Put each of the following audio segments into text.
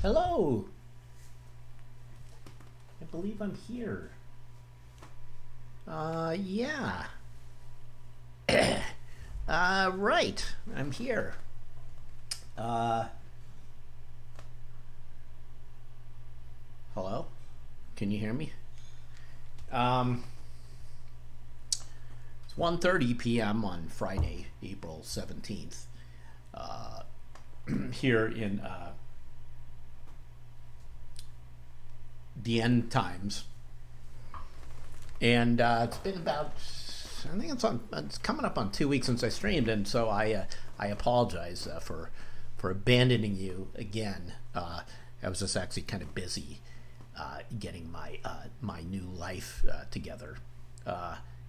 Hello! I believe I'm here. Yeah. Right. I'm here. Hello? Can you hear me? It's 1:30 p.m. on Friday, April 17th. Here in the end times. And it's been about, I think it's coming up on 2 weeks since I streamed, and so I apologize for abandoning you again. I was just actually kind of busy getting my new life together.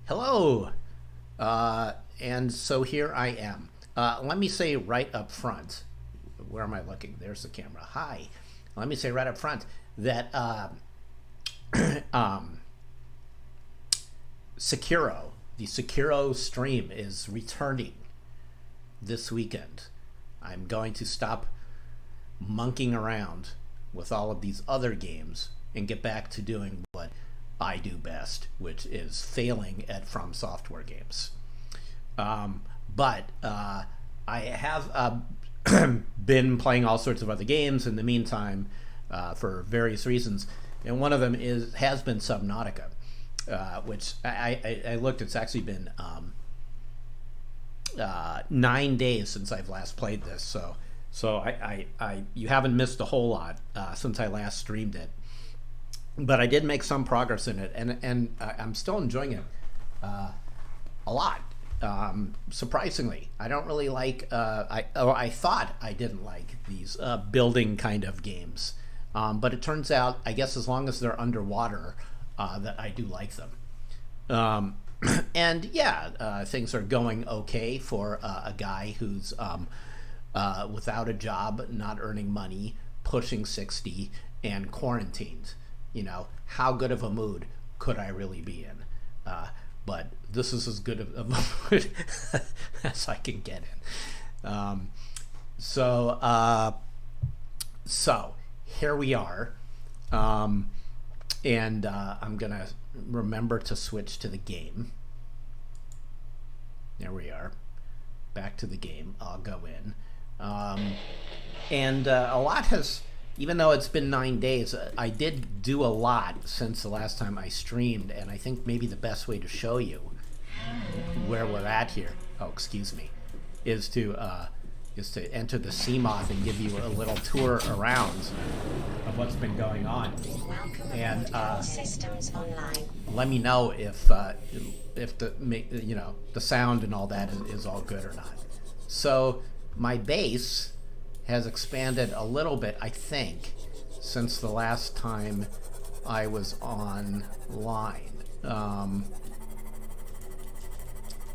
Hello, and so here I am. Let me say right up front, where am I looking? There's the camera. Hi. Let me say right up front that Sekiro, the Sekiro stream is returning this weekend. I'm going to stop monkeying around with all of these other games and get back to doing what I do best, which is failing at From Software games. But I have been playing all sorts of other games in the meantime for various reasons, and one of them has been Subnautica, which I looked. It's actually been 9 days since I've last played this, so I you haven't missed a whole lot since I last streamed it. But I did make some progress in it, and I'm still enjoying it a lot. Surprisingly, I don't really like. I thought I didn't like these building kind of games, but it turns out, I guess, as long as they're underwater, that I do like them. And yeah, things are going okay for a guy who's without a job, not earning money, pushing 60, and quarantined. You know, how good of a mood could I really be in? But this is as good of a mood as I can get in. So here we are. And I'm going to remember to switch to the game. There we are. Back to the game. I'll go in. And a lot has, even though it's been 9 days, I did do a lot since the last time I streamed, and I think maybe the best way to show you where we're at here, oh, excuse me, is to enter the Seamoth and give you a little tour around of what's been going on. And systems online. Let me know if the sound and all that is all good or not. So my base has expanded a little bit, I think, since the last time I was online.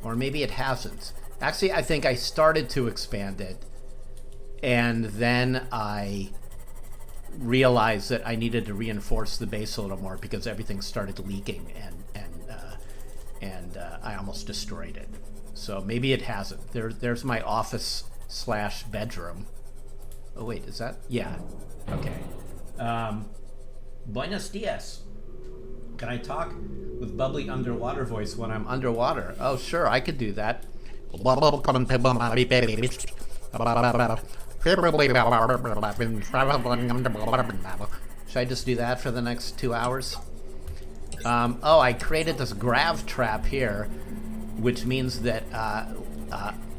Or maybe it hasn't. Actually, I think I started to expand it, and then I realized that I needed to reinforce the base a little more because everything started leaking, and I almost destroyed it. So maybe it hasn't. There's my office / bedroom. Oh wait, is that? Yeah. Okay. Buenos dias. Can I talk with bubbly underwater voice when I'm underwater? Oh sure, I could do that. Should I just do that for the next 2 hours? Oh, I created this grav trap here, which means that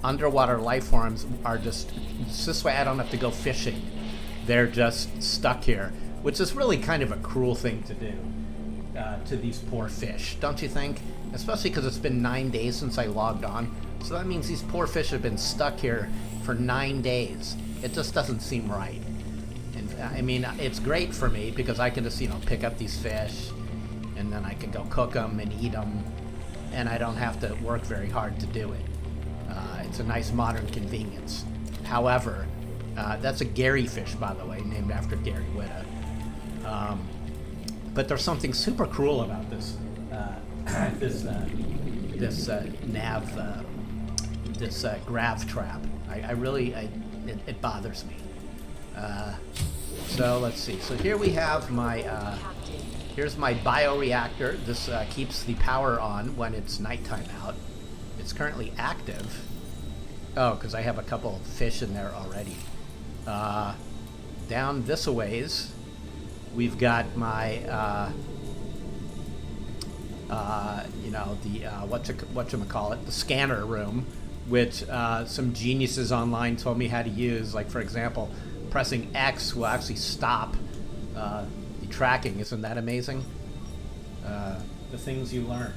underwater life forms are just this way I don't have to go fishing. They're just stuck here, which is really kind of a cruel thing to do to these poor fish, don't you think? Especially because it's been 9 days since I logged on. So that means these poor fish have been stuck here for 9 days. It just doesn't seem right. And I mean, it's great for me because I can just, pick up these fish and then I can go cook them and eat them, and I don't have to work very hard to do it. It's a nice modern convenience. However, that's a Gary fish, by the way, named after Gary Whitta. But there's something super cruel about this this nav this grav trap. It bothers me. So let's see. So here we have my here's my bioreactor. This keeps the power on when it's nighttime out. It's currently active. Oh, because I have a couple of fish in there already. Down this a ways, we've got my, you know, the whatchamacallit, the scanner room, which some geniuses online told me how to use. Like, for example, pressing X will actually stop the tracking. Isn't that amazing? The things you learn.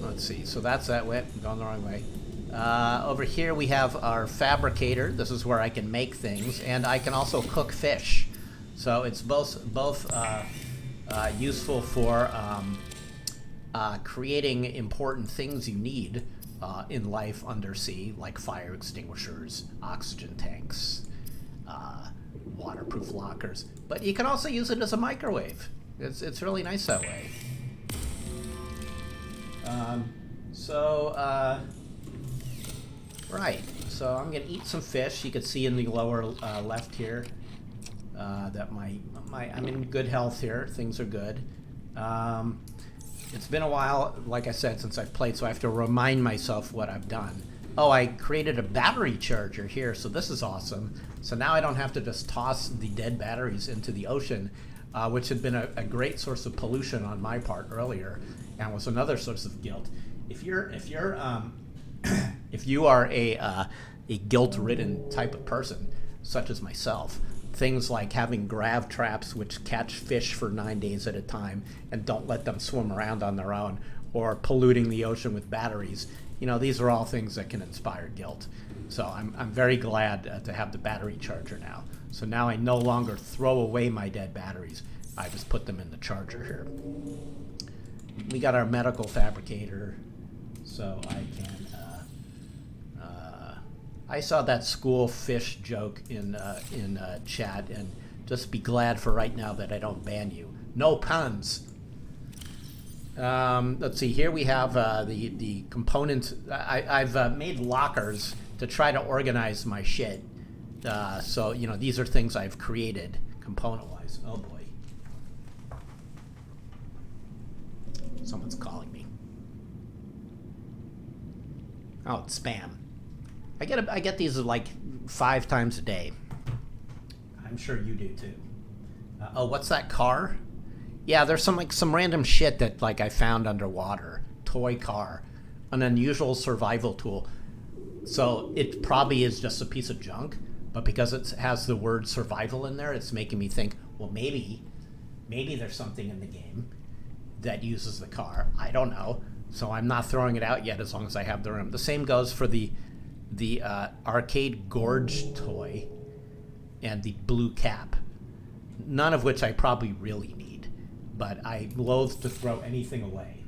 Let's see. So that's that way. I'm going the wrong way. Over here we have our fabricator. This is where I can make things, and I can also cook fish. So it's both useful for creating important things you need in life undersea, like fire extinguishers, oxygen tanks, waterproof lockers. But you can also use it as a microwave. It's really nice that way. Right. So I'm gonna eat some fish. You can see in the lower left here that I'm in good health here. Things are good. It's been a while, like I said, since I've played, so I have to remind myself what I've done. Oh, I created a battery charger here, so this is awesome. So now I don't have to just toss the dead batteries into the ocean, which had been a great source of pollution on my part earlier, and was another source of guilt. If you are a guilt-ridden type of person, such as myself, things like having grav traps which catch fish for 9 days at a time and don't let them swim around on their own, or polluting the ocean with batteries, you know, these are all things that can inspire guilt. So I'm very glad to have the battery charger now. So now I no longer throw away my dead batteries. I just put them in the charger here. We got our medical fabricator, so I can. I saw that school fish joke in chat, and just be glad for right now that I don't ban you. No puns. Let's see. Here we have the components. I've made lockers to try to organize my shit. So you know, these are things I've created component-wise. Oh boy. Someone's calling me. Oh, it's spam. I get these like 5 times a day. I'm sure you do too. Oh, what's that car? Yeah, there's some random shit that like I found underwater. Toy car, an unusual survival tool. So it probably is just a piece of junk, but because it has the word survival in there, it's making me think, well, maybe there's something in the game that uses the car. I don't know. So I'm not throwing it out yet as long as I have the room. The same goes for the arcade gorge toy and the blue cap. None of which I probably really need, but I loathe to throw anything away.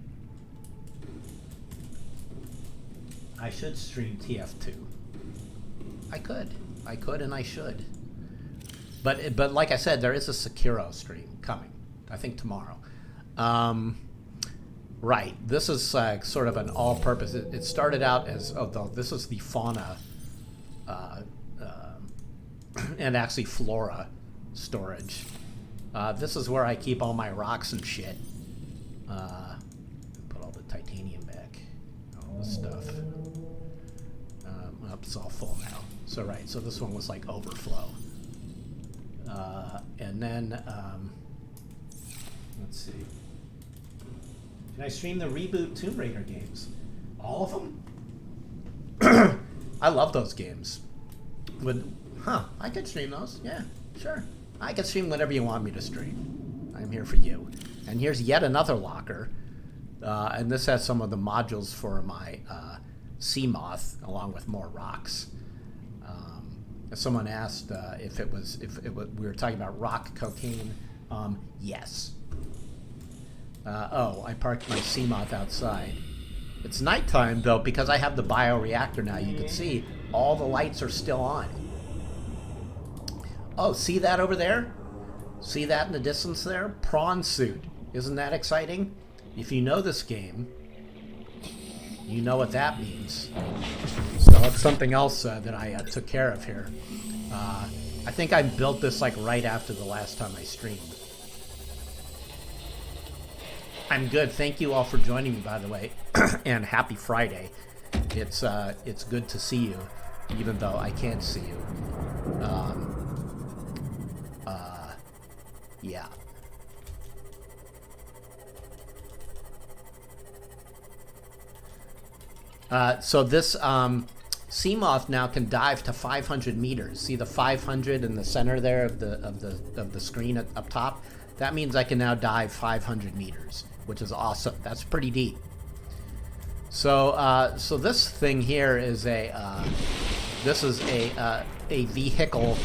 I should stream TF2. I could and I should. But like I said, there is a Sekiro stream coming. I think tomorrow. Right. This is sort of an all-purpose. It started out as this is the fauna and actually flora storage. This is where I keep all my rocks and shit. Put all the titanium back. All this stuff. It's all full now. So right. So this one was like overflow. And then let's see. Can I stream the reboot Tomb Raider games? All of them? I love those games. I could stream those. Yeah, sure. I can stream whatever you want me to stream. I'm here for you. And here's yet another locker. And this has some of the modules for my sea moth, along with more rocks. Someone asked if we were talking about rock cocaine. Yes. I parked my sea moth outside. It's nighttime, though, because I have the bioreactor now. You can see all the lights are still on. Oh, see that over there? See that in the distance there? Prawn suit. Isn't that exciting? If you know this game, you know what that means. So that's something else that I took care of here. I think I built this like right after the last time I streamed. I'm good. Thank you all for joining me, by the way, and happy Friday. It's good to see you, even though I can't see you. Yeah. So this Seamoth now can dive to 500 meters. See the 500 in the center there of the screen up top? That means I can now dive 500 meters, which is awesome. That's pretty deep. So so this thing here is a vehicle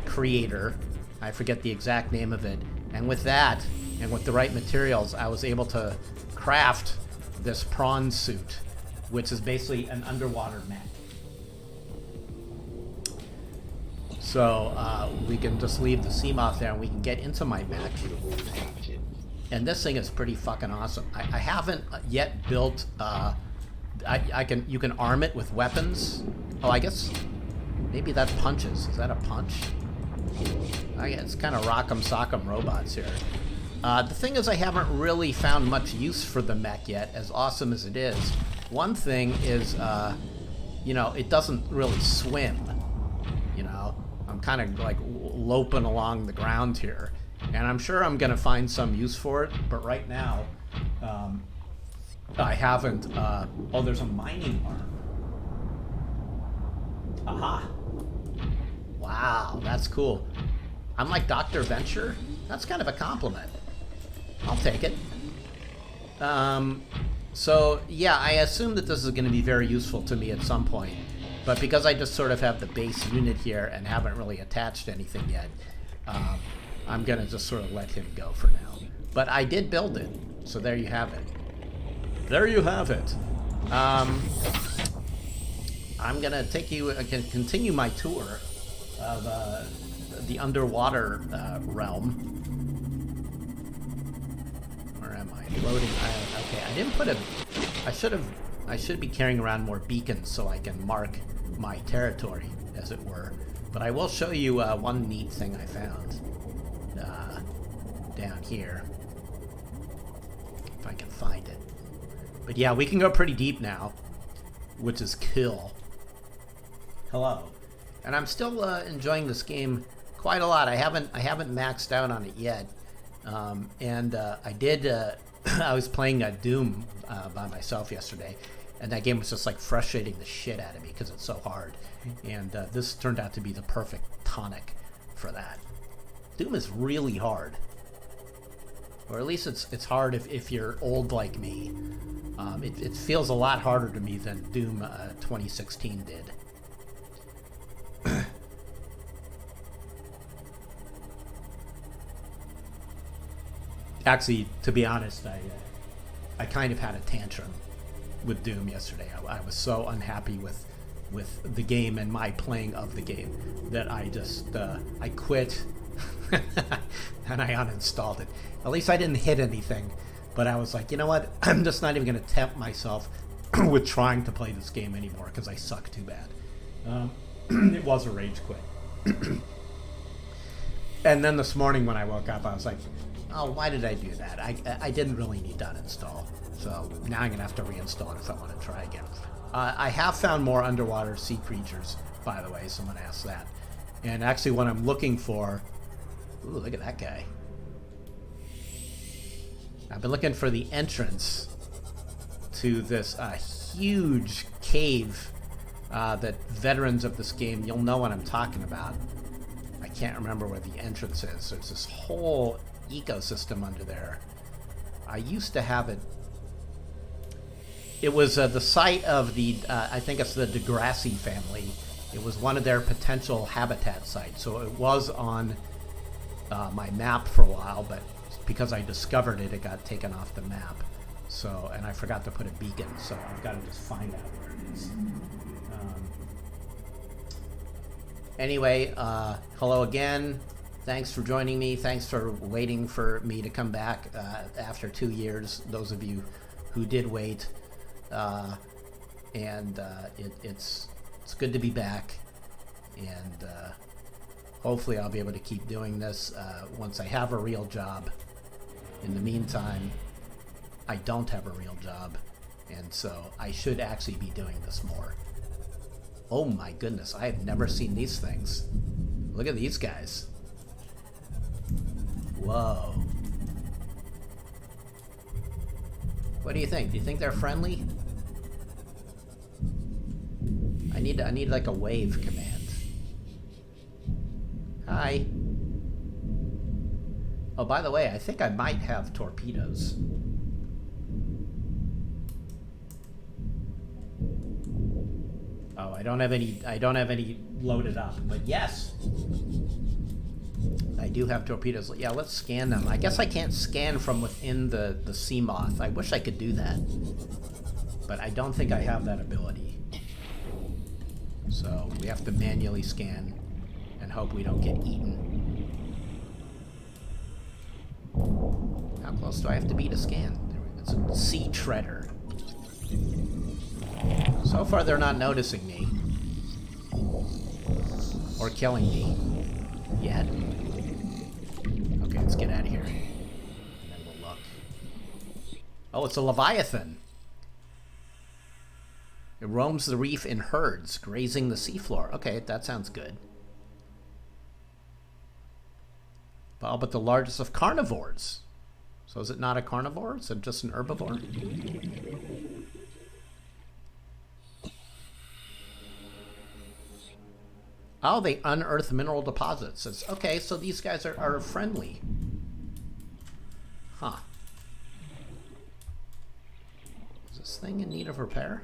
creator. I forget the exact name of it. And with that, and with the right materials, I was able to craft this prawn suit, which is basically an underwater mech. So we can just leave the Seamoth there and we can get into my mech. And this thing is pretty fucking awesome. I haven't yet built, you can arm it with weapons. Oh, I guess maybe that punches. Is that a punch? I guess it's kind of rock'em sock'em robots here. The thing is, I haven't really found much use for the mech yet, as awesome as it is. One thing is, you know, it doesn't really swim. You know, I'm kind of like loping along the ground here. And I'm sure I'm going to find some use for it, but right now, I haven't. Oh, there's a mining arm. Aha. Wow, that's cool. I'm like Dr. Venture? That's kind of a compliment. I'll take it. So, yeah, I assume that this is going to be very useful to me at some point. But because I just sort of have the base unit here and haven't really attached anything yet, I'm going to just sort of let him go for now. But I did build it, so there you have it. There you have it. I'm going to take you, continue my tour of the underwater realm. Where am I? Loading. Okay, I didn't put a... I should be carrying around more beacons so I can mark my territory, as it were. But I will show you one neat thing I found down here, if I can find it. But yeah, we can go pretty deep now, which is cool. Hello. And I'm still enjoying this game quite a lot. I haven't maxed out on it yet. I did. I was playing Doom by myself yesterday, and that game was just like frustrating the shit out of me because it's so hard. And this turned out to be the perfect tonic for that. Doom is really hard, or at least it's hard if you're old like me. It feels a lot harder to me than Doom 2016 did. Actually, to be honest, I kind of had a tantrum with Doom yesterday. I was so unhappy with the game and my playing of the game that I just I quit and I uninstalled it. At least I didn't hit anything, but I was like, you know what? I'm just not even going to tempt myself with trying to play this game anymore because I suck too bad. It was a rage quit. And then this morning when I woke up, I was like, oh, why did I do that? I didn't really need to uninstall. So now I'm going to have to reinstall it if I want to try again. I have found more underwater sea creatures, by the way. Someone asked that. And actually what I'm looking for... Ooh, look at that guy. I've been looking for the entrance to this huge cave that veterans of this game, you'll know what I'm talking about. I can't remember where the entrance is. There's this whole ecosystem under there. I used to have it. It was the site of the, I think it's the Degrassi family. It was one of their potential habitat sites. So it was on my map for a while, but because I discovered it, it got taken off the map. So, and I forgot to put a beacon, so I've got to just find out where it is. Anyway, hello again. Thanks for joining me. Thanks for waiting for me to come back after 2 years. Those of you who did wait, it's good to be back, and hopefully I'll be able to keep doing this once I have a real job. In the meantime, I don't have a real job, and so I should actually be doing this more. Oh my goodness, I have never seen these things. Look at these guys. Whoa. What do you think? Do you think they're friendly? I need like a wave command. Hi. Oh, by the way, I think I might have torpedoes. Oh, I don't have any loaded up, but yes. I do have torpedoes. Yeah, let's scan them. I guess I can't scan from within the sea moth. I wish I could do that. But I don't think I have that ability. So we have to manually scan and hope we don't get eaten. How close do I have to be to scan? It's a sea treader. So far they're not noticing me. Or killing me. Yet. Okay, let's get out of here. And then we'll look. Oh, it's a leviathan. It roams the reef in herds, grazing the seafloor. Okay, that sounds good. Well, but the largest of carnivores. So is it not a carnivore? Is it just an herbivore? Oh, they unearth mineral deposits. It's, okay, so these guys are friendly. Huh. Is this thing in need of repair?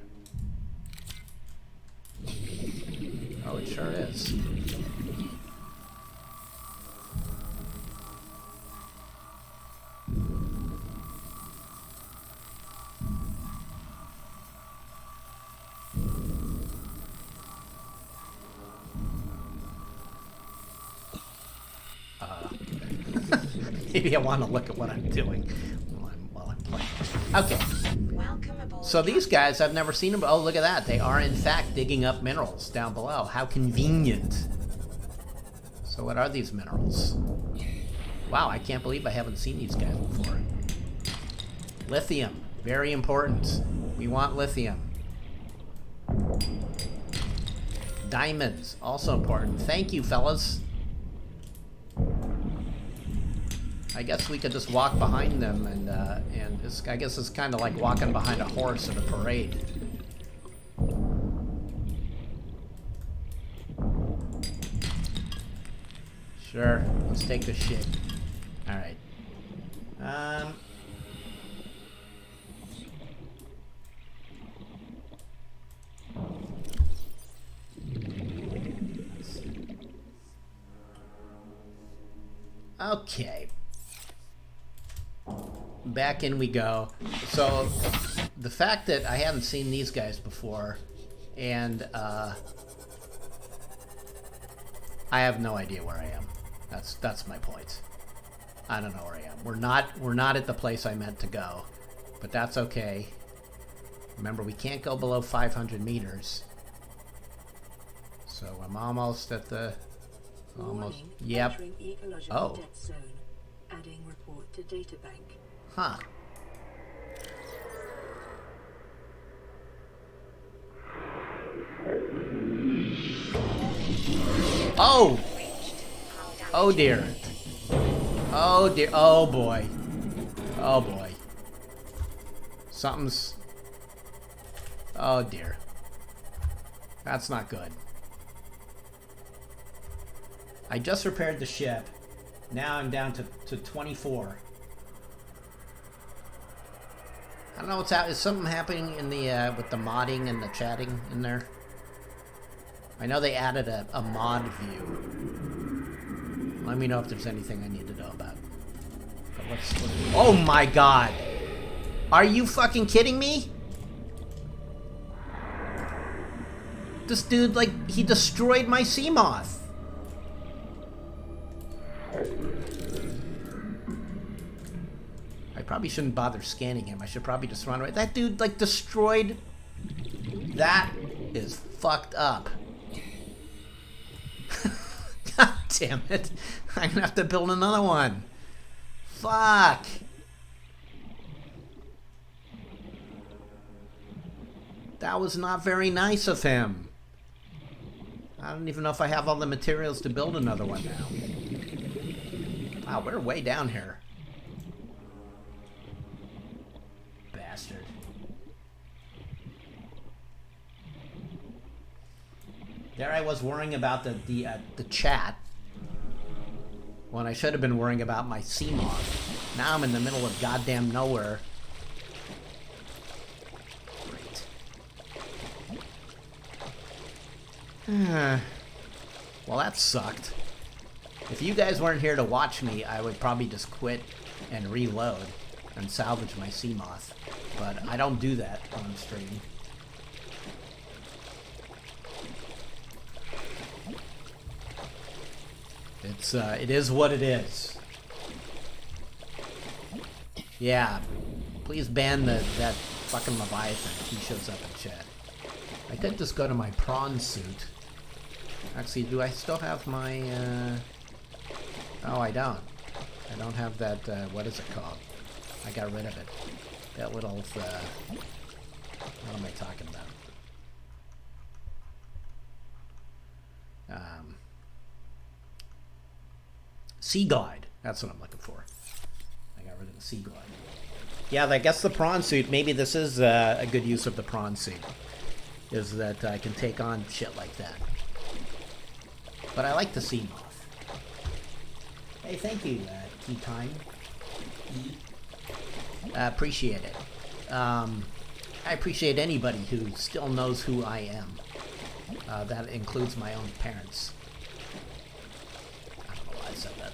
Oh, it sure is. Maybe I want to look at what I'm doing while I'm playing. Okay. So these guys, I've never seen them. Oh, look at that. They are, in fact, digging up minerals down below. How convenient. So what are these minerals? Wow, I can't believe I haven't seen these guys before. Lithium. Very important. We want lithium. Diamonds. Also important. Thank you, fellas. I guess we could just walk behind them, and I guess it's kind of like walking behind a horse at a parade. Sure, let's take the shit. All right. Okay. Back in we go. So the fact that I haven't seen these guys before, and I have no idea where I am. That's my point. I don't know where I am. We're not at the place I meant to go, but that's okay. Remember, we can't go below 500 meters. So I'm almost at the almost. Yep. Oh. Adding report to databank. Huh. Oh! Oh dear. Oh dear. Oh boy. Oh boy. Something's... Oh dear. That's not good. I just repaired the ship. Now I'm down to 24. I don't know what's happening. Is something happening in the with the modding and the chatting in there? I know they added a mod view. Let me know if there's anything I need to know about. But let's oh my god! Are you fucking kidding me? This dude, like, he destroyed my sea moth. I probably shouldn't bother scanning him. I should probably just run away. That dude, like, destroyed... That is fucked up. God damn it. I'm gonna have to build another one. Fuck. That was not very nice of him. I don't even know if I have all the materials to build another one now. Wow, we're way down here. Bastard. There I was worrying about the chat when I should have been worrying about my sea moth. Now I'm in the middle of goddamn nowhere. Great. Well, that sucked. If you guys weren't here to watch me, I would probably just quit and reload and salvage my sea moth. But I don't do that on stream. It is what it is. Yeah, please ban that fucking Leviathan if he shows up in chat. I could just go to my prawn suit. Actually, do I still have my, Oh, I don't. I don't have that, what is it called? I got rid of it. That little, what am I talking about? Sea Glide. That's what I'm looking for. I got rid of the Sea Glide. Yeah, I guess the prawn suit, maybe this is a good use of the prawn suit. Is that I can take on shit like that. But I like the sea moth. Hey, thank you, Tea Time. Appreciate it. I appreciate anybody who still knows who I am. That includes my own parents. I don't know why I said that.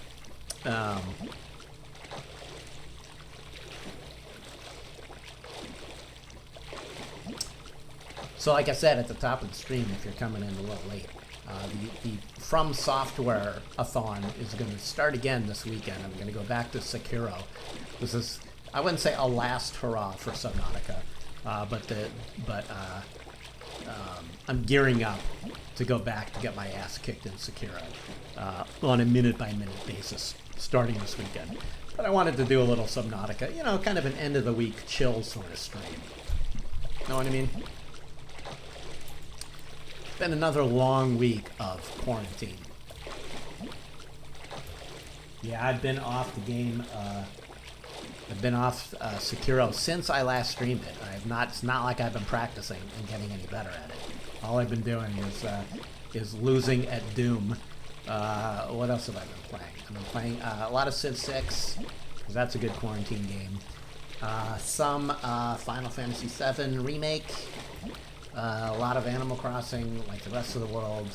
So like I said at the top of the stream, if you're coming in a little late, the From Software-a-thon is going to start again this weekend. I'm going to go back to Sekiro. This is, I wouldn't say a last hurrah for Subnautica, but I'm gearing up to go back to get my ass kicked in Sekiro on a minute-by-minute basis, starting this weekend. But I wanted to do a little Subnautica, you know, kind of an end-of-the-week chill sort of stream. Know what I mean? Been another long week of quarantine. Yeah, I've been off the game. I've been off Sekiro since I last streamed it. It's not like I've been practicing and getting any better at it. All I've been doing is losing at Doom. What else have I been playing? I've been playing a lot of Civ 6, because that's a good quarantine game. Some Final Fantasy 7 Remake. A lot of Animal Crossing, like the rest of the world.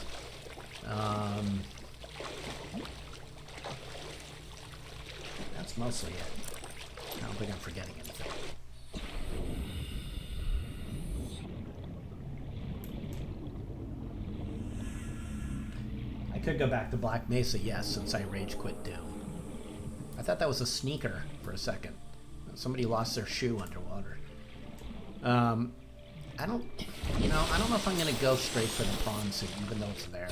That's mostly it. I don't think I'm forgetting anything. I could go back to Black Mesa, yes, since I rage quit Doom. I thought that was a sneaker for a second. Somebody lost their shoe underwater. I don't know if I'm going to go straight for the prawn suit, even though it's there.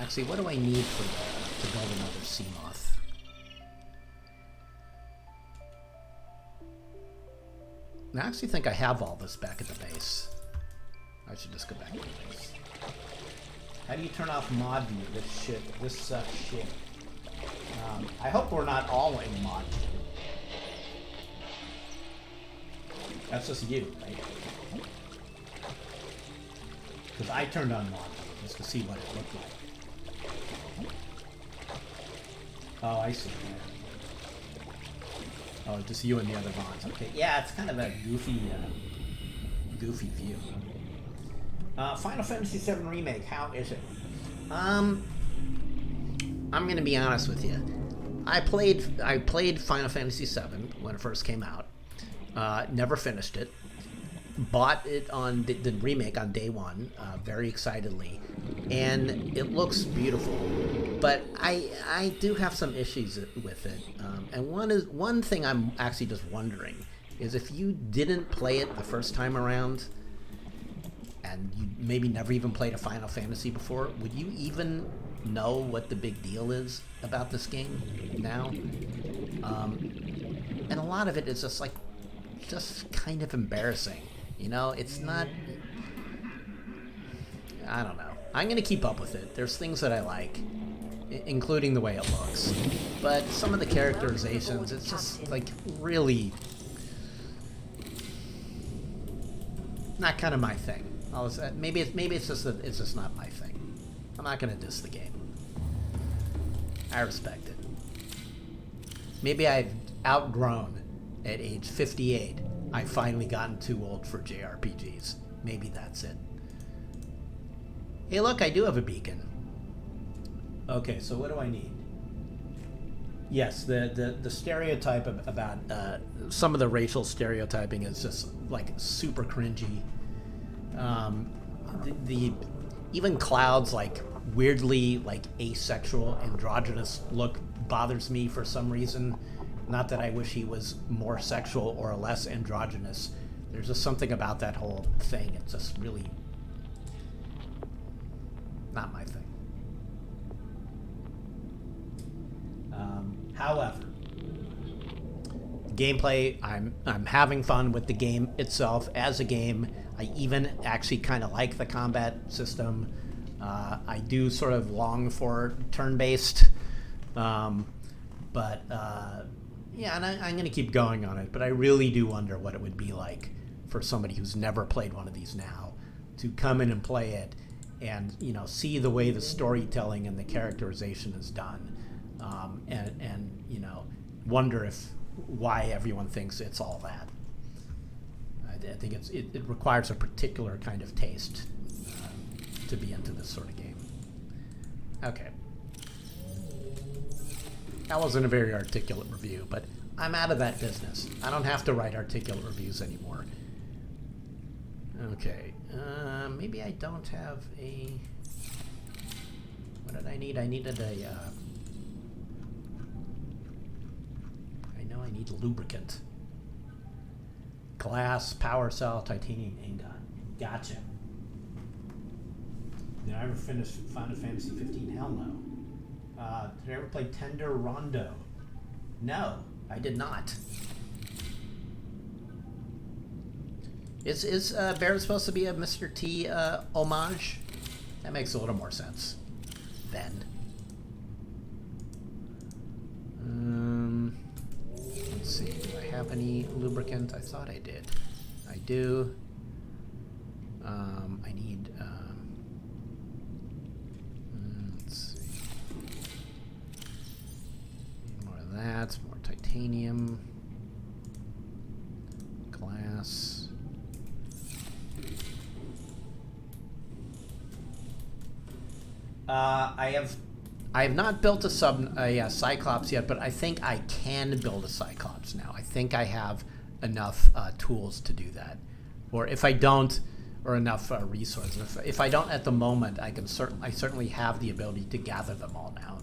Actually, what do I need to build another sea moth? I actually think I have all this back at the base. I should just go back to the base. How do you turn off mod view? This sucks shit. I hope we're not all in mod view. That's just you, right? Because I turned on mod view just to see what it looked like. Oh, I see. Oh, just you and the other mods. Okay, yeah, it's kind of a goofy view. Final Fantasy VII Remake, how is it? I'm gonna be honest with you. I played Final Fantasy VII when it first came out. Never finished it. Bought it on the remake on day one, very excitedly, and it looks beautiful. but I do have some issues with it, and one thing I'm actually just wondering is if you didn't play it the first time around, and you maybe never even played a Final Fantasy before, would you even know what the big deal is about this game now? And a lot of it is just kind of embarrassing. You know, it's not. I don't know. I'm gonna keep up with it. There's things that I like, including the way it looks, but some of the characterizations, it's just like really not kind of my thing. Maybe it's just not my thing. I'm not gonna diss the game. I respect it. Maybe I've outgrown at age 58. I've finally gotten too old for JRPGs. Maybe that's it. Hey, look, I do have a beacon. Okay, so what do I need? Yes, the stereotype about some of the racial stereotyping is just like super cringy. The even Cloud's like weirdly like asexual androgynous look bothers me for some reason. Not that I wish he was more sexual or less androgynous. There's just something about that whole thing. It's just really not my thing. However, gameplay, I'm having fun with the game itself as a game. I even actually kind of like the combat system. I do sort of long for turn-based, but yeah, and I'm going to keep going on it. But I really do wonder what it would be like for somebody who's never played one of these now to come in and play it, and see the way the storytelling and the characterization is done, and wonder why everyone thinks it's all that. I think it requires a particular kind of taste to be into this sort of game. Okay. That wasn't a very articulate review, but I'm out of that business. I don't have to write articulate reviews anymore. Okay. Maybe I don't have a... What did I need? I needed a... I know I need lubricant. Glass, power cell, titanium ingot. Gotcha. Did I ever finish Final Fantasy 15? Hell no. Did I ever play Tender Rondo? No, I did not. Is Barrett supposed to be a Mr. T homage? That makes a little more sense then. Let's see. Do I have any lubricant? I thought I did. I do. I need. Let's see. Need more of that. More titanium. Glass. I have not built a Cyclops yet, but I think I can build a Cyclops now. I think I have enough tools to do that, or if I don't, or enough resources. If I don't at the moment, I certainly have the ability to gather them all now.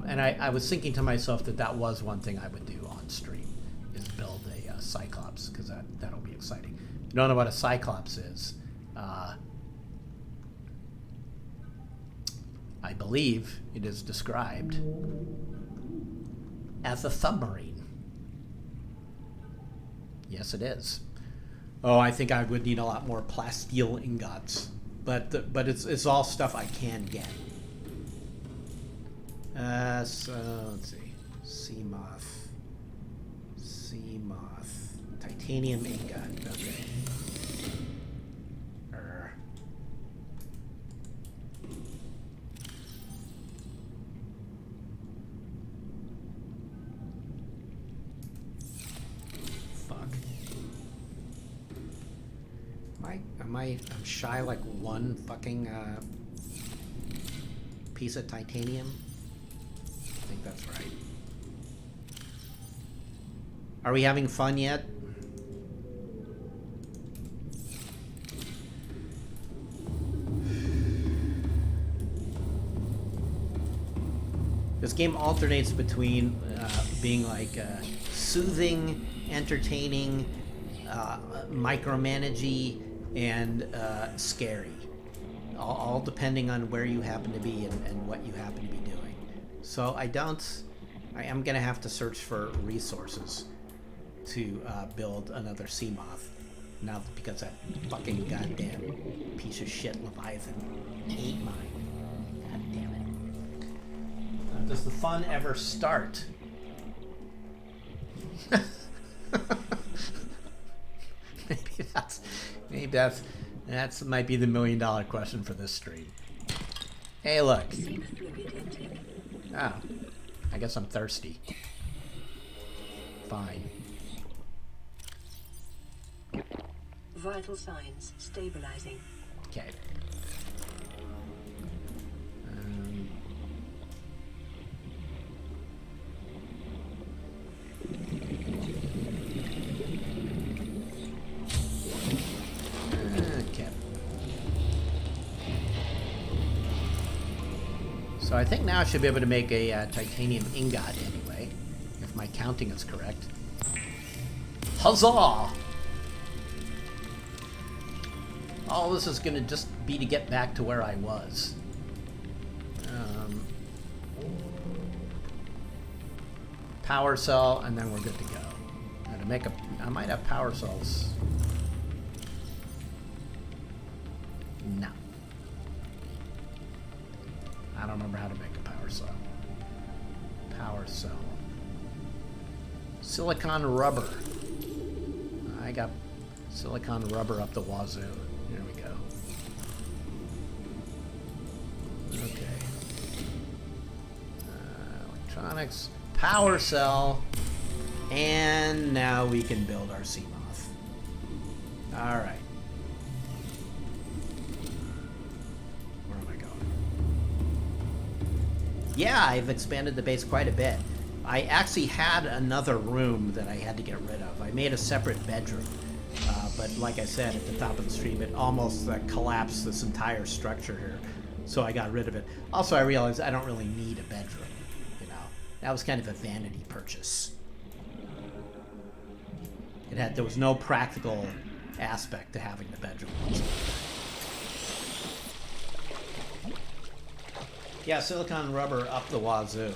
And I was thinking to myself that was one thing I would do on stream, is build a Cyclops, because that'll be exciting. If you don't know what a Cyclops is, I believe it is described as a submarine. Yes, it is. Oh, I think I would need a lot more plasteel ingots, but it's all stuff I can get. So let's see, sea moth, titanium ingot. Okay. I'm shy like one fucking piece of titanium. I think that's right. Are we having fun yet? This game alternates between being like soothing, entertaining, micromanagey, and scary. All depending on where you happen to be and what you happen to be doing. So I am going to have to search for resources to build another Seamoth. Now, because that fucking goddamn piece of shit Leviathan ate mine. God damn it. Does the fun ever start? Maybe that's might be the $1 million question for this stream. Hey, look. Oh, I guess I'm thirsty. Fine. Vital signs stabilizing. Okay. Okay. So I think now I should be able to make a titanium ingot anyway, if my counting is correct. Huzzah! All this is going to just be to get back to where I was. Power cell, and then we're good to go. Now to make I might have power cells. No. I don't remember how to make a power cell. Power cell. Silicon rubber. I got silicon rubber up the wazoo. Here we go. Okay. Electronics. Power cell. And now we can build our Seamoth. Alright. Where am I going? Yeah, I've expanded the base quite a bit. I actually had another room that I had to get rid of. I made a separate bedroom. But like I said at the top of the stream, it almost collapsed this entire structure here. So I got rid of it. Also, I realized I don't really need a bedroom. You know, that was kind of a vanity purchase. There was no practical aspect to having the bedroom. Yeah, silicon rubber up the wazoo.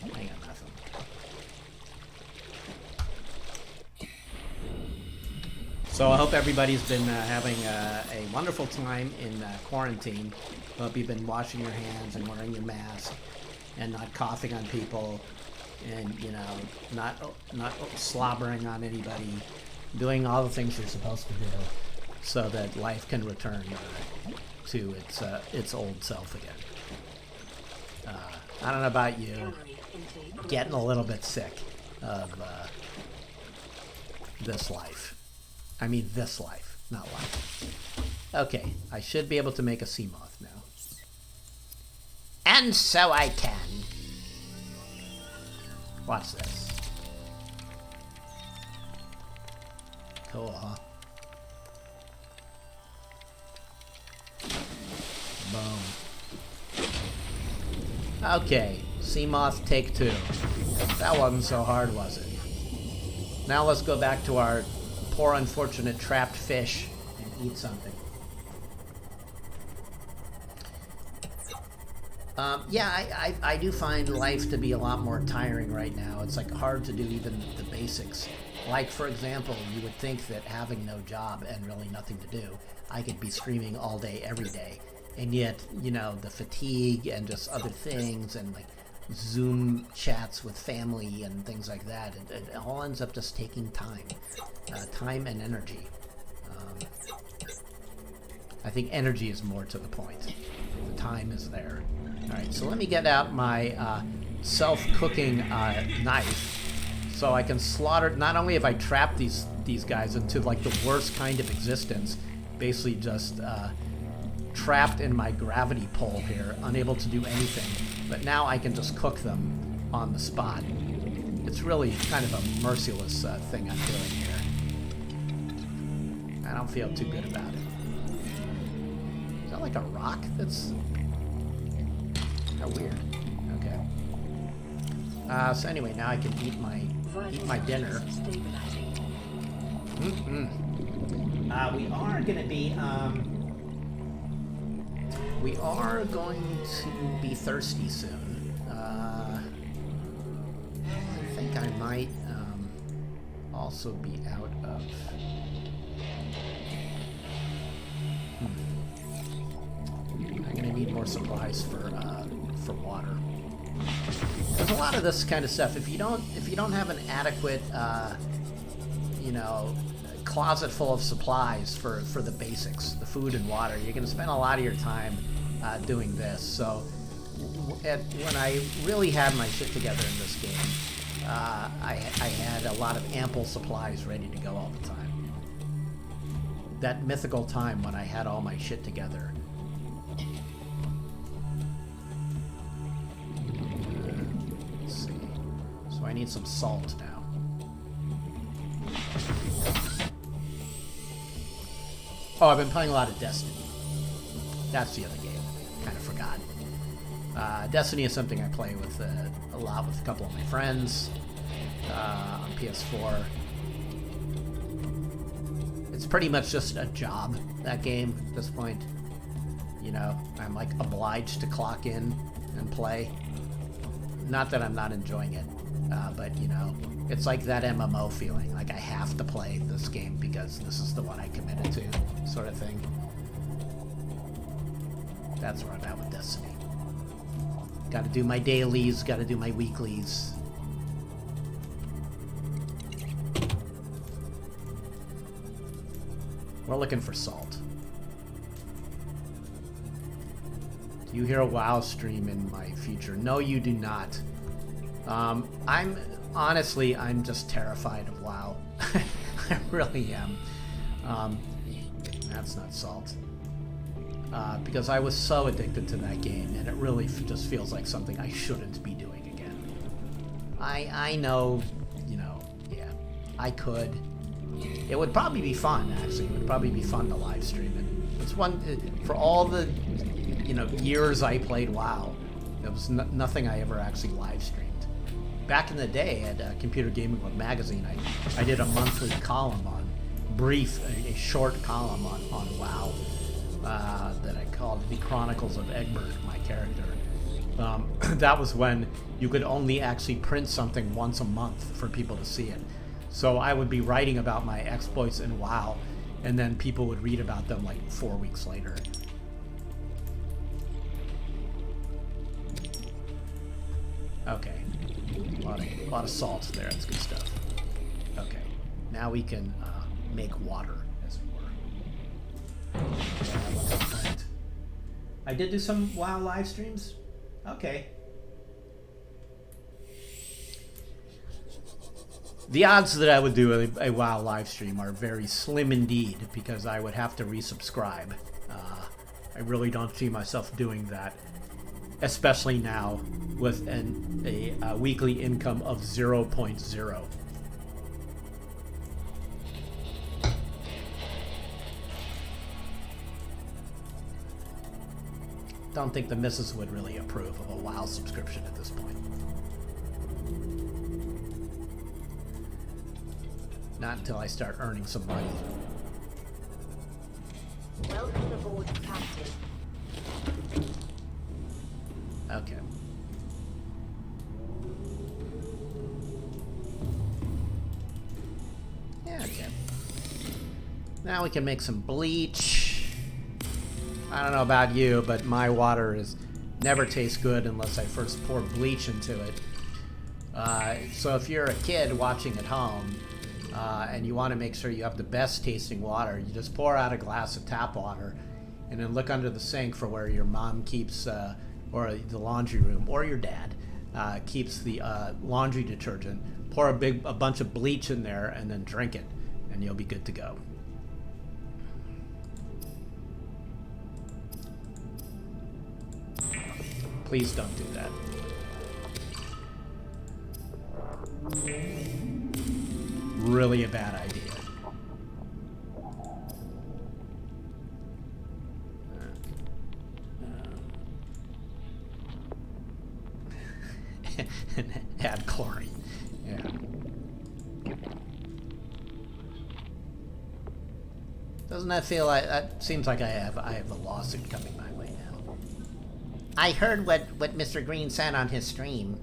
I got nothing. So I hope everybody's been having a wonderful time in quarantine. Hope you've been washing your hands and wearing your mask and not coughing on people and, you know, not slobbering on anybody, doing all the things you're supposed to do so that life can return to its old self again. I don't know about you, getting a little bit sick of this life. I mean this life, not life. Okay, I should be able to make a Seamoth now. And so I can. Watch this. Cool, huh? Boom. Okay, Seamoth take 2. That wasn't so hard, was it? Now let's go back to our poor unfortunate trapped fish and eat something. Yeah, I do find life to be a lot more tiring right now. It's like hard to do even the basics. Like, for example, you would think that having no job and really nothing to do, I could be streaming all day, every day. And yet, you know, the fatigue and just other things and like Zoom chats with family and things like that, it all ends up just taking time. Time and energy. I think energy is more to the point. The time is there. Alright, so let me get out my self-cooking knife so I can slaughter. Not only have I trapped these guys into like the worst kind of existence, basically just trapped in my gravity pole here, unable to do anything, but now I can just cook them on the spot. It's really kind of a merciless thing I'm doing here. I don't feel too good about it. Is that like a rock? That's how weird. Okay. So anyway, now I can eat my dinner. We are gonna be we are going to be thirsty soon. I think I might also be out of. I'm gonna need more supplies for water. There's a lot of this kind of stuff. If you don't have an adequate, you know, closet full of supplies for the basics, the food and water, you're gonna spend a lot of your time doing this. So when I really had my shit together in this game, I had a lot of ample supplies ready to go all the time. That mythical time when I had all my shit together. Let's see. So I need some salt now. Oh, I've been playing a lot of Destiny. That's the other game. Kind of forgot. Destiny is something I play with a lot with a couple of my friends on PS4. It's pretty much just a job, that game, at this point. You know, I'm like obliged to clock in and play. Not that I'm not enjoying it, but you know, it's like that MMO feeling. Like I have to play this game because this is the one I committed to, sort of thing. That's where I'm at with Destiny. Gotta do my dailies, gotta do my weeklies. We're looking for salt. Do you hear a WoW stream in my future? No, you do not. I'm just terrified of WoW. I really am. That's not salt. Because I was so addicted to that game, and it really just feels like something I shouldn't be doing again. I know, you know, yeah, I could. It would probably be fun, actually. It would probably be fun to live stream it. It's one, for all the, you know, years I played WoW, there was nothing I ever actually live streamed. Back in the day at Computer Gaming Club magazine, I did a monthly column on, a short column on WoW. That I called The Chronicles of Egbert, my character. That was when you could only actually print something once a month for people to see it. So I would be writing about my exploits in WoW, and then people would read about them like 4 weeks later. Okay. A lot of salt there. That's good stuff. Okay. Now we can make water, as it were. I did do some WoW live streams. Okay. The odds that I would do a WoW live stream are very slim indeed, because I would have to resubscribe. I really don't see myself doing that, especially now with a weekly income of 0.0. Don't think the missus would really approve of a WoW subscription at this point. Not until I start earning some money. Welcome aboard, Captain. Okay. Yeah, okay. Now we can make some bleach. I don't know about you, but my water never tastes good unless I first pour bleach into it. So if you're a kid watching at home, and you want to make sure you have the best tasting water, you just pour out a glass of tap water and then look under the sink for where your mom keeps, or the laundry room, or your dad keeps the laundry detergent. Pour a bunch of bleach in there and then drink it, and you'll be good to go. Please don't do that. Really a bad idea. and add chlorine. Yeah. Doesn't that feel like that? Seems like I have a lawsuit coming my way now. I heard what Mr. Green said on his stream.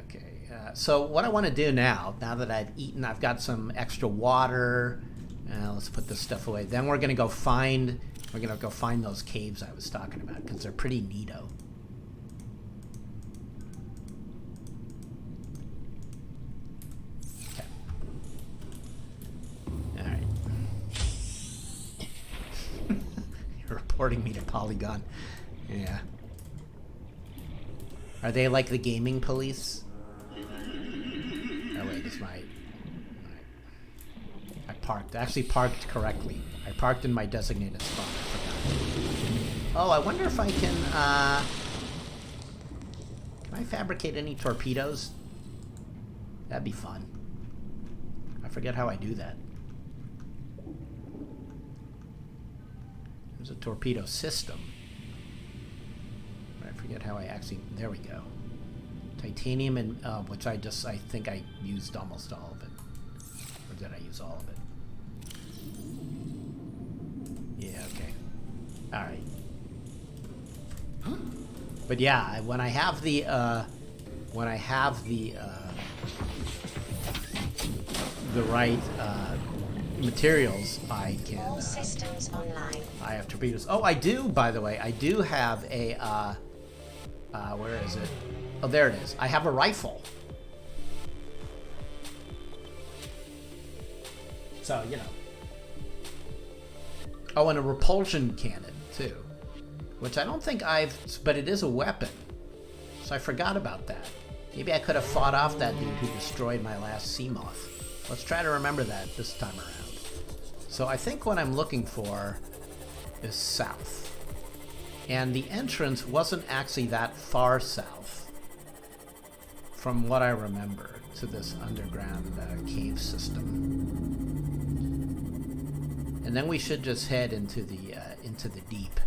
Okay, so what I want to do now that I've eaten, I've got some extra water. Let's put this stuff away. Then we're gonna go find those caves I was talking about because they're pretty neato. Okay. All right. You're reporting me to Polygon. Yeah. Are they like the gaming police? Oh wait, it's my... I parked. I actually parked correctly. I parked in my designated spot. I forgot. Oh, I wonder if I can I fabricate any torpedoes? That'd be fun. I forget how I do that. There's a torpedo system. I forget how I actually... There we go. Titanium and... which I think I used almost all of it. Or did I use all of it? Yeah, okay. Alright. But yeah, when I have the right materials, I can... All systems online. I have torpedoes. Oh, I do, by the way. I do have a... where is it? Oh, there it is. I have a rifle. So, you know. Oh, and a repulsion cannon, too. Which I don't think but it is a weapon. So I forgot about that. Maybe I could have fought off that dude who destroyed my last sea moth. Let's try to remember that this time around. So I think what I'm looking for is south. And the entrance wasn't actually that far south, from what I remember, to this underground cave system. And then we should just head into the deep,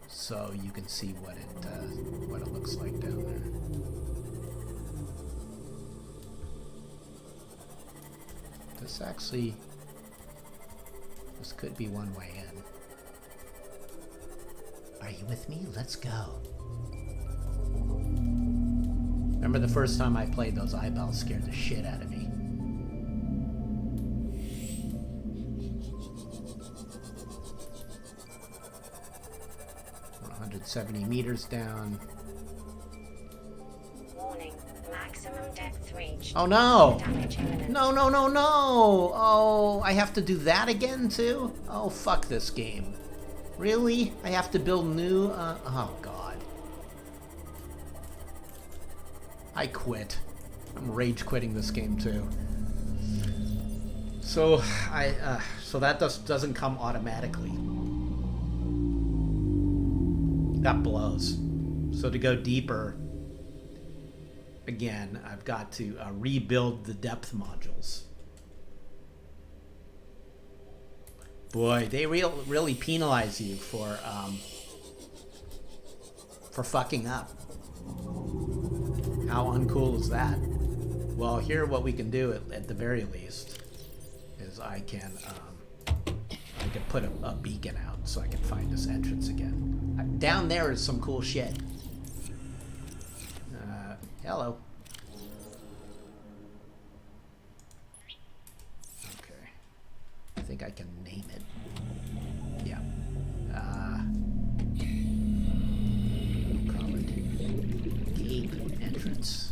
so you can see what it looks like down there. This could be one way in. Are you with me? Let's go. Remember the first time I played, those eyeballs scared the shit out of me. We're 170 meters down. Warning, maximum depth reached. Oh no! Damage imminent. No, no, no, no! Oh, I have to do that again too? Oh, fuck this game. Really? I have to build new, oh god. I quit. I'm rage quitting this game too. So, so that doesn't come automatically. That blows. So to go deeper, again, I've got to rebuild the depth modules. Boy, they really penalize you for fucking up. How uncool is that? Well, here what we can do at the very least is I can put a beacon out so I can find this entrance again. Down there is some cool shit. Hello. Okay. I think I can name it. Yeah. We'll call it Cave Entrance.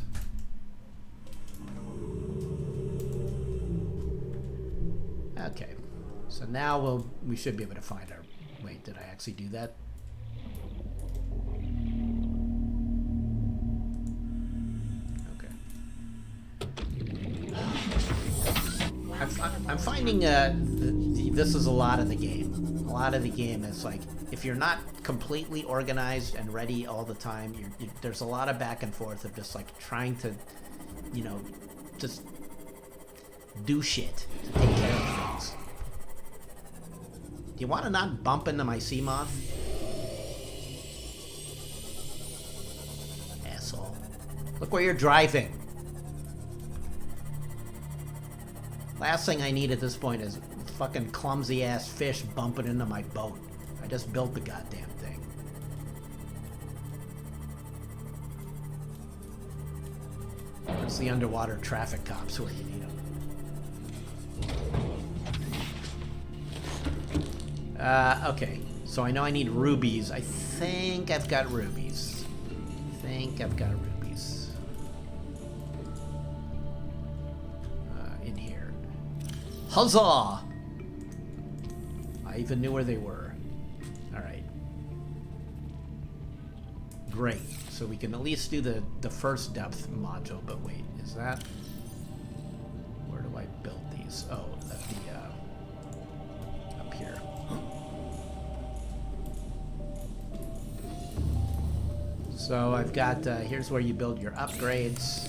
Okay. So now we should be able to find our... Wait, did I actually do that? I'm finding this is a lot of the game. A lot of the game is like, if you're not completely organized and ready all the time, there's a lot of back and forth of just like trying to, you know, just do shit to take care of things. Do you want to not bump into my sea moth? Asshole. Look where you're driving. Last thing I need at this point is fucking clumsy ass fish bumping into my boat. I just built the goddamn thing. Where's the underwater traffic cops where you need them? Okay. So I know I need rubies. I think I've got rubies. In here. Huzzah! I even knew where they were. Alright. Great. So we can at least do the first depth module, but wait, is that... Where do I build these? Oh, at the, up here. So I've got, here's where you build your upgrades.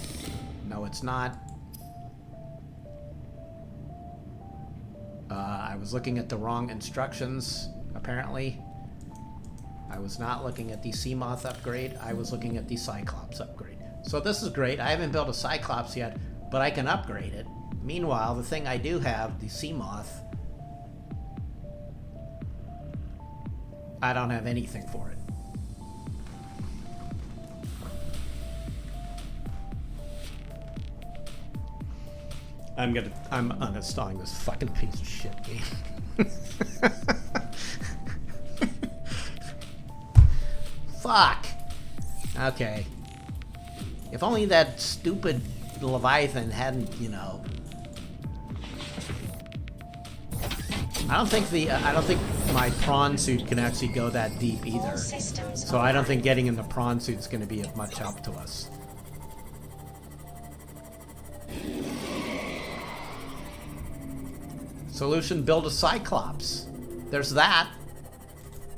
No, it's not. I was looking at the wrong instructions, apparently. I was not looking at the Seamoth upgrade. I was looking at the Cyclops upgrade. So this is great. I haven't built a Cyclops yet, but I can upgrade it. Meanwhile, the thing I do have, the Seamoth, I don't have anything for it. I'm uninstalling this fucking piece of shit game. Fuck. Okay. If only that stupid Leviathan hadn't, you know. I don't think my prawn suit can actually go that deep either. So I don't think getting in the prawn suit is going to be of much help to us. Solution, build a Cyclops. There's that.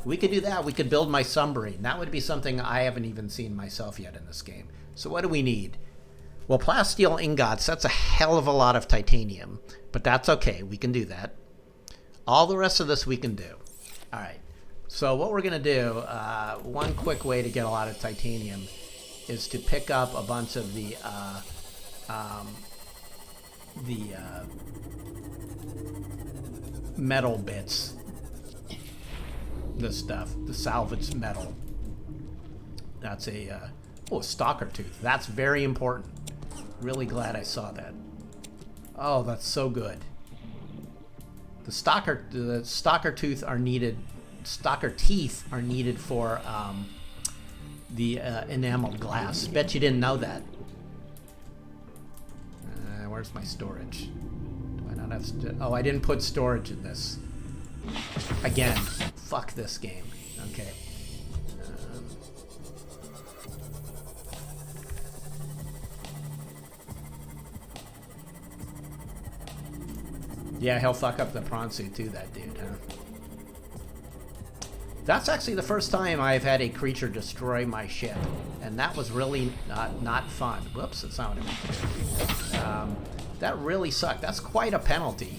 We could do that. We could build my submarine. That would be something I haven't even seen myself yet in this game. So what do we need? Well, plasteel ingots, that's a hell of a lot of titanium. But that's okay. We can do that. All the rest of this we can do. All right. So what we're going to do, one quick way to get a lot of titanium is to pick up a bunch of the metal bits. This stuff, the salvaged metal. That's a stalker tooth. That's very important. Really glad I saw that. Oh, that's so good. The stalker tooth are needed. Stalker teeth are needed for the enameled glass. Bet you didn't know that. Where's my storage? Do I not have? Oh, I didn't put storage in this. Again, fuck this game. Okay. Yeah, he'll fuck up the prawn suit too, that dude, huh? That's actually the first time I've had a creature destroy my ship, and that was really not fun. Whoops, that's not what I meant to do. That really sucked. That's quite a penalty.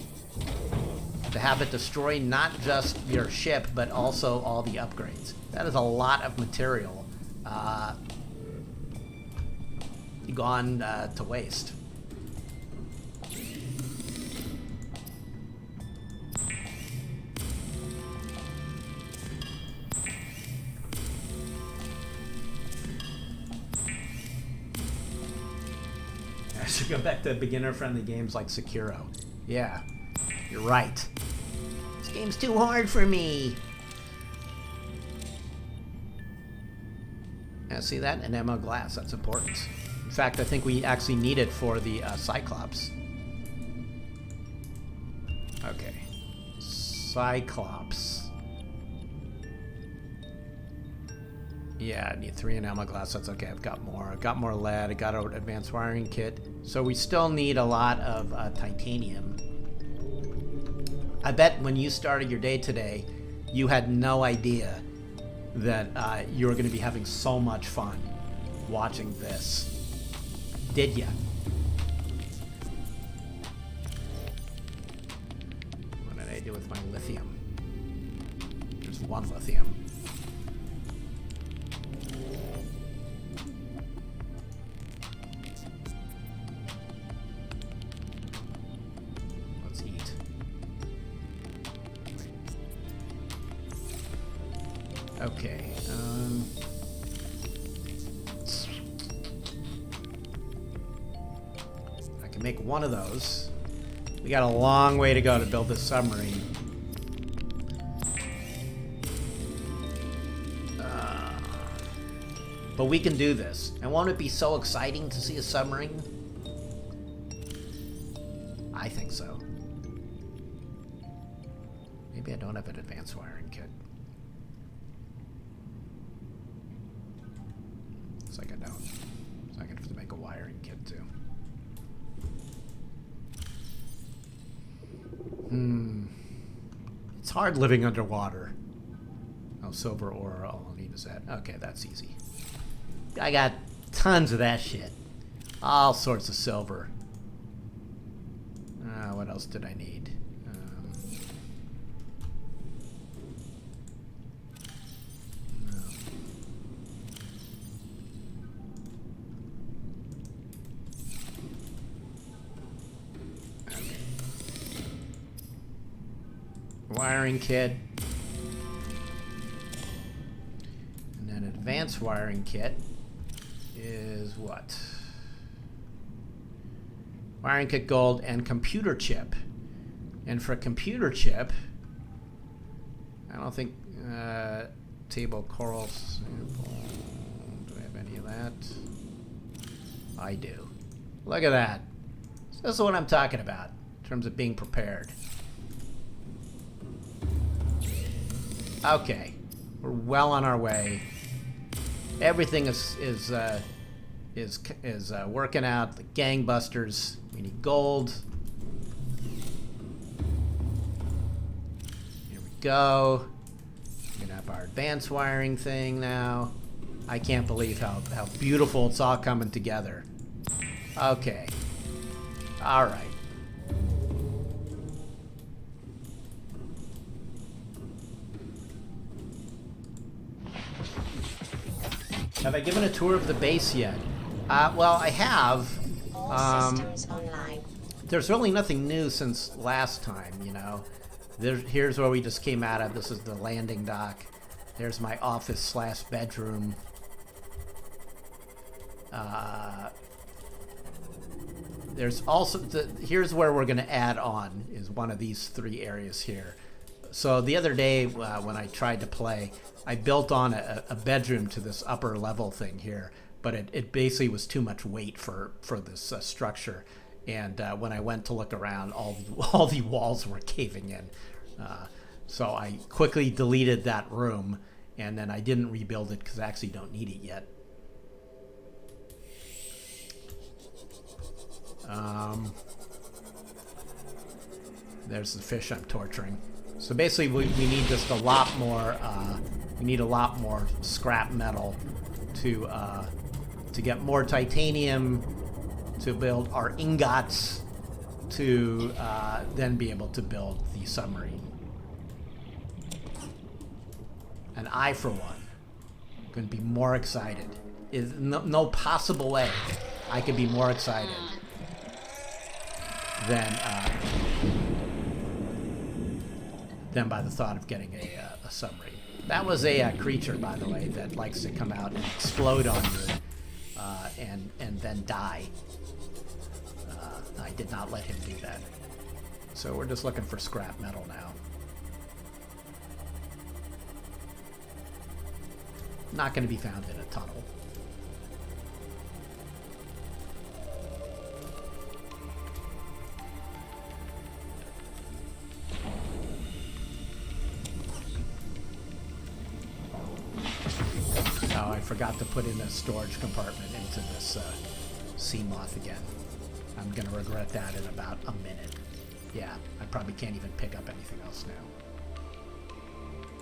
To have it destroy not just your ship, but also all the upgrades. That is a lot of material gone to waste. I should go back to beginner-friendly games like Sekiro. Yeah, you're right. This game's too hard for me. Yeah, see that? An ammo glass. That's important. In fact, I think we actually need it for the Cyclops. Okay. Cyclops. Yeah, I need 3 in ammo glass. That's okay. I've got more. I've got more lead. I got an advanced wiring kit. So we still need a lot of titanium. I bet when you started your day today, you had no idea that you were going to be having so much fun watching this. Did ya? What did I do with my lithium? There's 1 lithium. Okay. I can make one of those. We got a long way to go to build this submarine. But we can do this. And won't it be so exciting to see a submarine? I think so. Maybe I don't have an advanced wiring kit. Looks like I don't. So I'm gonna have to make a wiring kit too. It's hard living underwater. Oh, silver ore. All I need is that. Okay, that's easy. I got tons of that shit. All sorts of silver. What else did I need? No. Okay. Wiring kit. And then advanced wiring kit is what? Wiring kit gold and computer chip. And for a computer chip, I don't think table coral sample. Do I have any of that? I do. Look at that. This is what I'm talking about in terms of being prepared. Okay, we're well on our way. Everything is working out. The gangbusters. We need gold. Here we go. We're gonna have our advanced wiring thing now. I can't believe how beautiful it's all coming together. Okay. All right. Have I given a tour of the base yet? Well, I have. All systems online. There's really nothing new since last time, you know. Here's where we just came out of. This is the landing dock. There's my office / bedroom. There's also here's where we're going to add on is one of these 3 areas here. So the other day when I tried to play, I built on a bedroom to this upper level thing here, but it basically was too much weight for this structure. And when I went to look around, all the walls were caving in. So I quickly deleted that room, and then I didn't rebuild it because I actually don't need it yet. There's the fish I'm torturing. So basically, we need just a lot more. We need a lot more scrap metal to get more titanium, to build our ingots, to then be able to build the submarine. And I, for one, couldn't be more excited. Is no possible way I could be more excited than by the thought of getting a submarine. That was a creature, by the way, that likes to come out and explode on you and then die. I did not let him do that. So we're just looking for scrap metal now. Not going to be found in a tunnel. Oh, I forgot to put in a storage compartment into this sea moth again. I'm going to regret that in about a minute. Yeah, I probably can't even pick up anything else now.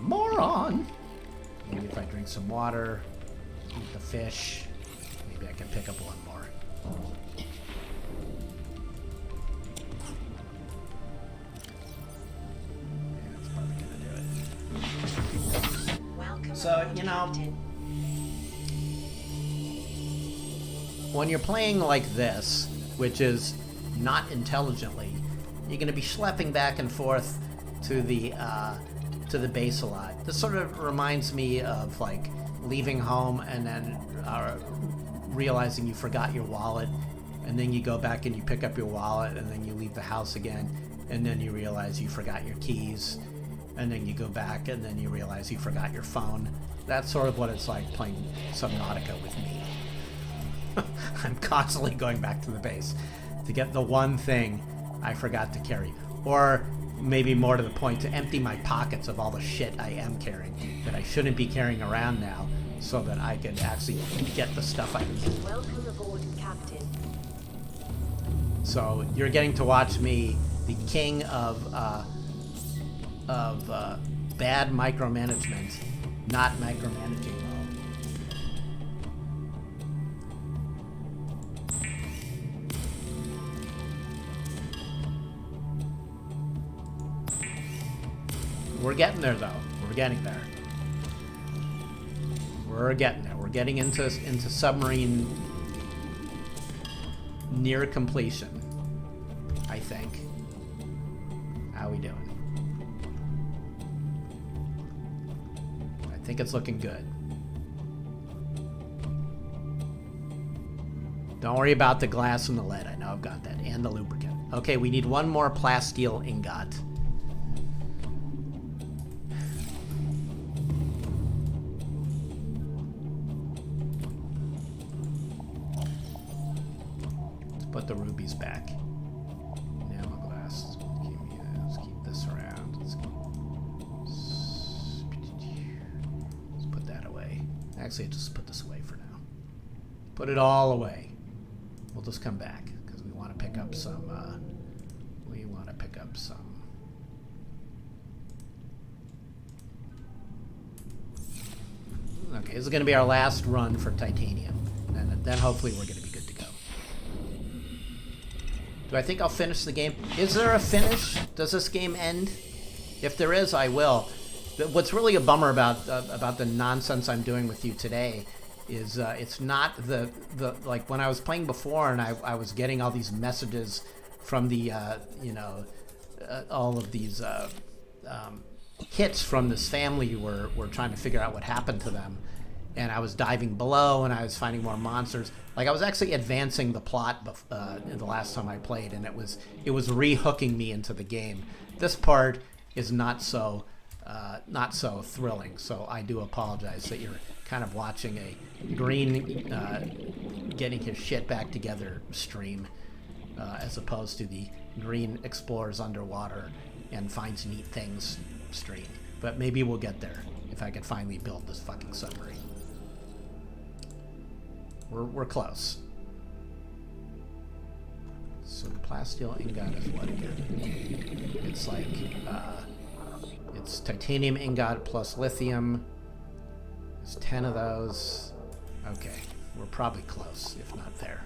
Moron! Maybe if I drink some water, eat the fish, maybe I can pick up one more. Yeah, that's probably gonna do it. Welcome So, aboard, you know, Captain. when you're playing like this, which is not intelligently, you're going to be schlepping back and forth to the to the base a lot. This sort of reminds me of like leaving home and then realizing you forgot your wallet, and then you go back and you pick up your wallet, and then you leave the house again, and then you realize you forgot your keys, and then you go back and then you realize you forgot your phone. That's sort of what it's like playing Subnautica with me. I'm constantly going back to the base to get the one thing I forgot to carry. Or maybe more to the point, to empty my pockets of all the shit I am carrying that I shouldn't be carrying around now, so that I can actually get the stuff I need. Welcome aboard, Captain. So you're getting to watch me, the king of bad micromanagement, not micromanaging well. We're getting there, though. We're getting there. We're getting there. We're getting into submarine near completion, I think. How we doing? I think it's looking good. Don't worry about the glass and the lead. I know I've got that. And the lubricant. Okay, we need one more plasteel ingot. Put the rubies back. Enamel glass. Let's keep this around. Let's put that away. Actually, just put this away for now. Put it all away. We'll just come back because we want to pick up some. Okay, this is going to be our last run for titanium, and then hopefully we're going to be good to go. Do I think I'll finish the game? Is there a finish? Does this game end? If there is, I will. What's really a bummer about the nonsense I'm doing with you today is it's not the like when I was playing before and I was getting all these messages from the all of these hits from this family who were trying to figure out what happened to them, and I was diving below and I was finding more monsters. Like I was actually advancing the plot the last time I played, and it was re-hooking me into the game. This part is not so thrilling, so I do apologize that you're kind of watching a Green getting his shit back together stream as opposed to the Green explores underwater and finds neat things stream. But maybe we'll get there if I can finally build this fucking submarine. We're close. So the plasteel ingot is what again? It's like it's titanium ingot plus lithium. There's 10 of those. Okay, we're probably close, if not there.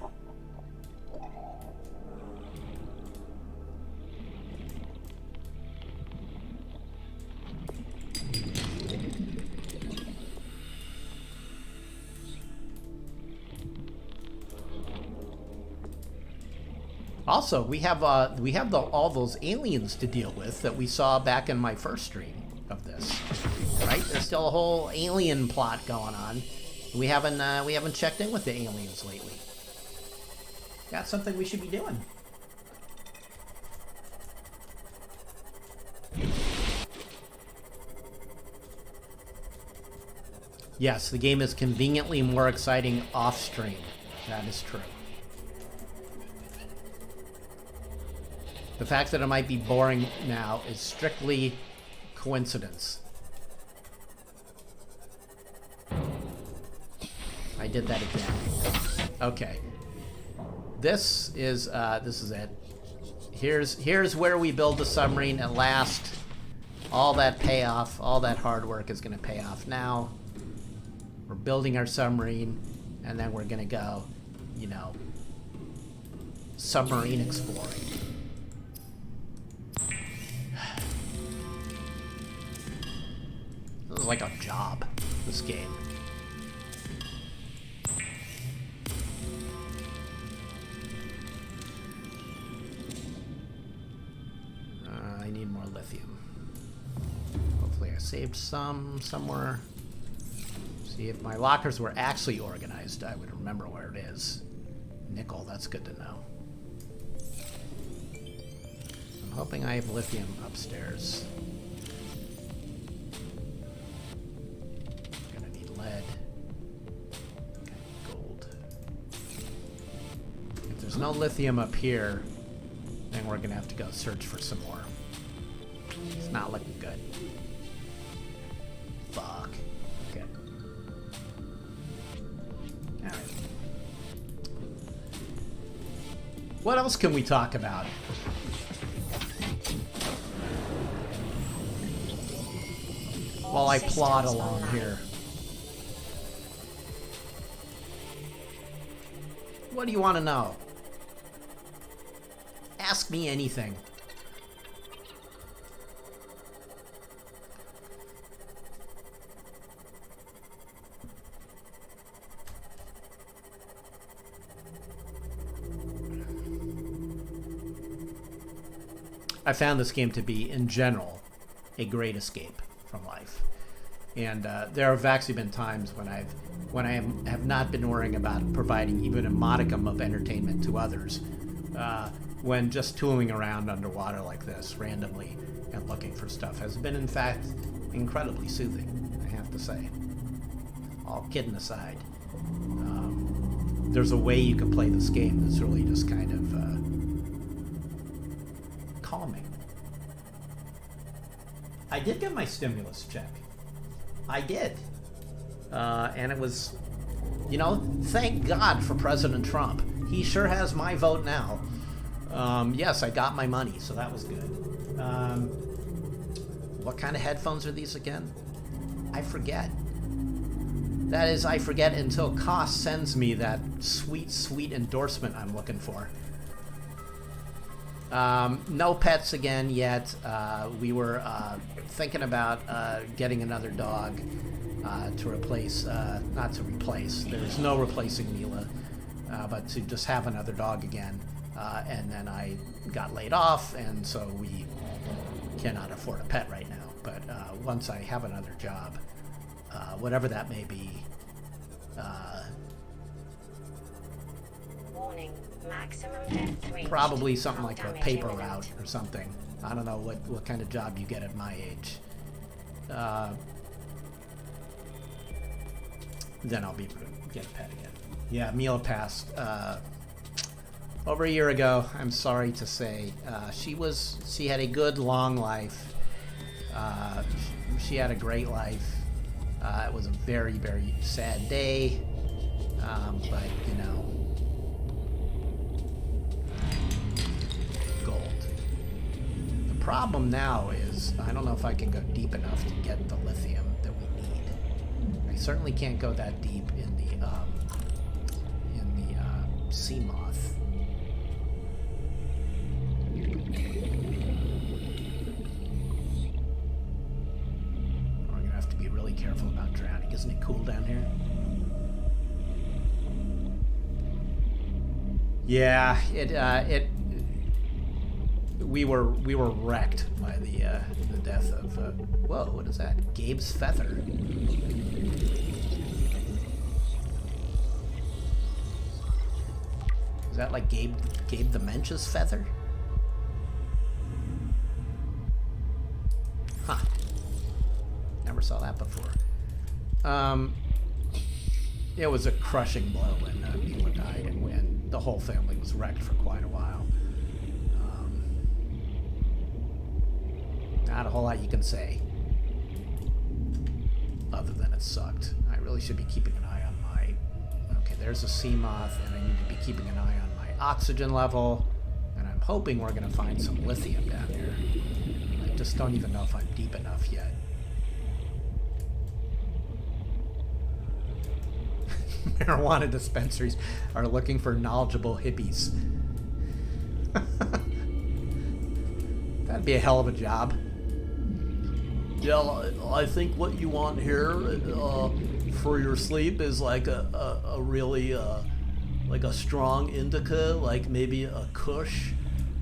Also, we have all those aliens to deal with that we saw back in my first stream of this, right? There's still a whole alien plot going on. We haven't checked in with the aliens lately. That's something we should be doing. Yes, the game is conveniently more exciting off stream. That is true. The fact that it might be boring now is strictly coincidence. I did that again. Okay. This is it. Here's where we build the submarine at last. All that payoff, all that hard work is going to pay off now. We're building our submarine, and then we're going to go, submarine exploring. This is like a job, this game. I need more lithium. Hopefully I I saved some somewhere. See, if my lockers were actually organized, I would remember where it is. Nickel, that's good to know. I'm hoping I have lithium upstairs. I'm gonna need lead. Okay, gold. If there's no lithium up here, then we're gonna have to go search for some more. It's not looking good. Fuck. Okay. Alright. What else can we talk about? While I plod along here. What do you want to know? Ask me anything. I found this game to be, in general, a great escape from life. And there have actually been times when I have not been worrying about providing even a modicum of entertainment to others, when just tooling around underwater like this randomly and looking for stuff has been, in fact, incredibly soothing, I have to say. All kidding aside, there's a way you can play this game that's really just kind of calming. I did get my stimulus check. I did. And it was, you know, thank God for President Trump. He sure has my vote now. Yes, I got my money, so that was good. What kind of headphones are these again? I forget. That is, I forget until Koss sends me that sweet, sweet endorsement I'm looking for. No pets again yet. We were thinking about getting another dog to replace, not to replace, there's no replacing Mila, but to just have another dog again. And then I got laid off, and so we cannot afford a pet right now. But once I have another job, whatever that may be, Warning, maximum depth reached. probably something Hull like a damage paper imminent. route or something. I don't know what kind of job you get at my age. Then I'll be able to get a pet again. Yeah, Mila passed over a year ago. I'm sorry to say. She had a good long life. She had a great life. It was a very, very sad day. But, you know, gold. The problem now is I don't know if I can go deep enough to get the lithium that we need. I certainly can't go that deep in the sea moth. We're gonna have to be really careful about drowning. Isn't it cool down here? Yeah, we were wrecked by the death of whoa, what is that? Gabe's feather. Is that like Gabe the Mensch's feather? Huh. Never saw that before. It was a crushing blow when Mila died, and the whole family was wrecked for quite a while. Not a whole lot you can say, other than it sucked. I really should be keeping an eye on my... Okay, there's a sea moth, and I need to be keeping an eye on my oxygen level, and I'm hoping we're going to find some lithium down here. I just don't even know if I'm deep enough yet. Marijuana dispensaries are looking for knowledgeable hippies. That'd be a hell of a job. Yeah, I think what you want here for your sleep is like a really like a strong indica, like maybe a kush,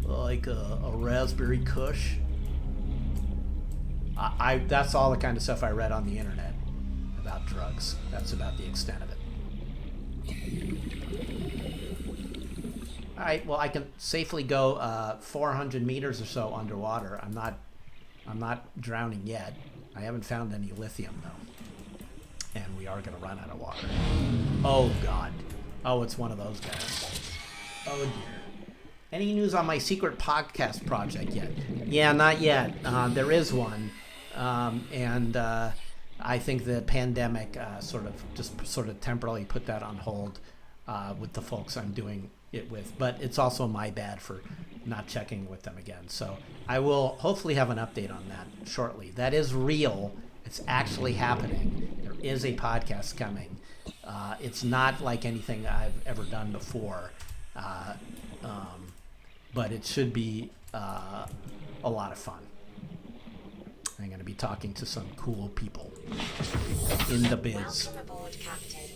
like a raspberry kush. That's all the kind of stuff I read on the internet about drugs. That's about the extent of it. All right, well, I can safely go 400 meters or so underwater. I'm not drowning yet. I haven't found any lithium though, and we are going to run out of water. Oh God! Oh, it's one of those guys. Oh dear. Any news on my secret podcast project yet? Yeah, not yet. There is one, and I think the pandemic sort of temporarily put that on hold with the folks I'm doing it with. But it's also my bad for not checking with them again. So I will hopefully have an update on that shortly. That is real. It's actually happening. There is a podcast coming. It's not like anything I've ever done before. But it should be a lot of fun. I'm going to be talking to some cool people in the biz. Welcome aboard, Captain.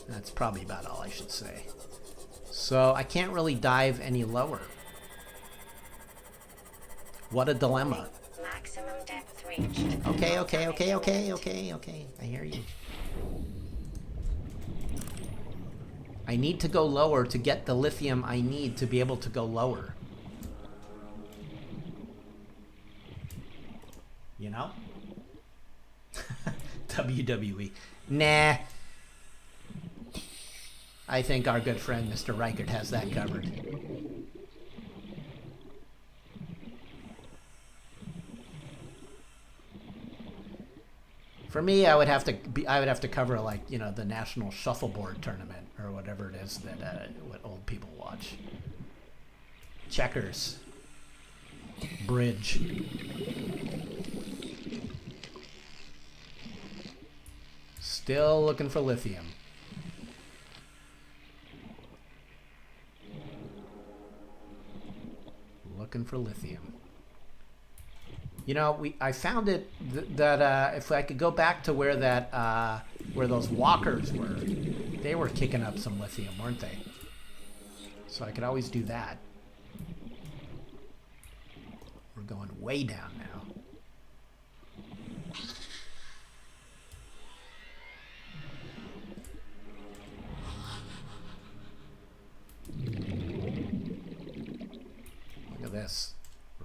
That's probably about all I should say. So I can't really dive any lower. What a dilemma. Maximum depth reached. Okay. I hear you. I need to go lower to get the lithium I need to be able to go lower. You know? WWE. Nah. I think our good friend Mr. Reichert has that covered. For me, I would have to cover, like, you know, the National Shuffleboard Tournament or whatever it is that what old people watch. Checkers. Bridge. Still looking for lithium. Looking for lithium. You know, I found it that if I could go back to where that where those walkers were, they were kicking up some lithium, weren't they? So I could always do that. We're going way down now. Look at this.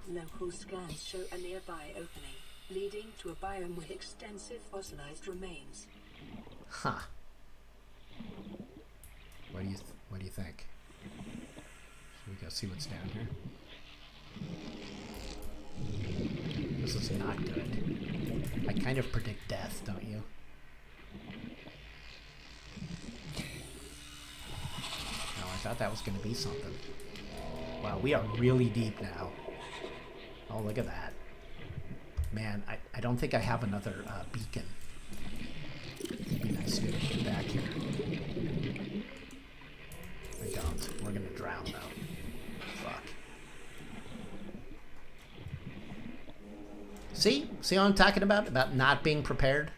Local scans show a nearby opening, leading to a biome with extensive fossilized remains. Huh. What do you think? Should we go see what's down here? This is not good. I kind of predict death, don't you? No, I thought that was going to be something. Wow, we are really deep now. Oh, look at that. Man, I don't think I have another beacon. It'd be nice to be able to get back here. I don't. We're going to drown, though. Fuck. See? See what I'm talking about? About not being prepared?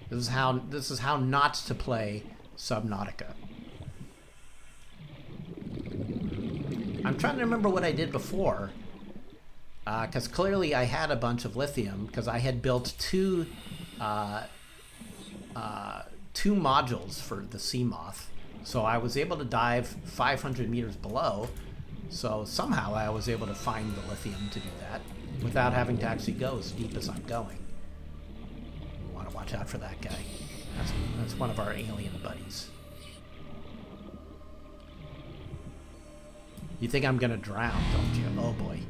This is how not to play Subnautica. I'm trying to remember what I did before, because clearly I had a bunch of lithium, because I had built two modules for the sea moth, so I was able to dive 500 meters below, so somehow I was able to find the lithium to do that, without having to actually go as deep as I'm going. We want to watch out for that guy. That's one of our alien buddies. You think I'm gonna drown, don't you? Oh boy.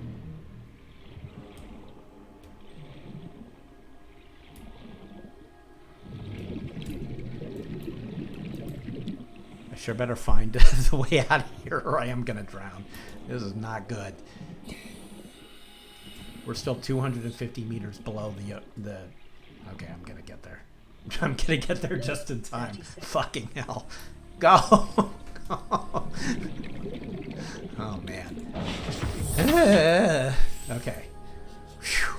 I sure better find the way out of here or I am gonna drown. This is not good. We're still 250 meters below the okay, I'm gonna get there. I'm gonna get there just in time. Fucking hell. Go! Oh man. Okay. Whew.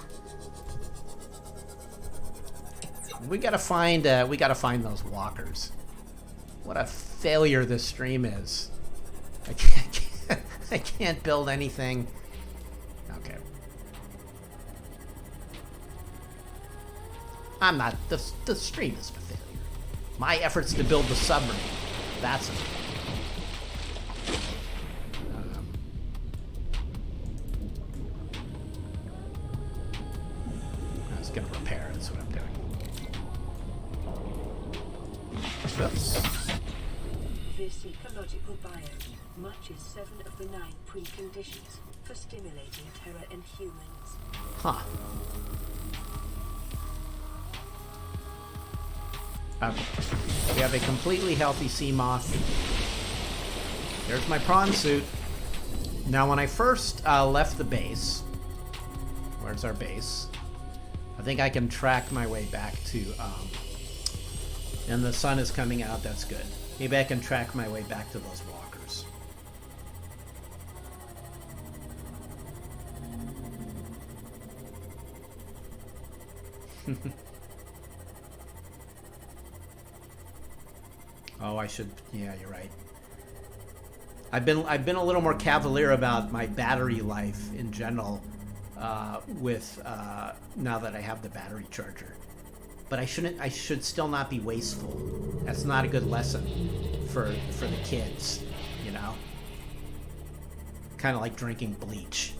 We gotta find those walkers. What a failure this stream is. I can't build anything. Okay. I'm not. The stream is a failure. My efforts to build the submarine. That's it. I was gonna repair. That's what I'm doing. Oops. This ecological biome matches 7 of the 9 preconditions for stimulating terror in humans. Huh. Okay. We have a completely healthy sea moth. There's my prawn suit. Now, when I first left the base, where's our base? I think I can track my way back to, and the sun is coming out, that's good. Maybe I can track my way back to those walkers. Oh, I should. Yeah, you're right. I've been a little more cavalier about my battery life in general, with now that I have the battery charger. But I should still not be wasteful. That's not a good lesson for the kids, you know. Kind of like drinking bleach.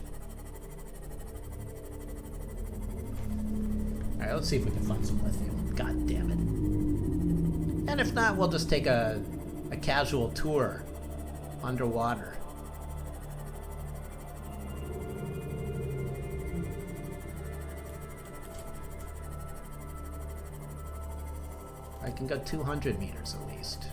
All right, let's see if we can find some lithium. God damn it. And if not, we'll just take a casual tour underwater. I can go 200 meters at least.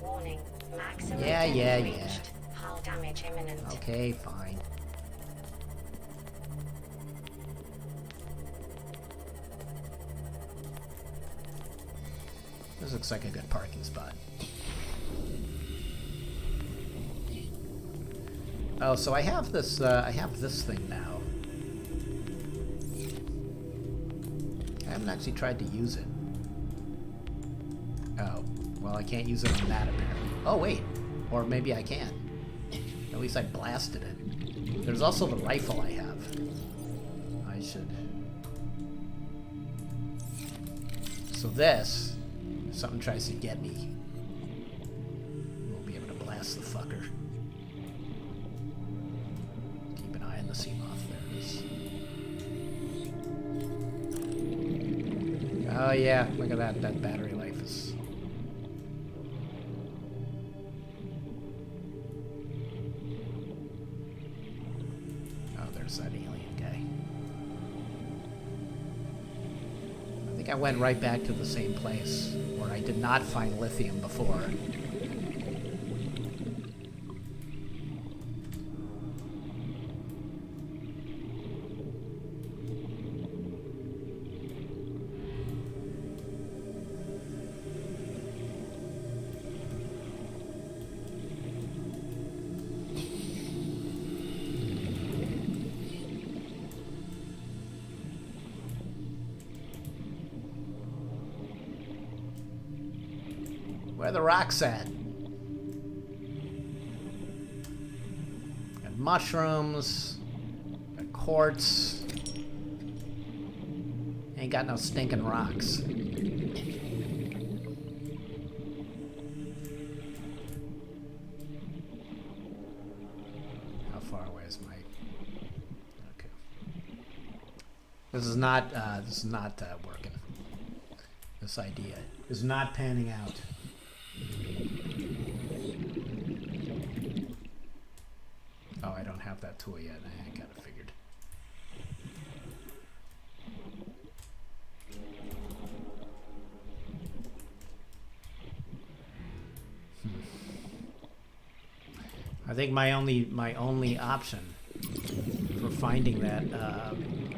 Warning. Maximum Yeah. reached. Hull damage imminent. Okay, fine. This looks like a good parking spot. Oh, so I have this thing now. I haven't actually tried to use it. Oh, well, I can't use it on that apparently. Oh, wait. Or maybe I can. At least I blasted it. There's also the rifle I have. I should... So this, if something tries to get me, we'll be able to blast the fucker. Keep an eye on the sea moth. There it is. Oh yeah, look at that. That battery life is... Oh, there's that alien guy. I think I went right back to the same place where I did not find lithium before. Where are the rocks at? Got mushrooms. Got quartz. Ain't got no stinking rocks. How far away is my... Okay. This is not working. This idea is not panning out. Oh, I don't have that tool yet. I got it figured. I think my only option for finding that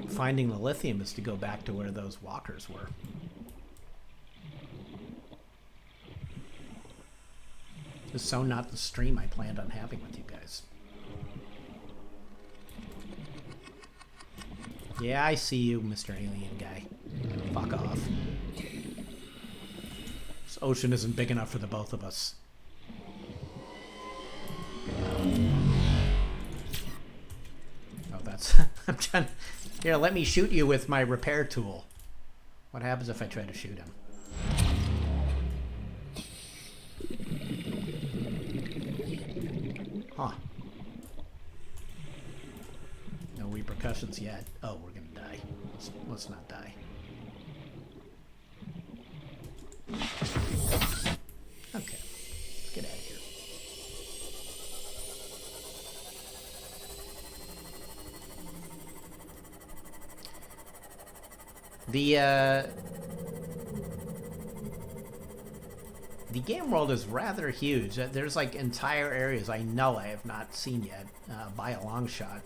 finding the lithium is to go back to where those walkers were. This is so not the stream I planned on having with you guys. Yeah, I see you, Mr. Alien Guy. Fuck off. This ocean isn't big enough for the both of us. Oh, that's... I'm trying... Here, let me shoot you with my repair tool. What happens if I try to shoot him? Huh. No repercussions yet. Oh, we're gonna die. Let's not die. Okay. Let's get out of here. The game world is rather huge. There's like entire areas I know I have not seen yet by a long shot.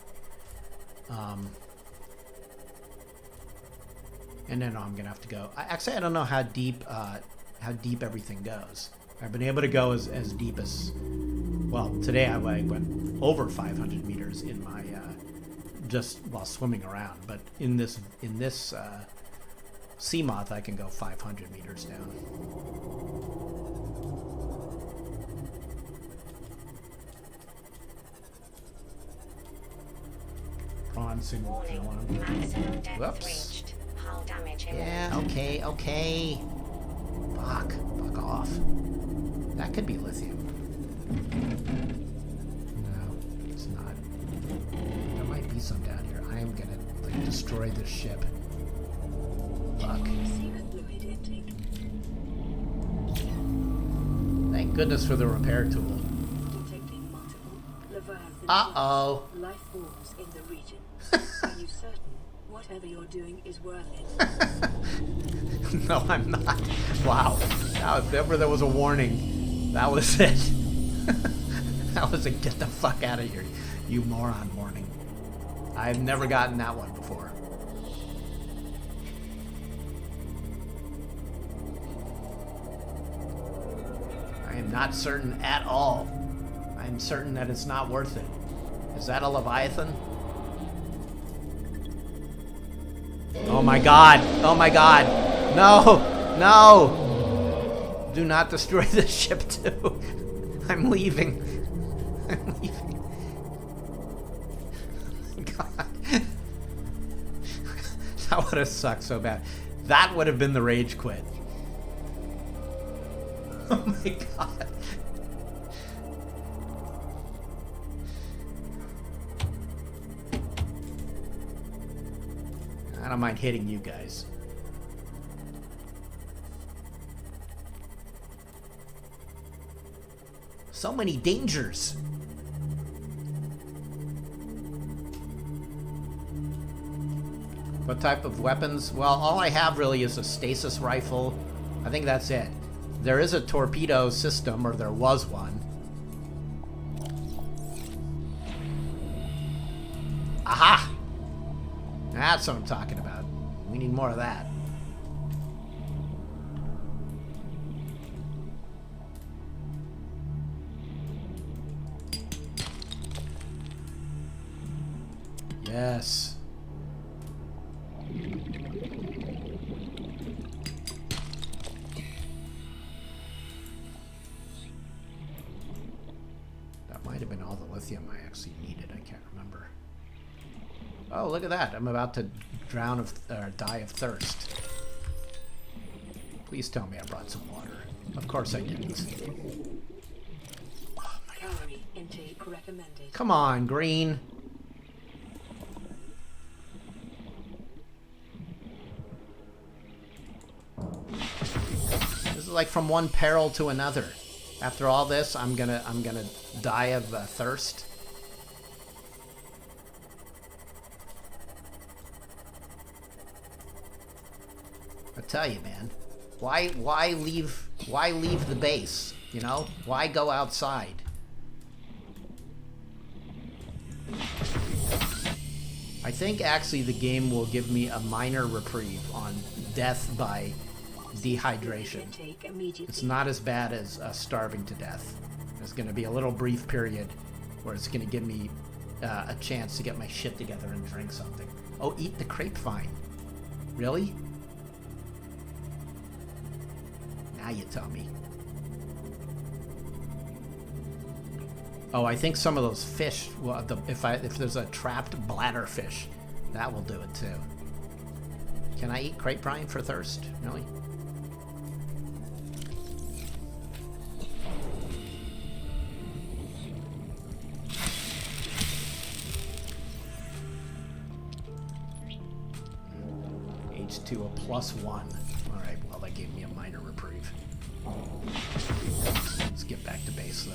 And then I'm gonna have to go. Actually, I don't know how deep everything goes. I've been able to go as deep as, well, today I went over 500 meters in my just while swimming around. But in this Seamoth, I can go 500 meters down. Prawn Warning, maximum depth Whoops. reached. Hull damage imminent. Yeah, okay. Fuck off. That could be lithium. No, it's not. There might be some down here. I am gonna like destroy this ship. Fuck. Thank goodness for the repair tool. Detecting multiple Leviathan Uh-oh. life forms in the region. Are you certain whatever you're doing is worth it? No, I'm not. Wow. There was a warning. That was it. That was a get the fuck out of here, you moron warning. I've never gotten that one before. I am not certain at all. I am certain that it's not worth it. Is that a Leviathan? Oh my god! Oh my god! No! No! Do not destroy this ship too. I'm leaving. I'm leaving. God. That would have sucked so bad. That would have been the rage quit. Oh my god. I don't mind hitting you guys. So many dangers. What type of weapons? Well, all I have really is a stasis rifle. I think that's it. There is a torpedo system, or there was one. Aha! That's what I'm talking about. We need more of that. Yes. That might have been all the lithium I actually needed. I can't remember. Oh, look at that. I'm about to drown of, or die of thirst. Please tell me I brought some water. Of course I didn't. Oh my god. Calorie intake recommended. Come on, green. This is like from one peril to another. After all this, I'm gonna die of thirst. I tell you, man, why leave the base? You know, why go outside? I think actually the game will give me a minor reprieve on death by dehydration. It's not as bad as starving to death. There's going to be a little brief period where it's going to give me a chance to get my shit together and drink something. Oh, eat the crepe vine. Really? Now you tell me. Oh, I think some of those fish. Well, if there's a trapped bladderfish, that will do it too. Can I eat crepe brine for thirst? Really? H2 a +1. All right. Well, that gave me a minor reprieve. Let's get back to base though.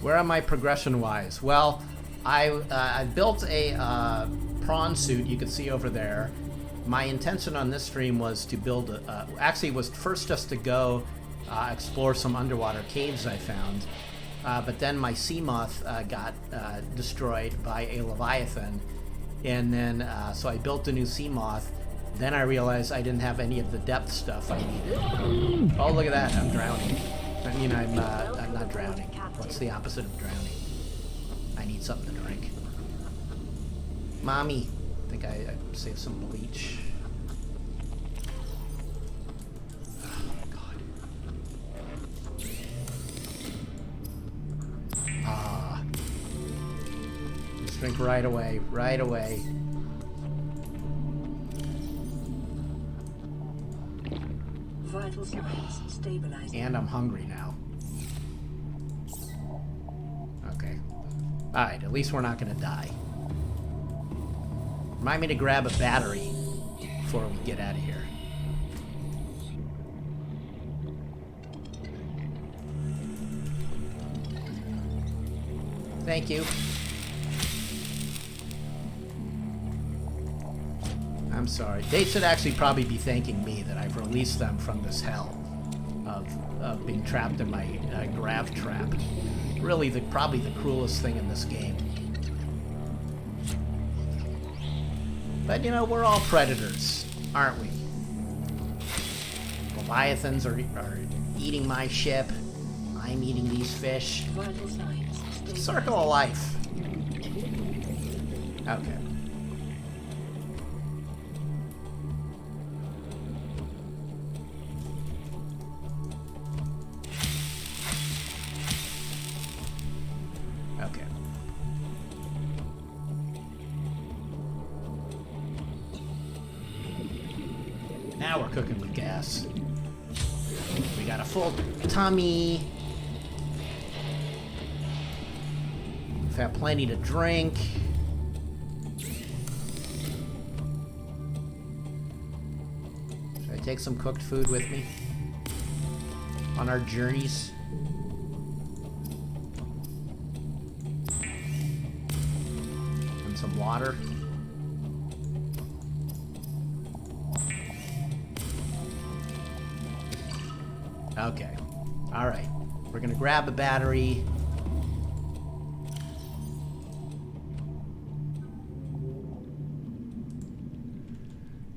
Where am I progression-wise? Well, I built a prawn suit you can see over there. My intention on this stream was to build actually was first just to go explore some underwater caves I found, but then my sea moth got destroyed by a leviathan, and then so I built a new sea moth. Then I realized I didn't have any of the depth stuff I needed. Oh, look at that! I'm drowning. I mean, I'm not drowning. What's the opposite of drowning? I need something to drink. Mommy, I think I saved some bleach. Oh, God. Ah. Just drink right away, right away. Vital signs stabilizing. And I'm hungry now. Okay. Alright, at least we're not gonna die. Remind me to grab a battery before we get out of here. Thank you. I'm sorry. They should actually probably be thanking me that I've released them from this hell of being trapped in my grav trap. Really, probably the cruelest thing in this game. But you know, we're all predators, aren't we? Leviathans are eating my ship. I'm eating these fish. Vital signs Circle of life. Okay. Okay. Now we're cooking with gas. We got a full tummy. We've had plenty to drink. Should I take some cooked food with me on our journeys? And some water. Okay. All right. We're gonna grab a battery.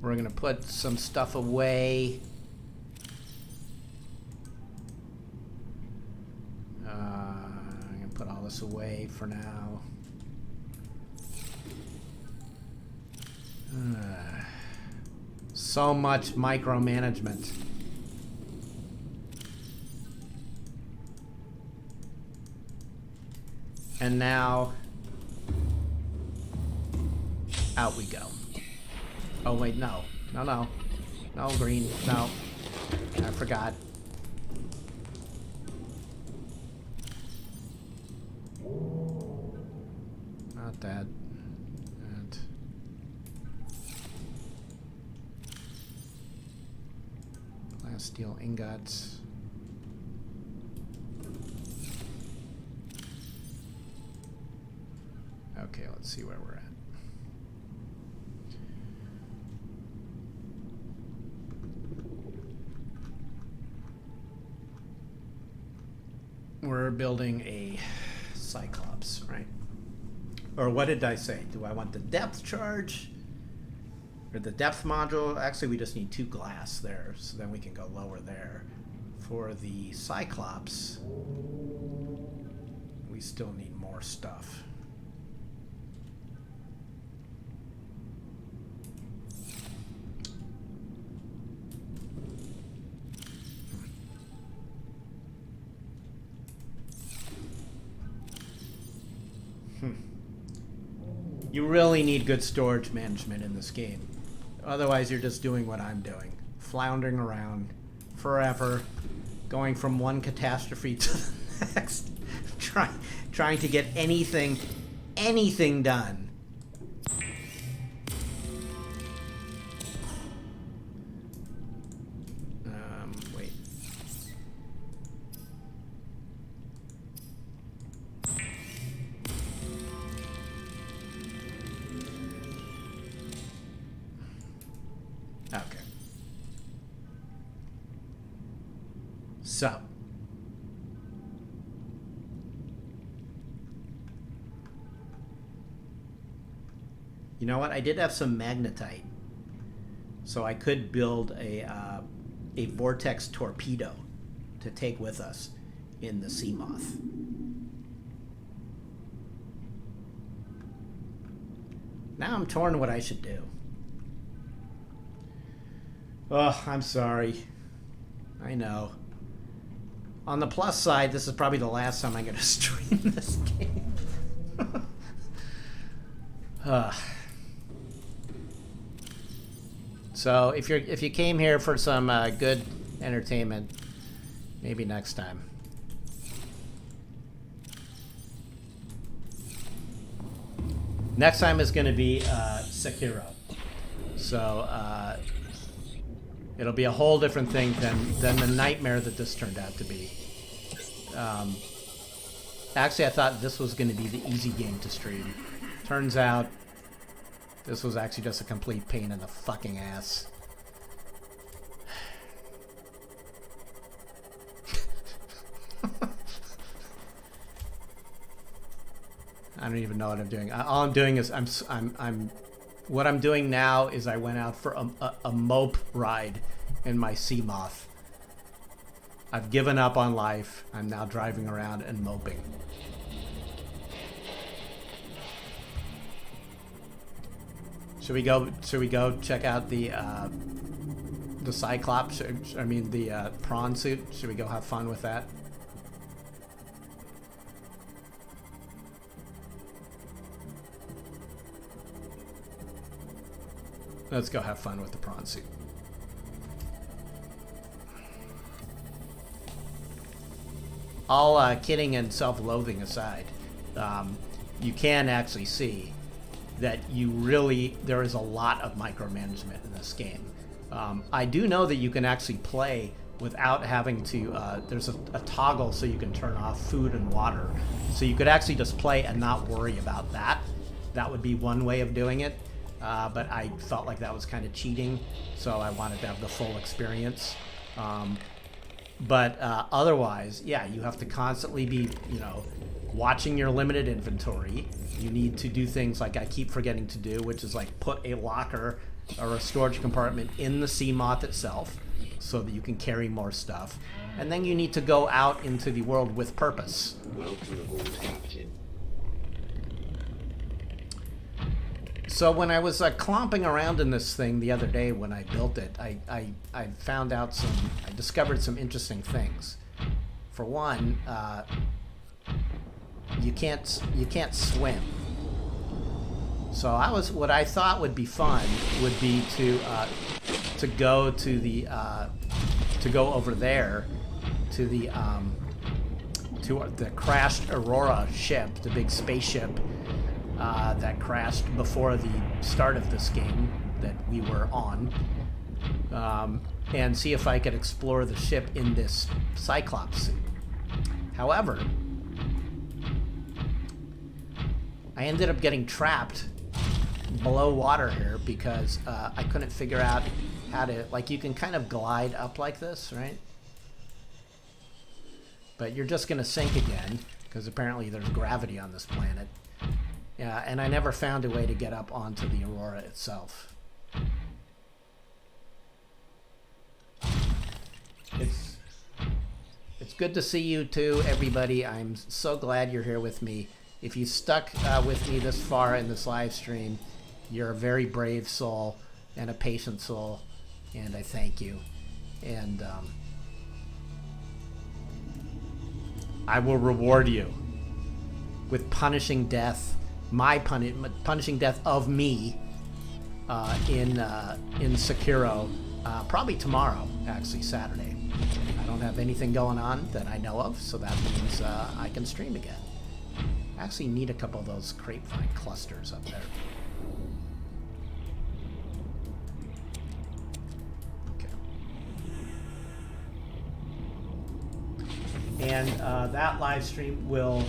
We're gonna put some stuff away. I'm gonna put all this away for now. So much micromanagement. And now, out we go. Oh wait, no. No, green, no. I forgot. Not that. That. Glass, steel ingots. Okay, let's see where we're at. We're building a Cyclops, right? Or what did I say? Do I want the depth charge? Or the depth module? Actually, we just need 2 glass there, so then we can go lower there. For the Cyclops, we still need more stuff. You really need good storage management in this game. Otherwise, you're just doing what I'm doing. Floundering around forever, going from one catastrophe to the next, trying to get anything done. Wait. Okay. So. You know what? I did have some magnetite, so I could build a vortex torpedo to take with us in the Seamoth. Now I'm torn what I should do. Oh, I'm sorry. I know. On the plus side, this is probably the last time I'm going to stream this game. So if you came here for some good entertainment, maybe next time. Next time is going to be Sekiro. So it'll be a whole different thing than the nightmare that this turned out to be. Actually, I thought this was going to be the easy game to stream. Turns out, this was actually just a complete pain in the fucking ass. I don't even know what I'm doing. All I'm doing is what I'm doing now is I went out for a mope ride in my Seamoth. I've given up on life. I'm now driving around and moping. Should we go check out the Cyclops? I mean the prawn suit. Should we go have fun with that? Let's go have fun with the prawn suit. All kidding and self-loathing aside, you can actually see that there is a lot of micromanagement in this game. I do know that you can actually play without having to, there's a toggle so you can turn off food and water. So you could actually just play and not worry about that. That would be one way of doing it. But I felt like that was kind of cheating, so I wanted to have the full experience. But otherwise, yeah, you have to constantly be, watching your limited inventory. You need to do things like I keep forgetting to do, which is like put a locker or a storage compartment in the Seamoth itself so that you can carry more stuff. And then you need to go out into the world with purpose. Welcome aboard, Captain. So when I was clomping around in this thing the other day when I built it, I found out I discovered some interesting things. For one, you can't swim. So what I thought would be fun would be to go over there to the crashed Aurora ship, the big spaceship that crashed before the start of this game that we were on, and see if I could explore the ship in this Cyclops suit. However, I ended up getting trapped below water here because I couldn't figure out how to, you can kind of glide up like this, right? But you're just going to sink again because apparently there's gravity on this planet. Yeah, and I never found a way to get up onto the Aurora itself. It's good to see you too, everybody. I'm so glad you're here with me. If you stuck with me this far in this live stream, you're a very brave soul and a patient soul, and I thank you. And I will reward you with punishing death my punishing death of me in Sekiro, probably tomorrow, actually Saturday. I don't have anything going on that I know of, so that means I can stream again. I actually need a couple of those grapevine clusters up there. And that live stream will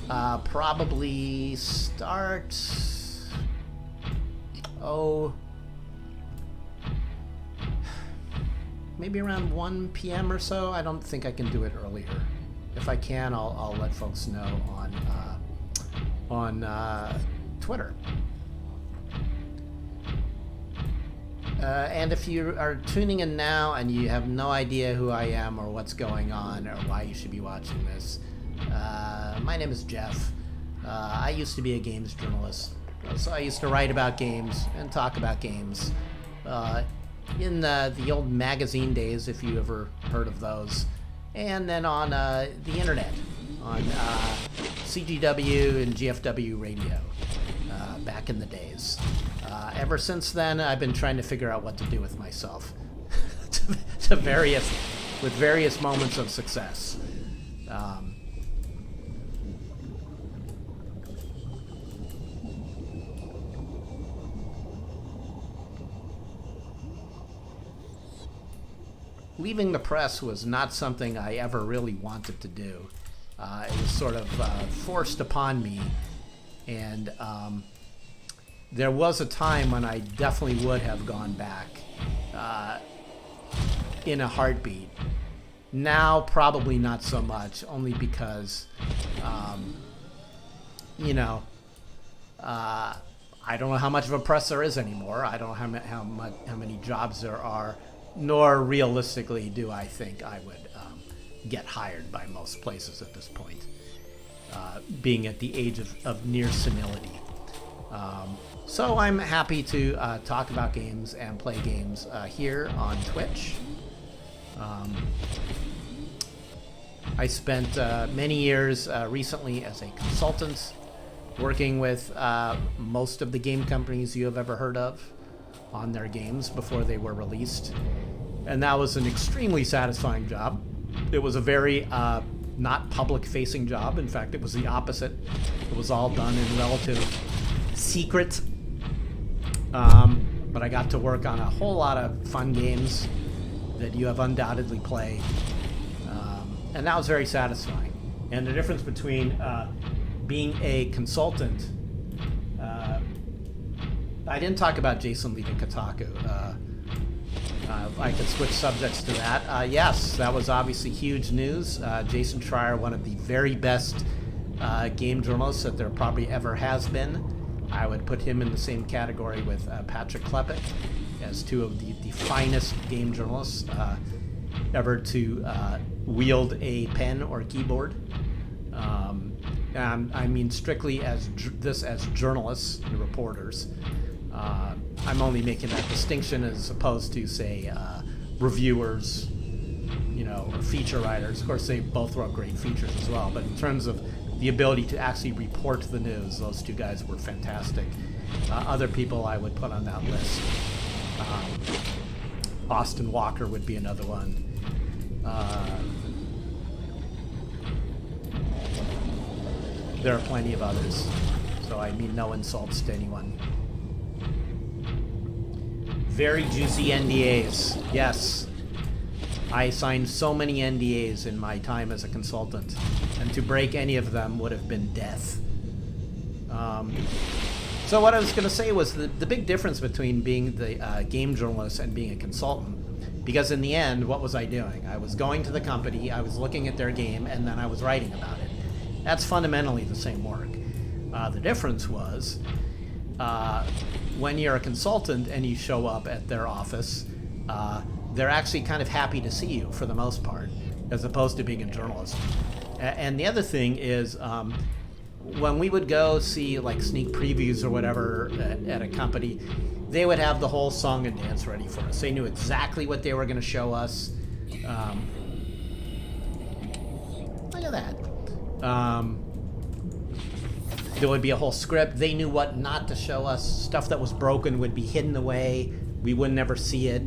probably start, maybe around 1 p.m. or so. I don't think I can do it earlier. If I can, I'll let folks know on Twitter. And if you are tuning in now and you have no idea who I am or what's going on or why you should be watching this, my name is Jeff. I used to be a games journalist, so I used to write about games and talk about games in the old magazine days, if you ever heard of those, and then on the internet, on CGW and GFW radio back in the days. Ever since then, I've been trying to figure out what to do with myself, with various moments of success. Leaving the press was not something I ever really wanted to do. It was sort of forced upon me, and there was a time when I definitely would have gone back in a heartbeat. Now, probably not so much, only because, I don't know how much of a press there is anymore. I don't know how many jobs there are, nor realistically do I think I would get hired by most places at this point, being at the age of near senility. So I'm happy to talk about games and play games here on Twitch. I spent many years recently as a consultant, working with most of the game companies you have ever heard of on their games before they were released. And that was an extremely satisfying job. It was a very not public-facing job. In fact, it was the opposite. It was all done in relative secret. But I got to work on a whole lot of fun games that you have undoubtedly played. And that was very satisfying. And the difference between being a consultant, I didn't talk about Jason leaving Kotaku. I could switch subjects to that. Yes, that was obviously huge news. Jason Schreier, one of the very best game journalists that there probably ever has been. I would put him in the same category with Patrick Klepek as two of the finest game journalists ever to wield a pen or keyboard. I mean strictly as journalists and reporters. I'm only making that distinction as opposed to, say, reviewers, or feature writers. Of course, they both wrote great features as well, but in terms of the ability to actually report the news, those two guys were fantastic. Other people I would put on that list. Austin Walker would be another one. There are plenty of others, so I mean no insults to anyone. Very juicy NDAs, yes. I signed so many NDAs in my time as a consultant, and to break any of them would have been death. So what I was going to say was the big difference between being the game journalist and being a consultant, because in the end, what was I doing? I was going to the company, I was looking at their game, and then I was writing about it. That's fundamentally the same work. The difference was when you're a consultant and you show up at their office, they're actually kind of happy to see you for the most part, as opposed to being a journalist. And the other thing is, when we would go see like sneak previews or whatever at a company, they would have the whole song and dance ready for us. They knew exactly what they were going to show us. Look at that. There would be a whole script. They knew what not to show us. Stuff that was broken would be hidden away. We would never see it.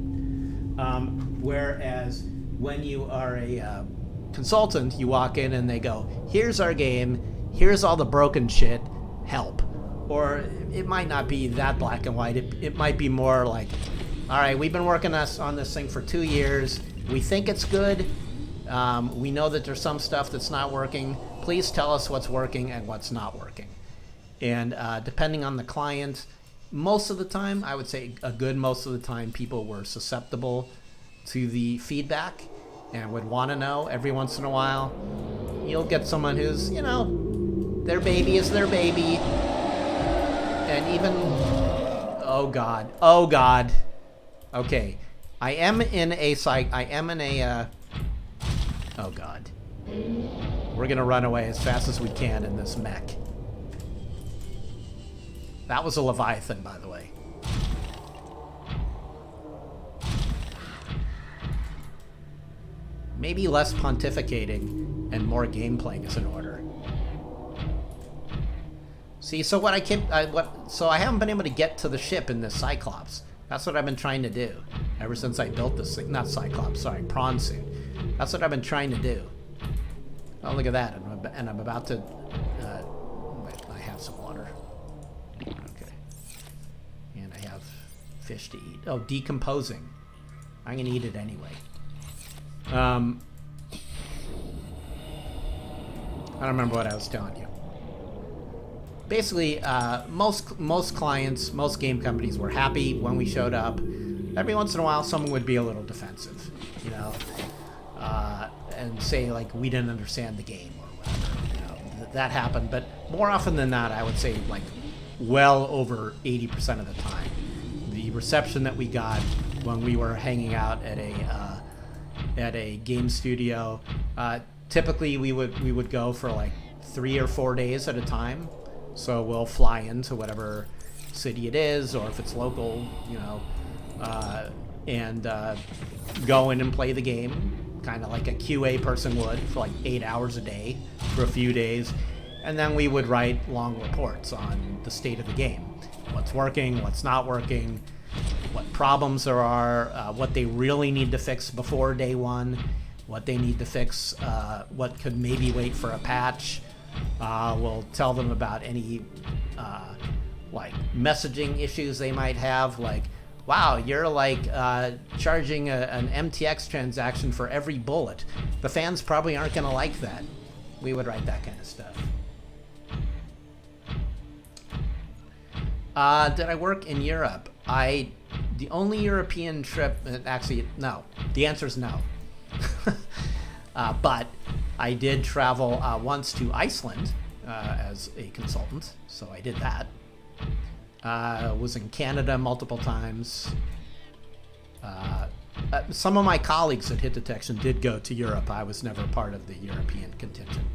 Whereas when you are a consultant, you walk in and they go, here's our game, here's all the broken shit, help. Or it might not be that black and white. It might be more like, all right, we've been working on this thing for 2 years. We think it's good. We know that there's some stuff that's not working. Please tell us what's working and what's not working. And depending on the client, most of the time, I would say a good most of the time, people were susceptible to the feedback and would want to know. Every once in a while, you'll get someone who's, their baby is their baby. And even, oh God. Okay, I am in a, oh God. We're gonna run away as fast as we can in this mech. That was a Leviathan, by the way. Maybe less pontificating and more game playing is in order. See, so I haven't been able to get to the ship in this Cyclops. That's what I've been trying to do ever since I built this thing. Not Cyclops, sorry, prawn suit. That's what I've been trying to do. Oh, look at that! And I'm about to. I have some water. Okay. And I have fish to eat. Oh, decomposing. I'm gonna eat it anyway. I don't remember what I was telling you. Basically, most clients, most game companies were happy when we showed up. Every once in a while, someone would be a little defensive, and say like we didn't understand the game or whatever. That happened, but more often than not, I would say like well over 80% of the time, the reception that we got when we were hanging out at a game studio, typically we would go for like 3 or 4 days at a time. So we'll fly into whatever city it is, or if it's local, and go in and play the game, kind of like a QA person would, for like 8 hours a day for a few days. And then we would write long reports on the state of the game. What's working, what's not working, what problems there are, what they really need to fix before day one, what they need to fix, what could maybe wait for a patch. We'll tell them about any like messaging issues they might have, like, wow, you're like charging an MTX transaction for every bullet. The fans probably aren't going to like that. We would write that kind of stuff. Did I work in Europe? The only European trip, actually, no. The answer is no. But I did travel once to Iceland as a consultant, so I did that. Was in Canada multiple times. Some of my colleagues at Hit Detection did go to Europe. I was never part of the European contingent.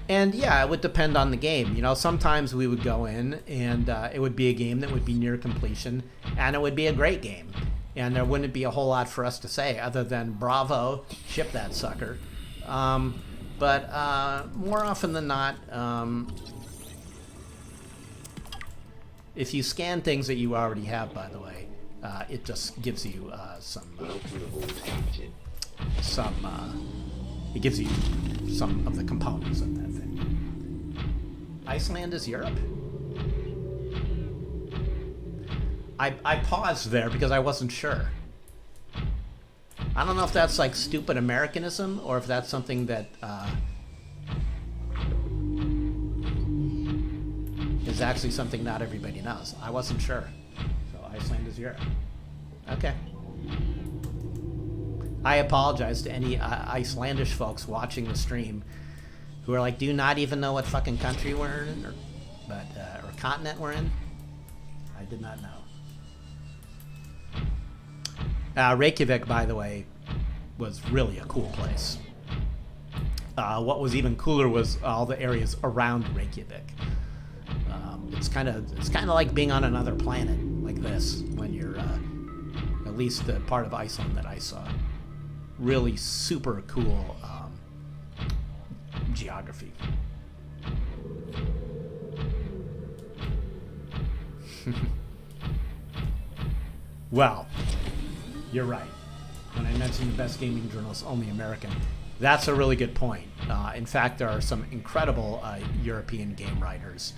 And yeah, it would depend on the game. Sometimes we would go in and it would be a game that would be near completion, and it would be a great game. And there wouldn't be a whole lot for us to say other than bravo, ship that sucker. But more often than not, if you scan things that you already have, by the way, it just gives you it gives you some of the components of that thing. Iceland is Europe? I paused there because I wasn't sure. I don't know if that's like stupid Americanism or if that's something that is actually something not everybody knows. I wasn't sure. So Iceland is Europe. Okay. I apologize to any Icelandish folks watching the stream who are like, do you not even know what fucking country we're in or continent we're in? I did not know. Reykjavik, by the way, was really a cool place. What was even cooler was all the areas around Reykjavik. It's kind of like being on another planet like this when you're at least the part of Iceland that I saw. Really super cool geography. Well, you're right. When I mentioned the best gaming journalists, only American, that's a really good point. In fact, there are some incredible European game writers,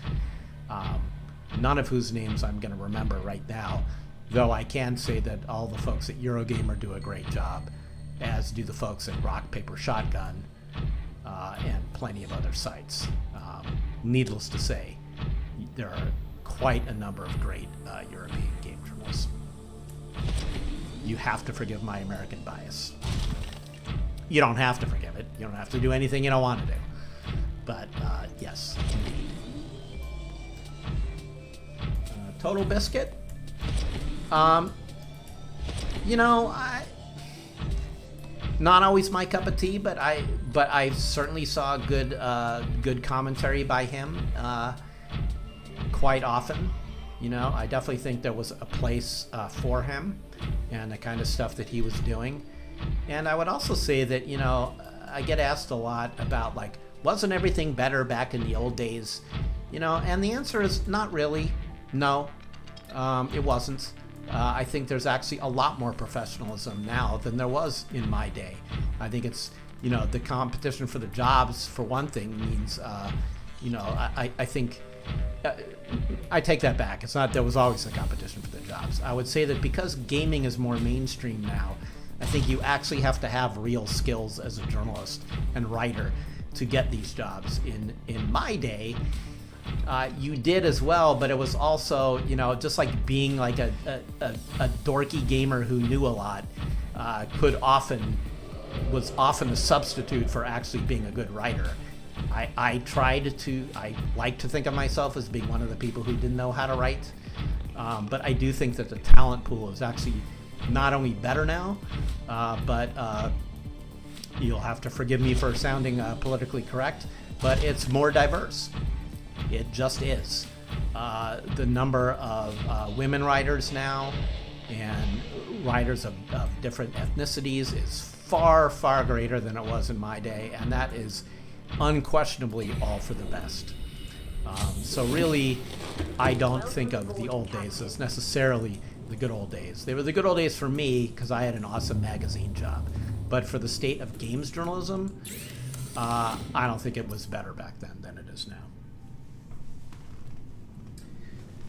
none of whose names I'm going to remember right now, though I can say that all the folks at Eurogamer do a great job, as do the folks at Rock, Paper, Shotgun, and plenty of other sites. Needless to say, there are quite a number of great European game journalists. You have to forgive my American bias. You don't have to forgive it. You don't have to do anything you don't want to do. But yes, indeed. Total Biscuit. You know, not always my cup of tea, but I certainly saw good commentary by him quite often. You know, I definitely think there was a place for him and the kind of stuff that he was doing. And I would also say that, you know, I get asked a lot about, like, wasn't everything better back in the old days? You know, and the answer is not really. No, it wasn't. I think there's actually a lot more professionalism now than there was in my day. I think it's, you know, the competition for the jobs, for one thing, means, you know, I think... I take that back. It's not there was always a competition for the jobs. I would say that because gaming is more mainstream now, I think you actually have to have real skills as a journalist and writer to get these jobs. In my day, you did as well, but it was also, you know, just like being like a dorky gamer who knew a lot was often a substitute for actually being a good writer. I like to think of myself as being one of the people who didn't know how to write, but I do think that the talent pool is actually not only better now, but you'll have to forgive me for sounding politically correct, but it's more diverse. It just is. The number of women writers now and writers of different ethnicities is far, far greater than it was in my day, and that is unquestionably all for the best. So really, I don't think of the old days as necessarily the good old days. They were the good old days for me because I had an awesome magazine job. But for the state of games journalism, I don't think it was better back then than it is now.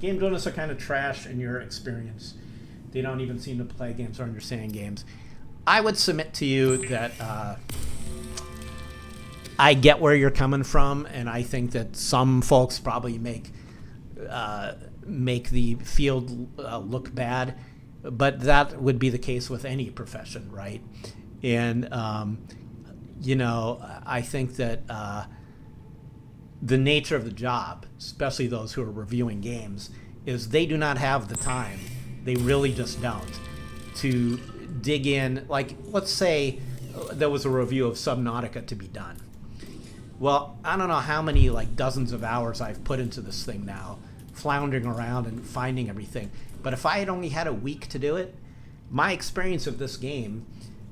Game journalists are kind of trash in your experience. They don't even seem to play games or understand games. I would submit to you that I get where you're coming from, and I think that some folks probably make the field look bad, but that would be the case with any profession, right? And you know, I think that the nature of the job, especially those who are reviewing games, is they do not have the time. They really just don't to dig in. Like, let's say there was a review of Subnautica to be done. Well, I don't know how many, like, dozens of hours I've put into this thing now, floundering around and finding everything. But if I had only had a week to do it, my experience of this game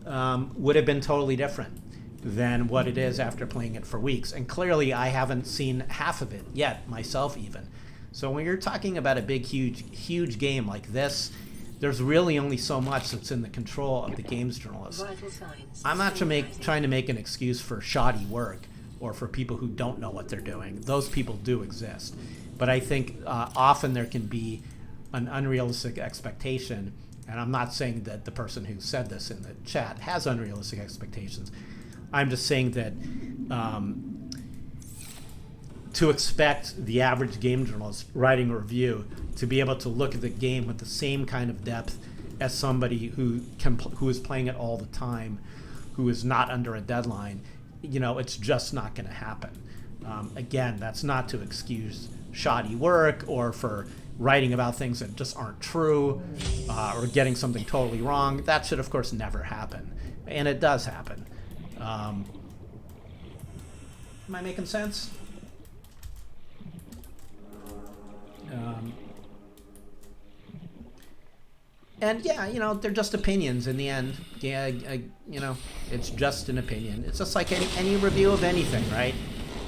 would have been totally different than what it is after playing it for weeks. And clearly, I haven't seen half of it yet, myself even. So when you're talking about a big, huge game like this, there's really only so much that's in the control of the games journalist. I'm not trying to make an excuse for shoddy work or for people who don't know what they're doing. Those people do exist. But I think often there can be an unrealistic expectation, and I'm not saying that the person who said this in the chat has unrealistic expectations. I'm just saying that to expect the average game journalist writing a review to be able to look at the game with the same kind of depth as somebody who is playing it all the time, who is not under a deadline, you know, it's just not going to happen. Again, that's not to excuse shoddy work or for writing about things that just aren't true or getting something totally wrong. That should, of course, never happen. And it does happen. Am I making sense? And yeah, you know, they're just opinions in the end. Yeah, you know, it's just an opinion. It's just like any review of anything, right?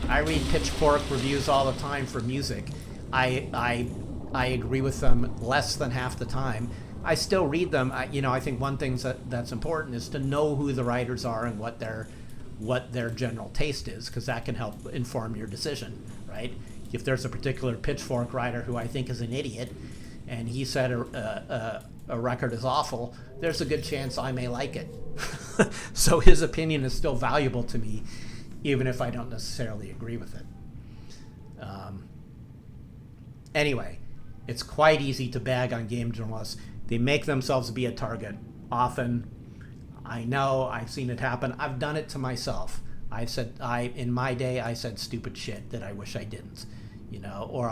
I read Pitchfork reviews all the time for music. I agree with them less than half the time. I still read them. You know, I think one thing that's important is to know who the writers are and what their general taste is, because that can help inform your decision, right? If there's a particular Pitchfork writer who I think is an idiot, and he said a record is awful, there's a good chance I may like it. So his opinion is still valuable to me, even if I don't necessarily agree with it. Anyway, it's quite easy to bag on game journalists. They make themselves be a target. Often, I know, I've seen it happen. I've done it to myself. In my day, I said stupid shit that I wish I didn't, you know, or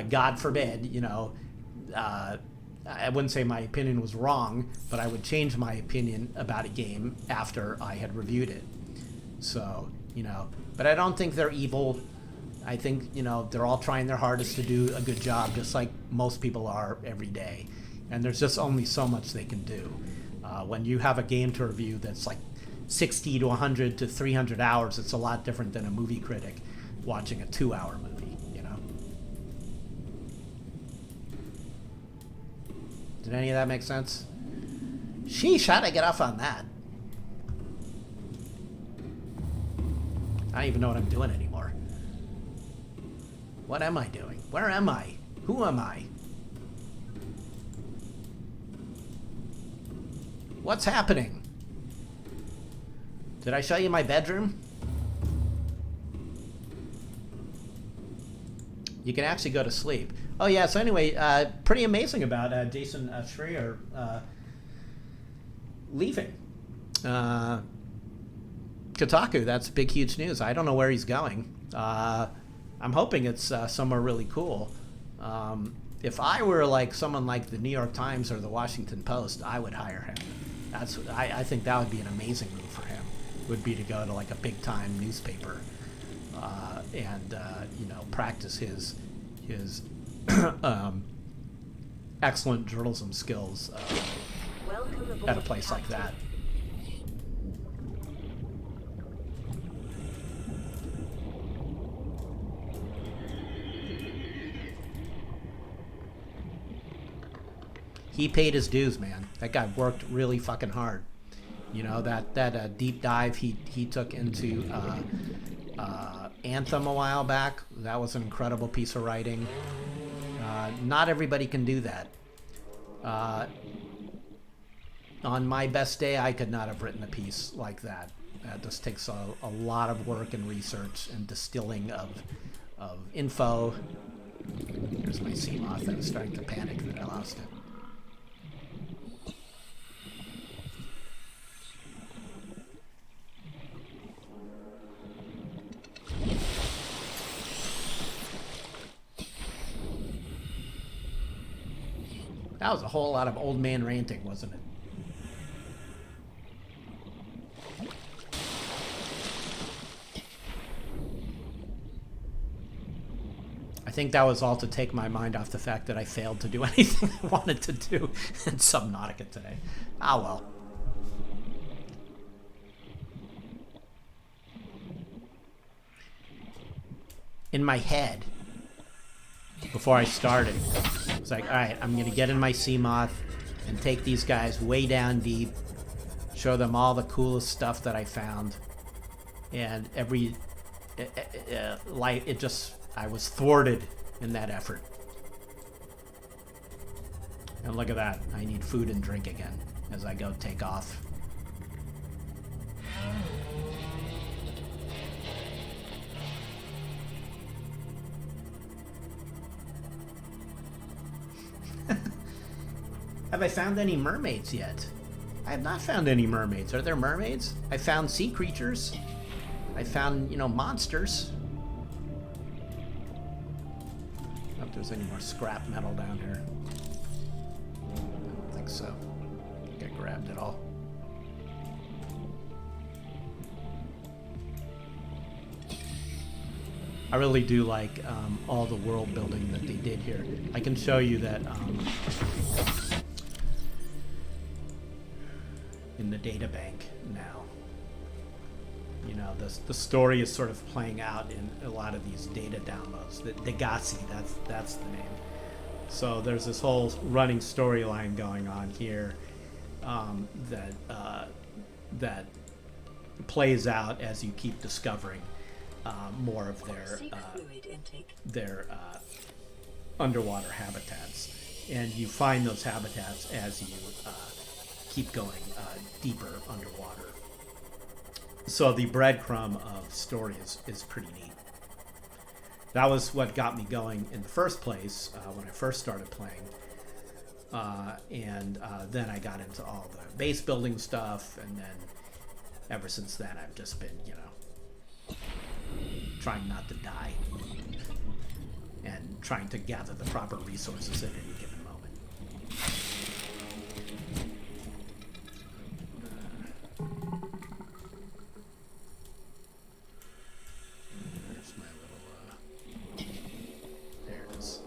God forbid, you know, I wouldn't say my opinion was wrong, but I would change my opinion about a game after I had reviewed it. So, you know, but I don't think they're evil. I think, you know, they're all trying their hardest to do a good job, just like most people are every day. And there's just only so much they can do. When you have a game to review that's like 60 to 100 to 300 hours, it's a lot different than a movie critic watching a 2-hour movie, you know? Did any of that make sense? Sheesh, how'd I get off on that? I don't even know what I'm doing anymore. What am I doing? Where am I? Who am I? What's happening? Did I show you my bedroom? You can actually go to sleep. Oh yeah, so anyway, pretty amazing about Jason Schreier leaving. Kotaku, that's big, huge news. I don't know where he's going. I'm hoping it's somewhere really cool. If I were like someone like the New York Times or the Washington Post, I would hire him. I think that would be an amazing move for him. Would be to go to like a big time newspaper and you know, practice his excellent journalism skills at a place like that. He paid his dues, man. That guy worked really fucking hard. You know, that deep dive he took into Anthem a while back, that was an incredible piece of writing. Not everybody can do that. On my best day, I could not have written a piece like that. That just takes a lot of work and research and distilling of info. Here's my sea moth. I was starting to panic that I lost it. That was a whole lot of old man ranting, wasn't it? I think that was all to take my mind off the fact that I failed to do anything I wanted to do in Subnautica today. Ah, well. In my head, before I started, it's like, all right, I'm going to get in my sea moth and take these guys way down deep, show them all the coolest stuff that I found. And I was thwarted in that effort. And look at that. I need food and drink again as I go take off. Have I found any mermaids yet? I have not found any mermaids. Are there mermaids? I found sea creatures. I found, you know, monsters. I don't know if there's any more scrap metal down here. I don't think so. I think I grabbed it all. I really do like all the world building that they did here. I can show you that in the data bank now. You know, the story is sort of playing out in a lot of these data downloads. The Degassi, that's the name. So there's this whole running storyline going on here that plays out as you keep discovering more of their underwater habitats, and you find those habitats as you keep going deeper underwater. So the breadcrumb of story is pretty neat. That was what got me going in the first place when I first started playing. And then I got into all the base building stuff, and then ever since then I've just been, you know, trying not to die and trying to gather the proper resources at any given moment. There's my little, there it is.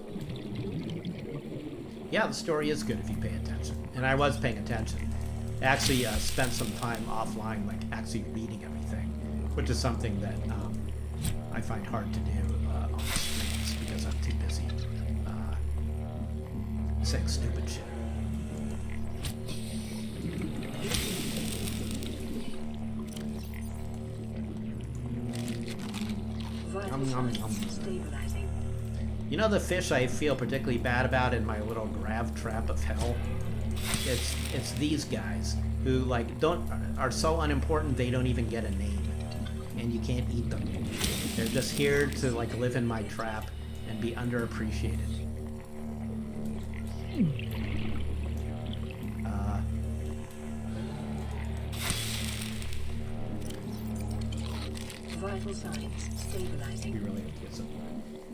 Yeah, the story is good if you pay attention. And I was paying attention. I actually spent some time offline, like actually reading everything, which is something that I find hard to do on the streams because I'm too busy saying stupid shit. Stabilizing. You know the fish I feel particularly bad about in my little grav trap of hell? It's these guys who like are so unimportant they don't even get a name, and you can't eat them. They're just here to like live in my trap and be underappreciated. Vital signs stabilizing. We really have to get some.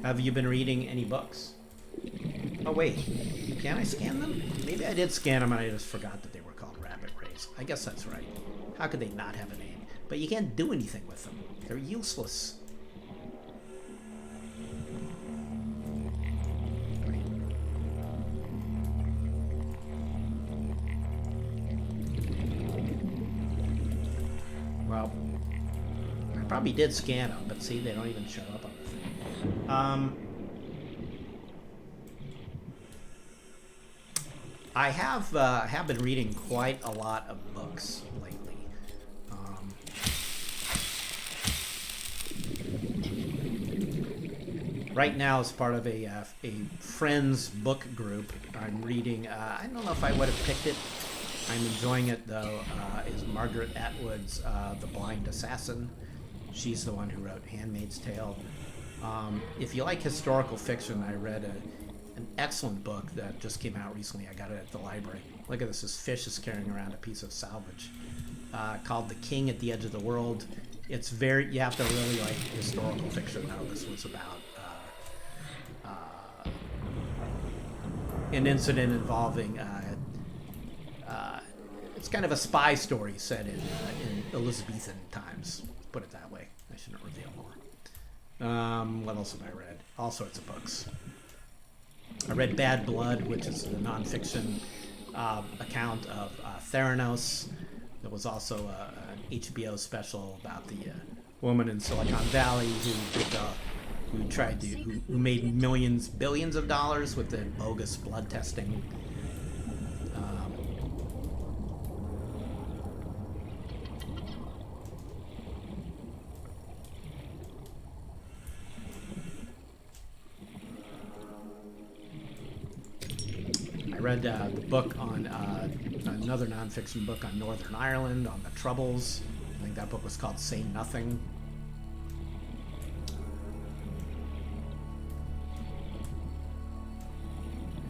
Have you been reading any books? Oh wait, can I scan them? Maybe I did scan them and I just forgot that they were called rabbit rays. I guess that's right. How could they not have a name? But you can't do anything with them. They're useless. Well, I probably did scan them, but see, they don't even show up on the thing. I have been reading quite a lot of books lately. Right now, as part of a friends book group, I'm reading. I don't know if I would have picked it. I'm enjoying it though. Is Margaret Atwood's *The Blind Assassin*? She's the one who wrote *Handmaid's Tale*. If you like historical fiction, I read an excellent book that just came out recently. I got it at the library. Look at this. This fish is carrying around a piece of salvage called *The King at the Edge of the World*. It's very, you have to really like historical fiction now. This was about an incident involving it's kind of a spy story set in Elizabethan times. Put it that way. I shouldn't reveal more. What else have I read? All sorts of books. I read *Bad Blood*, which is a nonfiction account of Theranos. There was also an HBO special about the woman in Silicon Valley who made billions of dollars with the bogus blood testing. I read the book on another nonfiction book on Northern Ireland, on the Troubles. I think that book was called *Say Nothing*.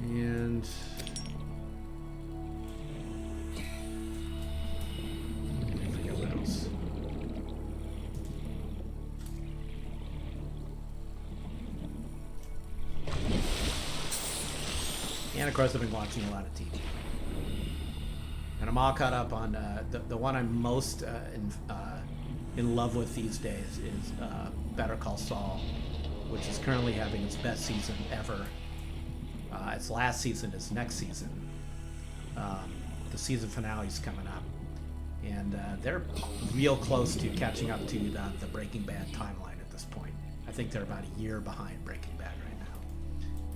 And I forget what else. And of course, I've been watching a lot of TV. And I'm all caught up on the one I'm most in love with these days is Better Call Saul, which is currently having its best season ever. Its last season is next season. The season finale is coming up. and they're real close to catching up to the Breaking Bad timeline at this point. I think they're about a year behind Breaking Bad right now.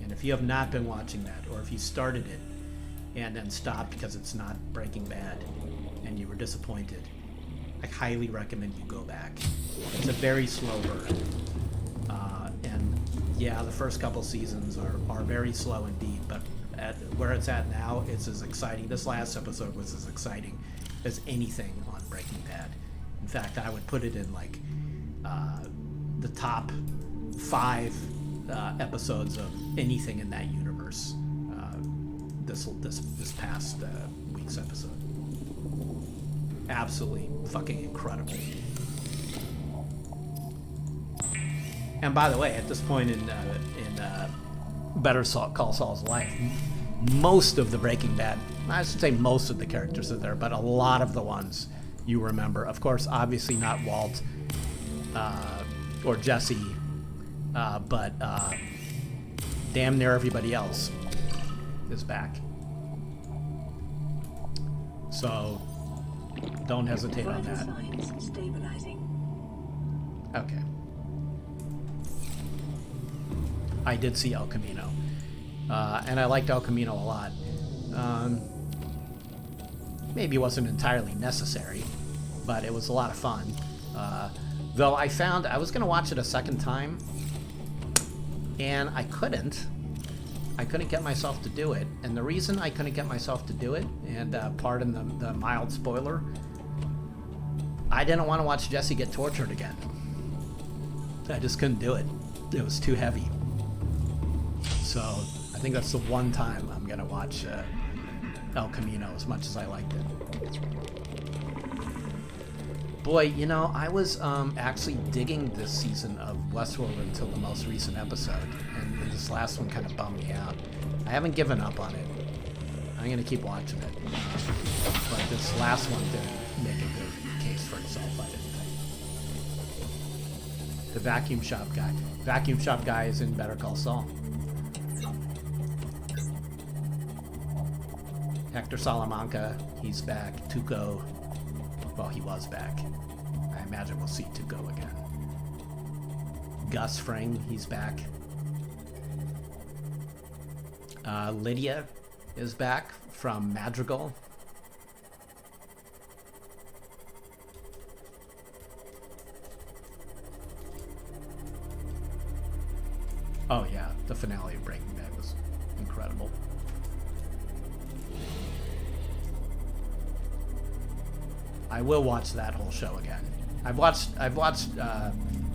And if you have not been watching that, or if you started it and then stopped because it's not Breaking Bad and you were disappointed, I highly recommend you go back. It's a very slow burn. And yeah, the first couple seasons are very slow indeed, but at where it's at now, it's as exciting. This last episode was as exciting as anything on Breaking Bad. In fact, I would put it in like the top 5 episodes of anything in that universe. This past week's episode, absolutely fucking incredible. And by the way, at this point in Better Call Saul's life, most of the Breaking Bad, I should say most of the characters are there, but a lot of the ones you remember. Of course, obviously not Walt or Jesse, but damn near everybody else is back. So don't hesitate on that. Signs stabilizing. Okay. I did see El Camino, and I liked El Camino a lot. Maybe it wasn't entirely necessary, but it was a lot of fun. Though I found I was going to watch it a second time, and I couldn't. I couldn't get myself to do it. And the reason I couldn't get myself to do it, and pardon the mild spoiler, I didn't want to watch Jesse get tortured again. I just couldn't do it. It was too heavy. So I think that's the one time I'm going to watch El Camino, as much as I liked it. Boy, you know, I was actually digging this season of Westworld until the most recent episode, and this last one kind of bummed me out. I haven't given up on it. I'm going to keep watching it. But this last one didn't make a good case for itself, I didn't think. The vacuum shop guy. Vacuum shop guy is in Better Call Saul. Hector Salamanca, he's back. Tuco, well, he was back. I imagine we'll see Tuco again. Gus Fring, he's back. Lydia is back from Madrigal. Oh yeah, the finale of Breaking Bad was incredible. I will watch that whole show again. I've watched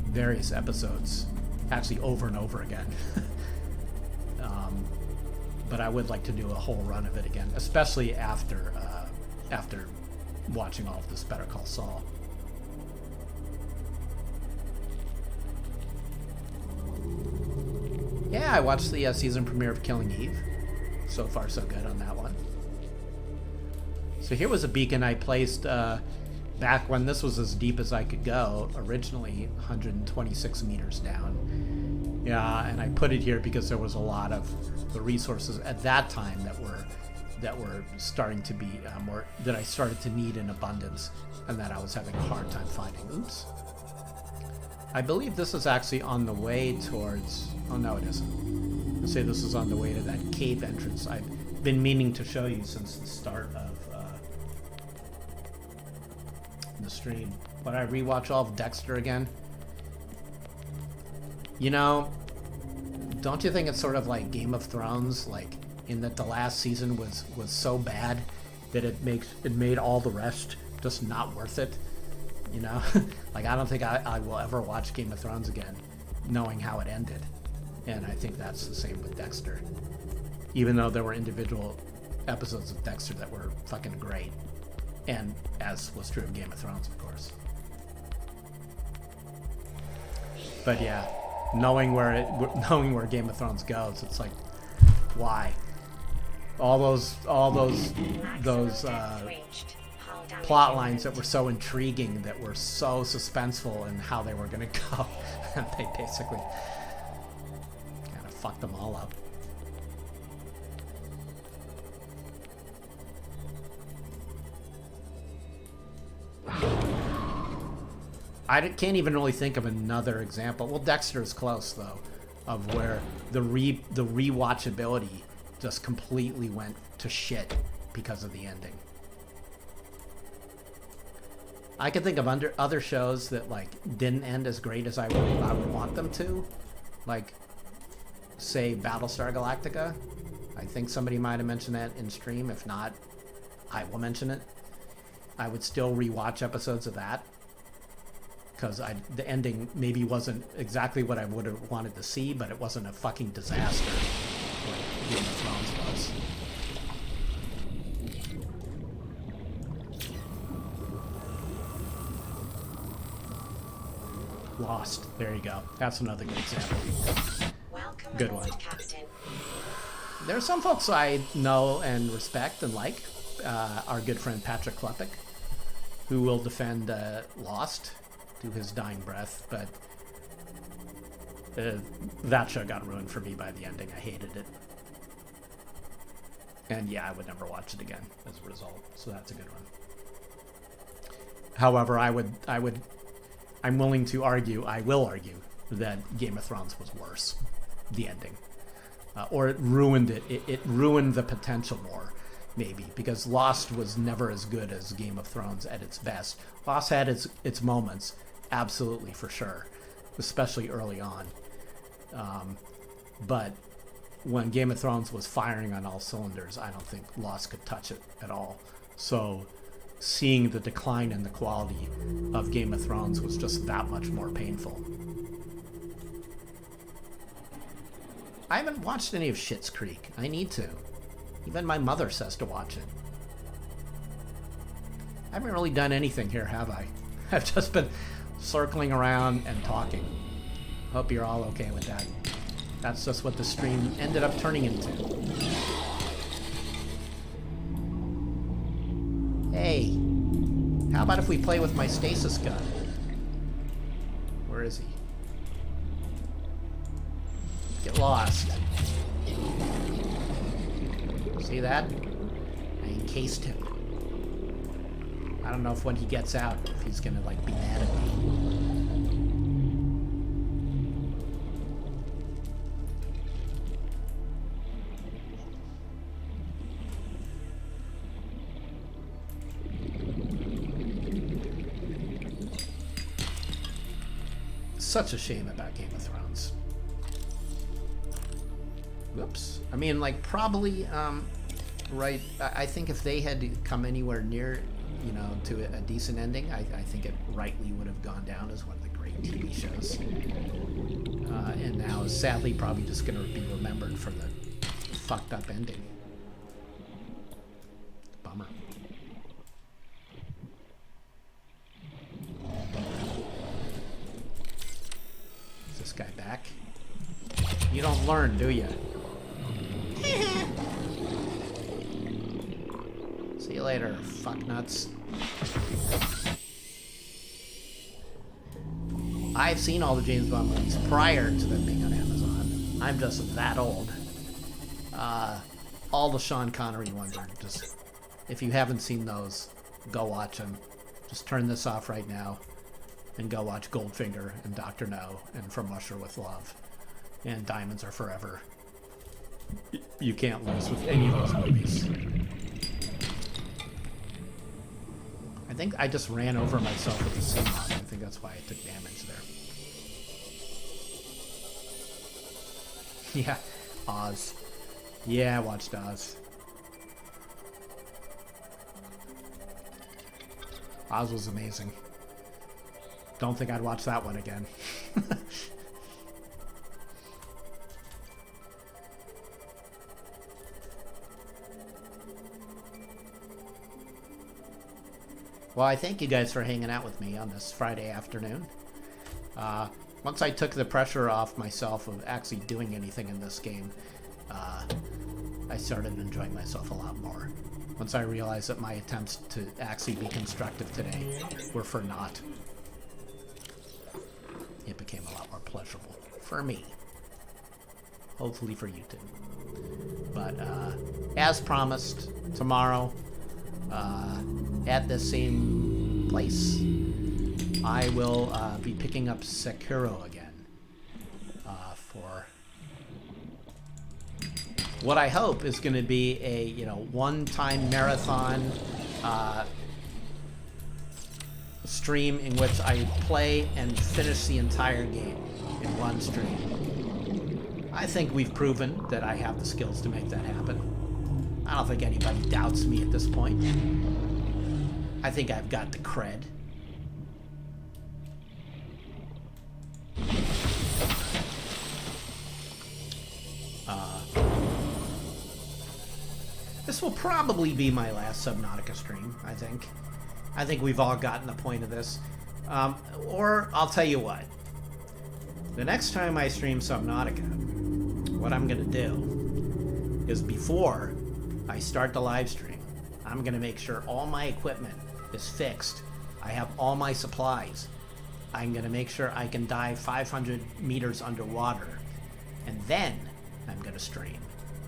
various episodes, actually over and over again. But I would like to do a whole run of it again, especially after watching all of this Better Call Saul. Yeah, I watched the season premiere of Killing Eve. So far, so good on that one. So here was a beacon I placed back when this was as deep as I could go, originally 126 meters down. Yeah, and I put it here because there was a lot of the resources at that time that were starting to be more, that I started to need in abundance, and that I was having a hard time finding. Oops. I believe this is actually on the way towards, oh no it isn't. I'll say this is on the way to that cave entrance I've been meaning to show you since the start of the stream. But I rewatch all of Dexter again. You know, don't you think it's sort of like Game of Thrones, like in that the last season was so bad that it made all the rest just not worth it? You know, like I don't think I will ever watch Game of Thrones again, knowing how it ended. And I think that's the same with Dexter. Even though there were individual episodes of Dexter that were fucking great. And as was true of Game of Thrones, of course. But yeah, knowing where Game of Thrones goes, it's like, why? All those plot lines that were so intriguing, that were so suspenseful in how they were going to go, and they basically kind of fucked them all up. can't even really think of another example. Well, Dexter's close though, of where the rewatchability just completely went to shit because of the ending. I could think of other shows that like didn't end as great as I would want them to, like say Battlestar Galactica. I think somebody might have mentioned that in stream. If not, I will mention it. I would still rewatch episodes of that because the ending maybe wasn't exactly what I would have wanted to see, but it wasn't a fucking disaster like Game of Thrones was. Lost. There you go. That's another good example. Welcome Good aboard, one. Captain. There are some folks I know and respect and like. Our good friend Patrick Klepek, who will defend Lost to his dying breath, but that show got ruined for me by the ending. I hated it. And yeah, I would never watch it again as a result. So that's a good one. However, I'm willing to argue, I will argue, that Game of Thrones was worse. The ending. Or it ruined it. It ruined the potential more, maybe, because Lost was never as good as Game of Thrones at its best. Lost had its moments, absolutely, for sure, especially early on. But when Game of Thrones was firing on all cylinders, I don't think Lost could touch it at all. So seeing the decline in the quality of Game of Thrones was just that much more painful. I haven't watched any of Schitt's Creek. I need to. Even my mother says to watch it. I haven't really done anything here, have I? I've just been circling around and talking. Hope you're all okay with that. That's just what the stream ended up turning into. Hey, how about if we play with my stasis gun? Where is he? Get lost. See that? I encased him. I don't know if when he gets out, if he's gonna like be mad at me. Such a shame about Game of Thrones. Whoops. I mean, like, probably, right, I think if they had come anywhere near, you know, to a decent ending, I think it rightly would have gone down as one of the great TV shows. And now is sadly probably just going to be remembered for the fucked up ending. Bummer. Is this guy back? You don't learn, do you? See you later, fucknuts. I've seen all the James Bond movies prior to them being on Amazon. I'm just that old. All the Sean Connery ones are just... If you haven't seen those, go watch them. Just turn this off right now and go watch Goldfinger and Dr. No and From Russia with Love and Diamonds Are Forever. You can't lose with any of those movies. I think I just ran over myself with the cinema. I think that's why I took damage there. Yeah, Oz. Yeah, I watched Oz. Oz was amazing. Don't think I'd watch that one again. Well, I thank you guys for hanging out with me on this Friday afternoon. Once I took the pressure off myself of actually doing anything in this game, I started enjoying myself a lot more. Once I realized that my attempts to actually be constructive today were for naught, it became a lot more pleasurable for me. Hopefully for you too. But as promised, tomorrow, at the same place, I will be picking up Sekiro again for what I hope is going to be a one-time marathon stream in which I play and finish the entire game in one stream. I think we've proven that I have the skills to make that happen. I don't think anybody doubts me at this point. I think I've got the cred. This will probably be my last Subnautica stream, I think. I think we've all gotten the point of this. Or I'll tell you what. The next time I stream Subnautica, what I'm going to do is before I start the live stream, I'm going to make sure all my equipment is fixed. I have all my supplies. I'm going to make sure I can dive 500 meters underwater. And then I'm going to stream.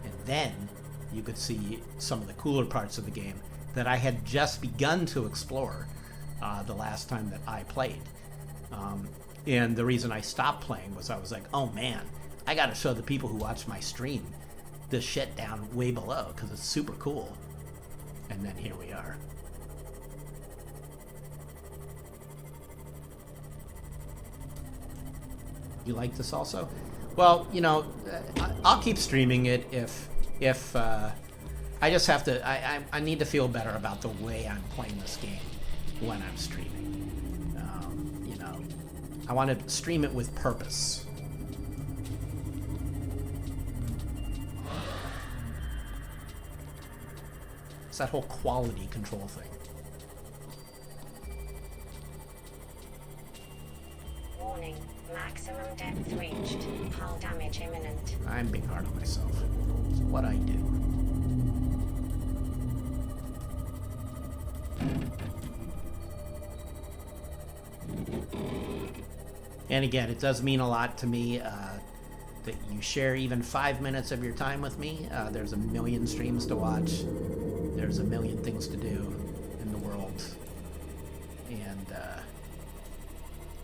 And then you could see some of the cooler parts of the game that I had just begun to explore the last time that I played. And the reason I stopped playing was I was like, oh man, I got to show the people who watch my stream this shit down way below because it's super cool. And then here we are. You like this also? Well, I'll keep streaming it if I just have to. I need to feel better about the way I'm playing this game when I'm streaming. I want to stream it with purpose. It's that whole quality control thing. Warning. Maximum depth reached. Hull damage imminent. I'm being hard on myself. It's what I do. And again, it does mean a lot to me that you share even 5 minutes of your time with me. There's a million streams to watch. There's a million things to do in the world. And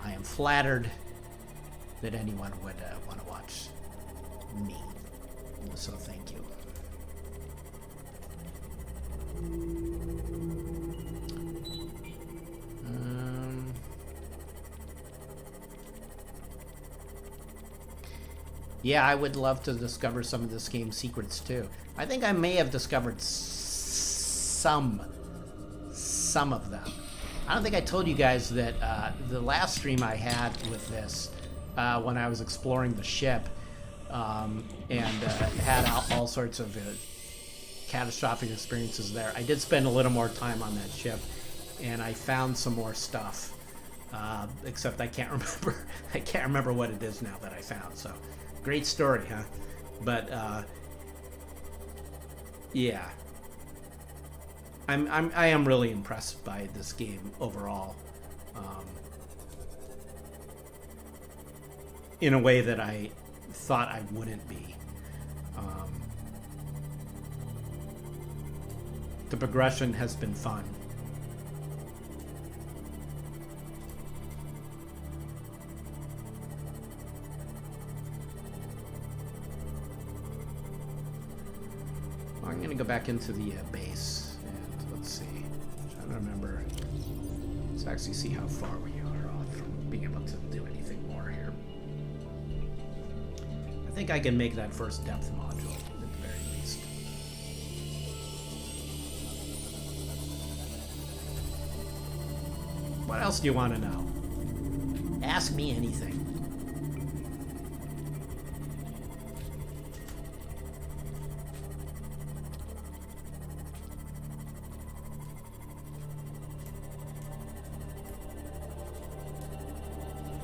I am flattered that anyone would want to watch me. So thank you. Yeah, I would love to discover some of this game's secrets too. I think I may have discovered some of them. I don't think I told you guys that the last stream I had with this, when I was exploring the ship, and had all sorts of catastrophic experiences there. I did spend a little more time on that ship, and I found some more stuff. Except I can't remember. I can't remember what it is now that I found. So, great story, huh? But yeah, I am really impressed by this game overall. In a way that I thought I wouldn't be. The progression has been fun. I'm going to go back into the base and let's see. I'm trying to remember. Let's actually see how far we are off from being able to do anything more here. I think I can make that first depth module at the very least. What else do you want to know? Ask me anything.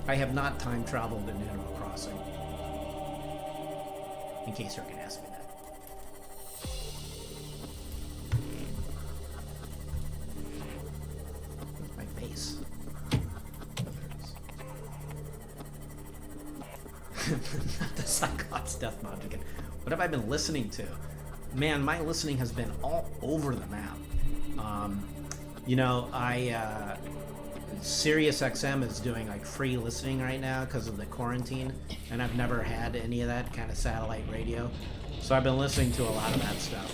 I have not time traveled in Animal Crossing. In case you're going to ask me that. Where's my base? Oh, there it is. Not the Cyclops Death Mod again. What have I been listening to? Man, my listening has been all over the map. Sirius XM is doing like free listening right now because of the quarantine, and I've never had any of that kind of satellite radio. So I've been listening to a lot of that stuff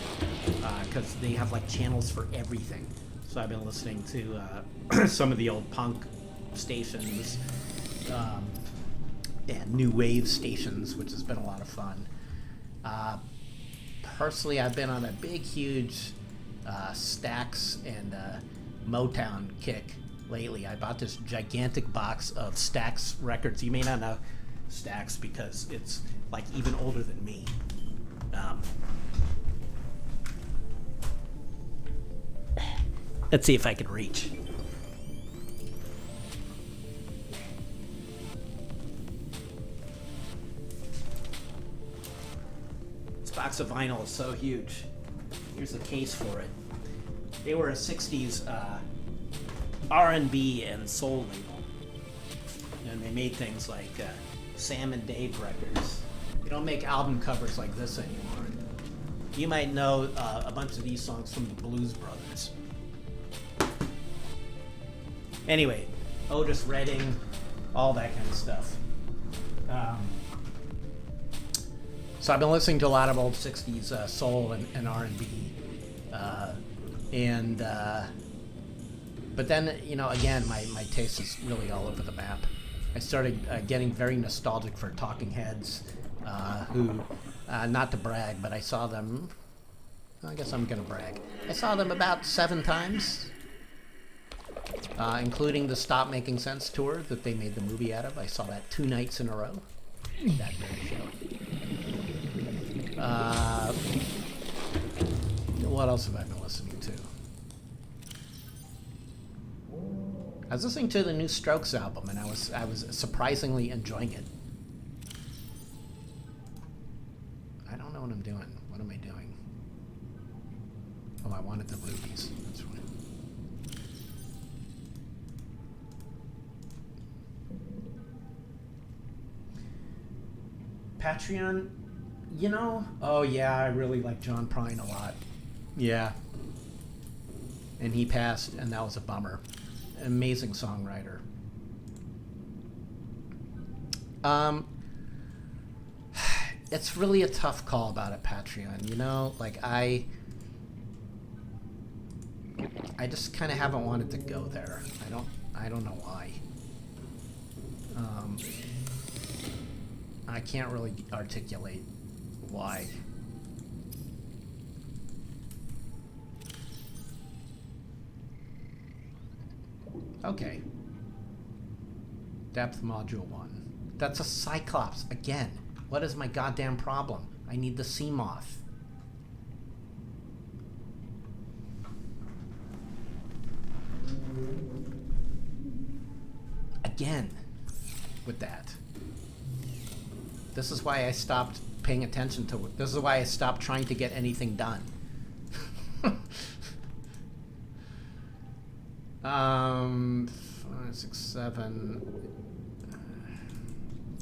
because they have like channels for everything. So I've been listening to some of the old punk stations and new wave stations, which has been a lot of fun. Personally, I've been on a big, huge Stax and Motown kick lately. I bought this gigantic box of Stax records. You may not know Stax because it's like even older than me. Let's see if I can reach. This box of vinyl is so huge. Here's the case for it. They were a 60s R&B and soul label. And they made things like Sam and Dave records. They don't make album covers like this anymore. You might know a bunch of these songs from the Blues Brothers. Anyway, Otis Redding, all that kind of stuff. So I've been listening to a lot of old 60s soul and R&B. But then, you know, again, my taste is really all over the map. I started getting very nostalgic for Talking Heads, who, not to brag, but I saw them, I guess I'm going to brag. I saw them about 7 times, including the Stop Making Sense tour that they made the movie out of. I saw that 2 nights in a row, that very show. What else have I been listening to? I was listening to the new Strokes album, and I was surprisingly enjoying it. I don't know what I'm doing. What am I doing? Oh, I wanted the rubies. That's right. Patreon, you know? Oh yeah, I really like John Prine a lot. Yeah. And he passed, and that was a bummer. Amazing songwriter. It's really a tough call about it, Patreon. You know, like I just kind of haven't wanted to go there. I don't know why. I can't really articulate why. Okay. Depth module 1. That's a Cyclops again. What is my goddamn problem? I need the sea moth. Again with that. This is why I stopped paying attention to it. This is why I stopped trying to get anything done. 5, 6, 7.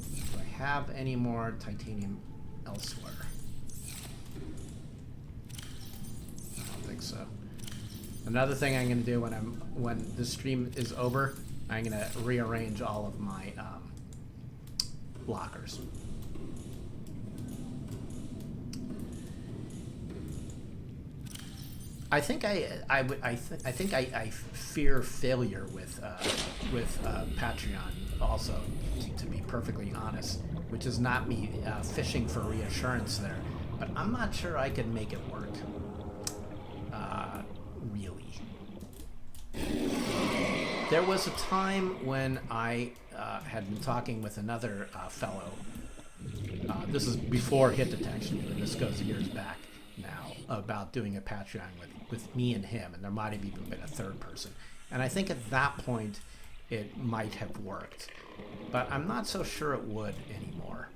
Do I have any more titanium elsewhere? I don't think so. Another thing I'm going to do when this stream is over, I'm going to rearrange all of my lockers. I think I fear failure with Patreon also, to be perfectly honest, which is not me fishing for reassurance there, but I'm not sure I can make it work. Really. There was a time when I had been talking with another fellow. This is before hit detection, and this goes years back now, about doing a Patreon with me and him, and there might have even been a third person. And I think at that point it might have worked, but I'm not so sure it would anymore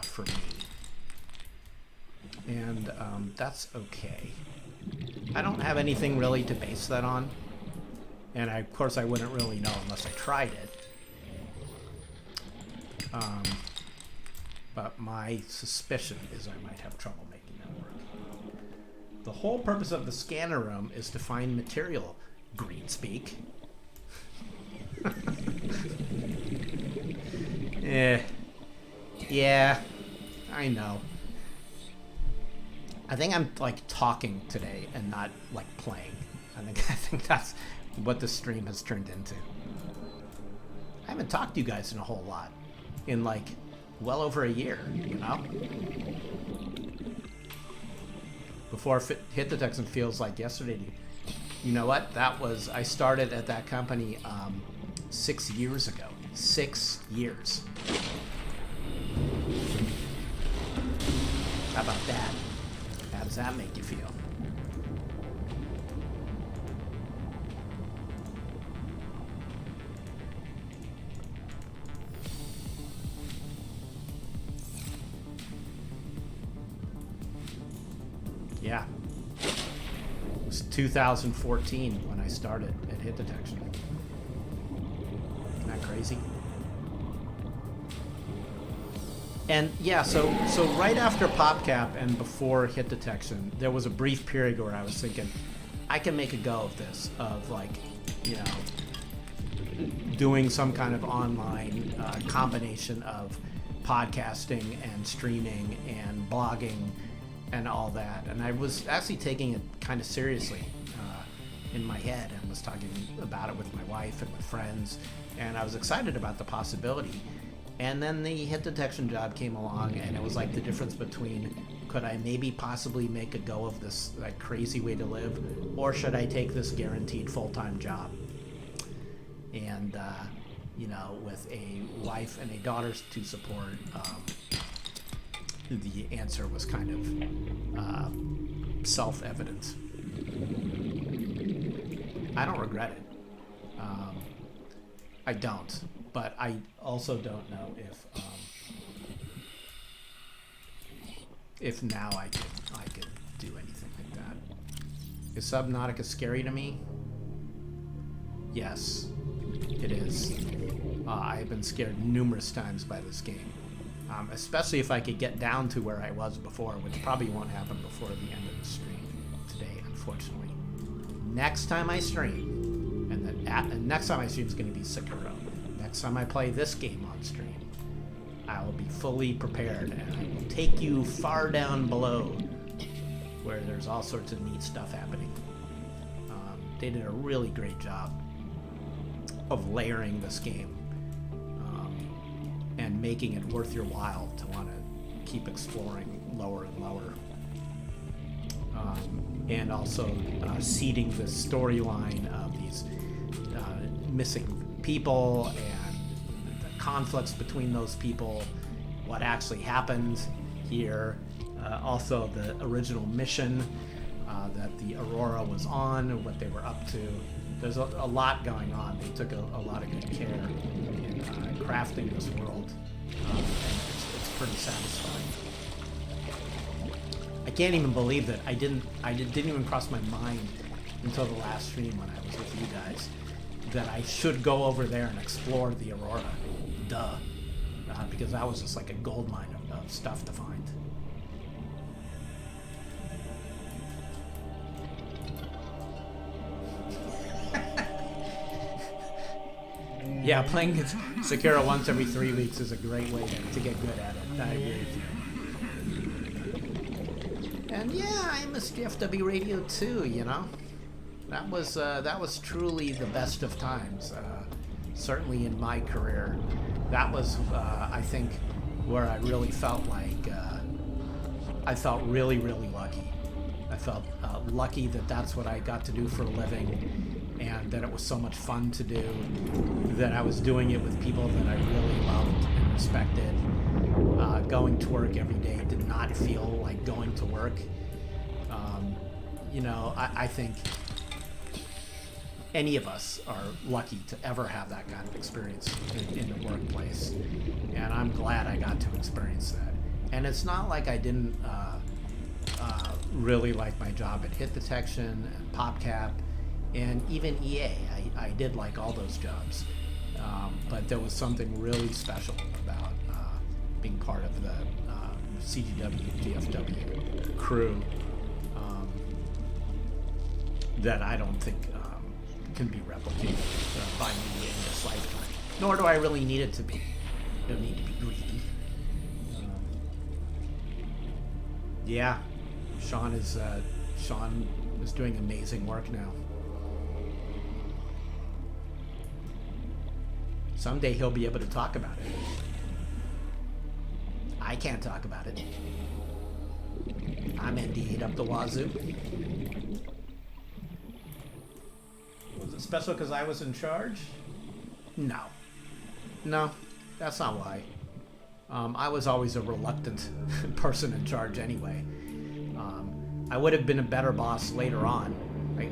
for me. And that's okay. I don't have anything really to base that on, and of course I wouldn't really know unless I tried it. But my suspicion is I might have trouble making that work. The whole purpose of the scanner room is to find material, Greenspeak. Yeah, I know. I think I'm like talking today and not like playing. I think that's what the stream has turned into. I haven't talked to you guys in a whole lot in like well over a year, you know? Before Hit the Texan feels like yesterday to you. You know what? I started at that company 6 years ago. 6 years. How about that? How does that make you feel? Yeah. It was 2014 when I started at Hit Detection. Isn't that crazy? And yeah, so right after PopCap and before Hit Detection, there was a brief period where I was thinking, I can make a go of this, of like, you know, doing some kind of online combination of podcasting and streaming and blogging and all that. And I was actually taking it kind of seriously in my head and was talking about it with my wife and with friends. And I was excited about the possibility. And then the Hit Detection job came along, and it was like the difference between, could I maybe possibly make a go of this like crazy way to live, or should I take this guaranteed full-time job? And you know, with a wife and a daughter to support, the answer was kind of self-evident. I don't regret it. I don't. But I also don't know if now I could do anything like that. Is Subnautica scary to me? Yes, it is. I've been scared numerous times by this game, especially if I could get down to where I was before, which probably won't happen before the end of the stream today, unfortunately. Next time I stream, and next time I stream is going to be Sekiro. Next time I play this game on stream, I will be fully prepared and I will take you far down below where there's all sorts of neat stuff happening. They did a really great job of layering this game and making it worth your while to want to keep exploring lower and lower. And also seeding the storyline of these missing people and the conflicts between those people, what actually happened here, also the original mission that the Aurora was on, what they were up to. There's a lot going on. They took a lot of good care in crafting this world, and it's pretty satisfying. I can't even believe that I didn't even cross my mind until the last stream when I was with you guys that I should go over there and explore the Aurora. Duh. Because that was just like a gold mine of stuff to find. Yeah, playing Sekiro once every 3 weeks is a great way to get good at it. I agree with you. And yeah, I missed FW Radio too, you know? That was truly the best of times, certainly in my career. That was, I think, where I really felt like I felt really, really lucky. I felt lucky that that's what I got to do for a living, and that it was so much fun to do, that I was doing it with people that I really loved and respected. Going to work every day did not feel like going to work. You know, I think any of us are lucky to ever have that kind of experience in the workplace, and I'm glad I got to experience that. And it's not like I didn't really like my job at Hit Detection and PopCap and even EA. I did like all those jobs, but there was something really special about being part of the CGW GFW crew that I don't think can be replicated by me in this lifetime. Nor do I really need it to be. I don't need to be greedy. Yeah, Sean is doing amazing work now. Someday he'll be able to talk about it. I can't talk about it. I'm NDA'd up the wazoo. Was it special because I was in charge? No. No, that's not why. I was always a reluctant person in charge anyway. I would have been a better boss later on.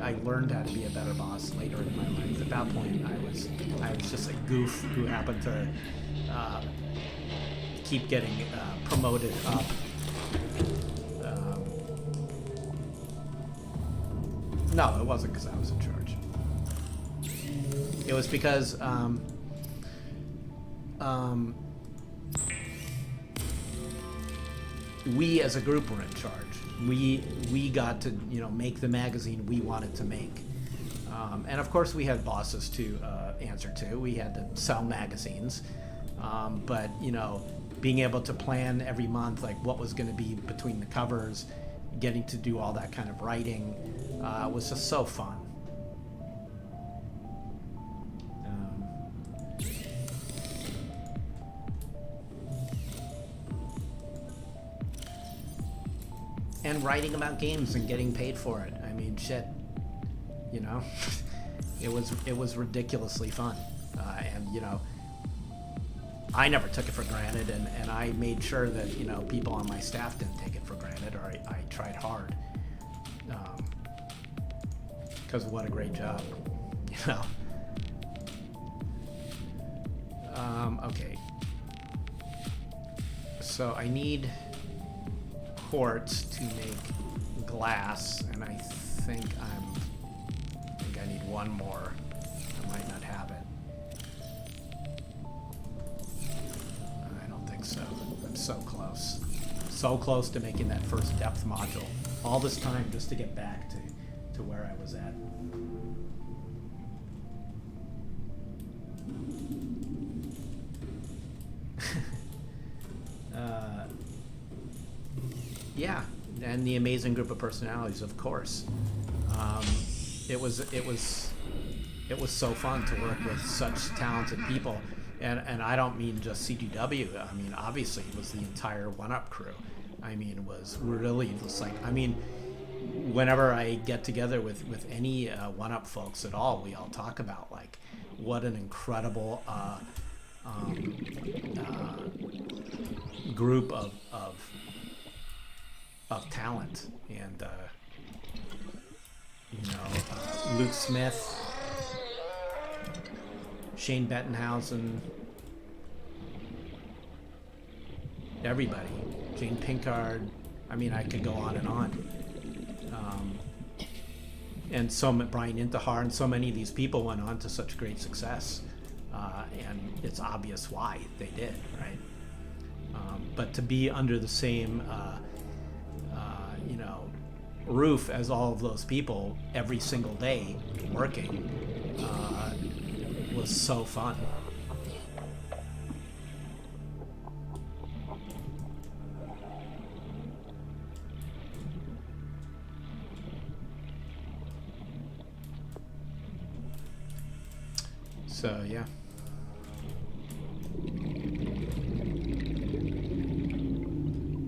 I learned how to be a better boss later in my life. At that point, I was just a goof who happened to keep getting promoted up. No, it wasn't because I was in charge. It was because we as a group were in charge. We got to make the magazine we wanted to make, and of course we had bosses to answer to. We had to sell magazines, but being able to plan every month like what was going to be between the covers, getting to do all that kind of writing was just so fun. And writing about games and getting paid for it. I mean, shit, it was ridiculously fun, and I never took it for granted, and I made sure that people on my staff didn't take it for granted, or I tried hard, because what a great job, Okay, so I need quartz to make glass, and I think I need one more. I might not have it. I don't think so. I'm so close. So close to making that first depth module. All this time just to get back to where I was at. Yeah, and the amazing group of personalities, of course. It was so fun to work with such talented people, and I don't mean just CGW. I mean, obviously, it was the entire One-Up crew. I mean, it was really just like, whenever I get together with any One-Up folks at all, we all talk about like what an incredible group of talent, and Luke Smith, Shane Bettenhausen, everybody, Jane Pinkard. I mean, I could go on and on. And Brian Intihar, and so many of these people went on to such great success, and it's obvious why they did, right? But to be under the same roof as all of those people every single day working was so fun. So yeah.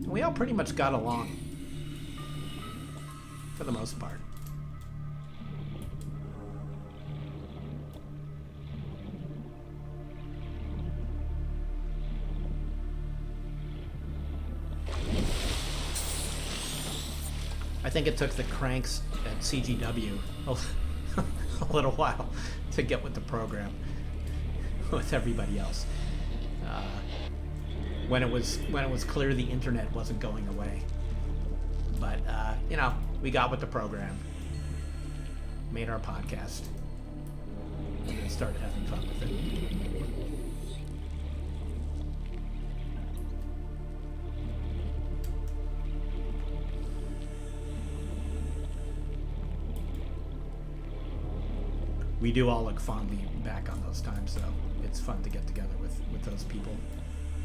We all pretty much got along for the most part. I think it took the cranks at CGW a little while to get with the program with everybody else. When it was clear the internet wasn't going away. But we got with the program, made our podcast, and then started having fun with it. we do all look fondly back on those times, though. It's fun to get together with those people.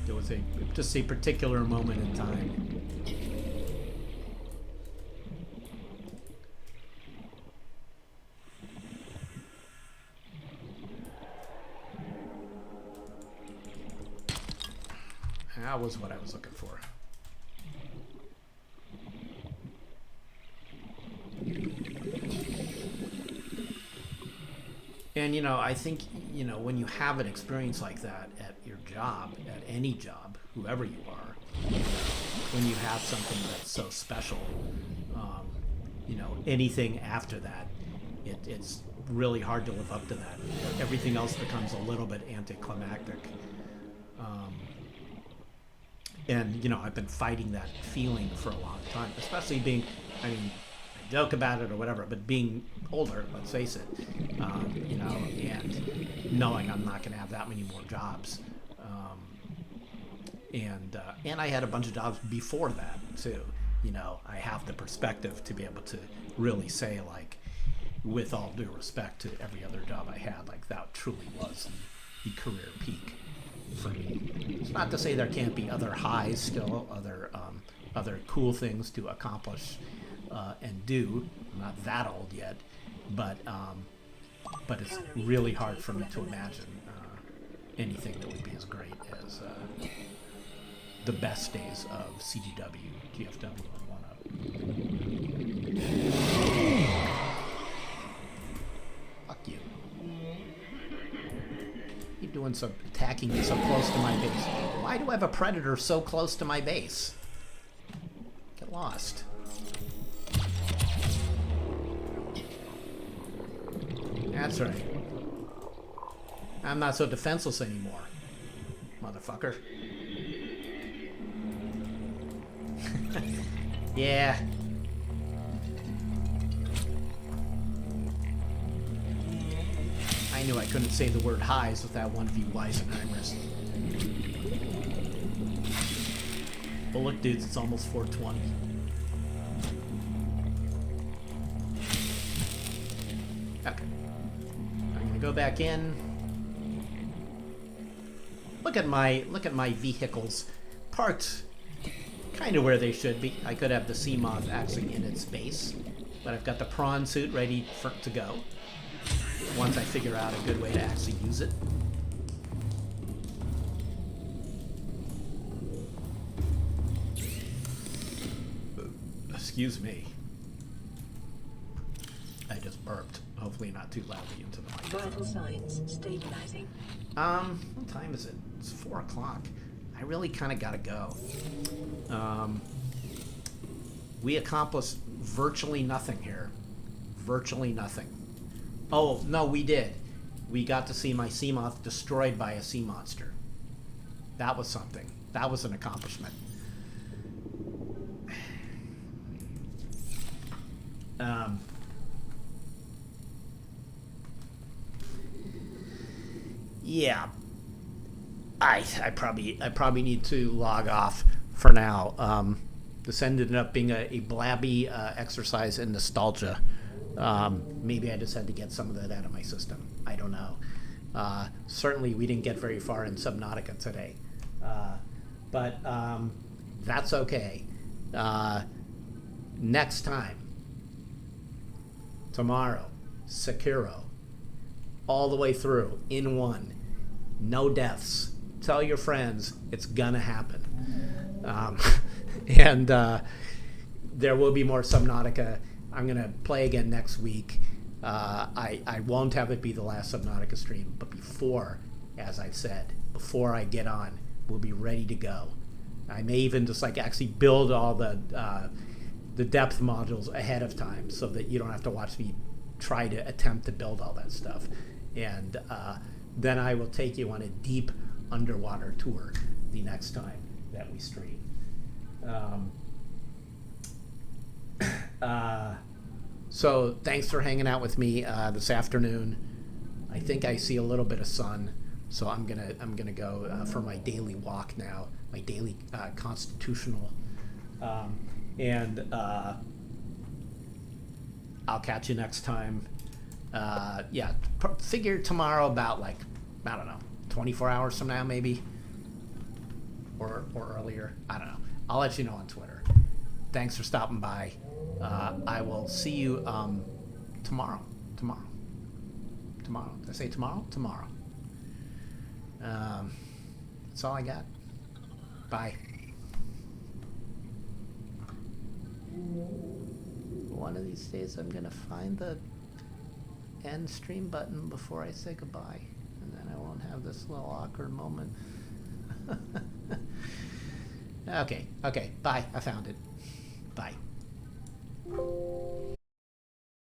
It was just a particular moment in time. That was what I was looking for. And, you know, I think, you know, when you have an experience like that at your job, at any job, whoever you are, when you have something that's so special, you know, anything after that, it's really hard to live up to that. Everything else becomes a little bit anticlimactic. And, you know, I've been fighting that feeling for a long time, especially being, I mean, I joke about it or whatever, but being older, let's face it, you know, and knowing I'm not going to have that many more jobs. And I had a bunch of jobs before that, too. You know, I have the perspective to be able to really say, like, with all due respect to every other job I had, like, that truly was the career peak for me. It's not to say there can't be other highs still, other cool things to accomplish and do. I'm not that old yet, but it's really hard for me to imagine anything that would be as great as the best days of CGW, GFW, and 1-Up. Fuck you. You're doing some attacking me so close to my base. Why do I have a predator so close to my base? Get lost. That's right. I'm not so defenseless anymore, motherfucker. Yeah. I knew I couldn't say the word highs without one of you Weisenheimers. But look, dudes, it's almost 420. Okay. I'm gonna go back in. Look at my vehicles parked kind of where they should be. I could have the Seamoth actually in its base, but I've got the prawn suit ready to go once I figure out a good way to actually use it. Excuse me. I just burped. Hopefully not too loudly into the microphone. Vital signs stabilizing. What time is it? It's 4 o'clock. I really kind of gotta go. We accomplished virtually nothing here. Virtually nothing. Oh, no, we did. We got to see my Seamoth destroyed by a sea monster. That was something. That was an accomplishment. Yeah. I probably need to log off for now. This ended up being a blabby exercise in nostalgia. Maybe I just had to get some of that out of my system. I don't know. Certainly we didn't get very far in Subnautica today. But that's okay. Next time, tomorrow, Sekiro, all the way through, in one. No deaths. Tell your friends it's gonna happen. And there will be more Subnautica. I'm gonna play again next week. I won't have it be the last Subnautica stream, but before, as I've said, before I get on, we'll be ready to go. I may even just like actually build all the depth modules ahead of time so that you don't have to watch me try to attempt to build all that stuff. And then I will take you on a deep underwater tour the next time that we stream. So thanks for hanging out with me this afternoon. I think I see a little bit of sun, so I'm gonna go for my daily walk now, my daily constitutional, and I'll catch you next time. Yeah, figure tomorrow about like, I don't know, 24 hours from now maybe, or earlier. I don't know. I'll let you know on Twitter. Thanks for stopping by. I will see you tomorrow. Tomorrow. Did I say tomorrow? Tomorrow. That's all I got. Bye. One of these days I'm gonna find the end stream button before I say goodbye, and then I won't have this little awkward moment. Okay, bye. I found it. Bye.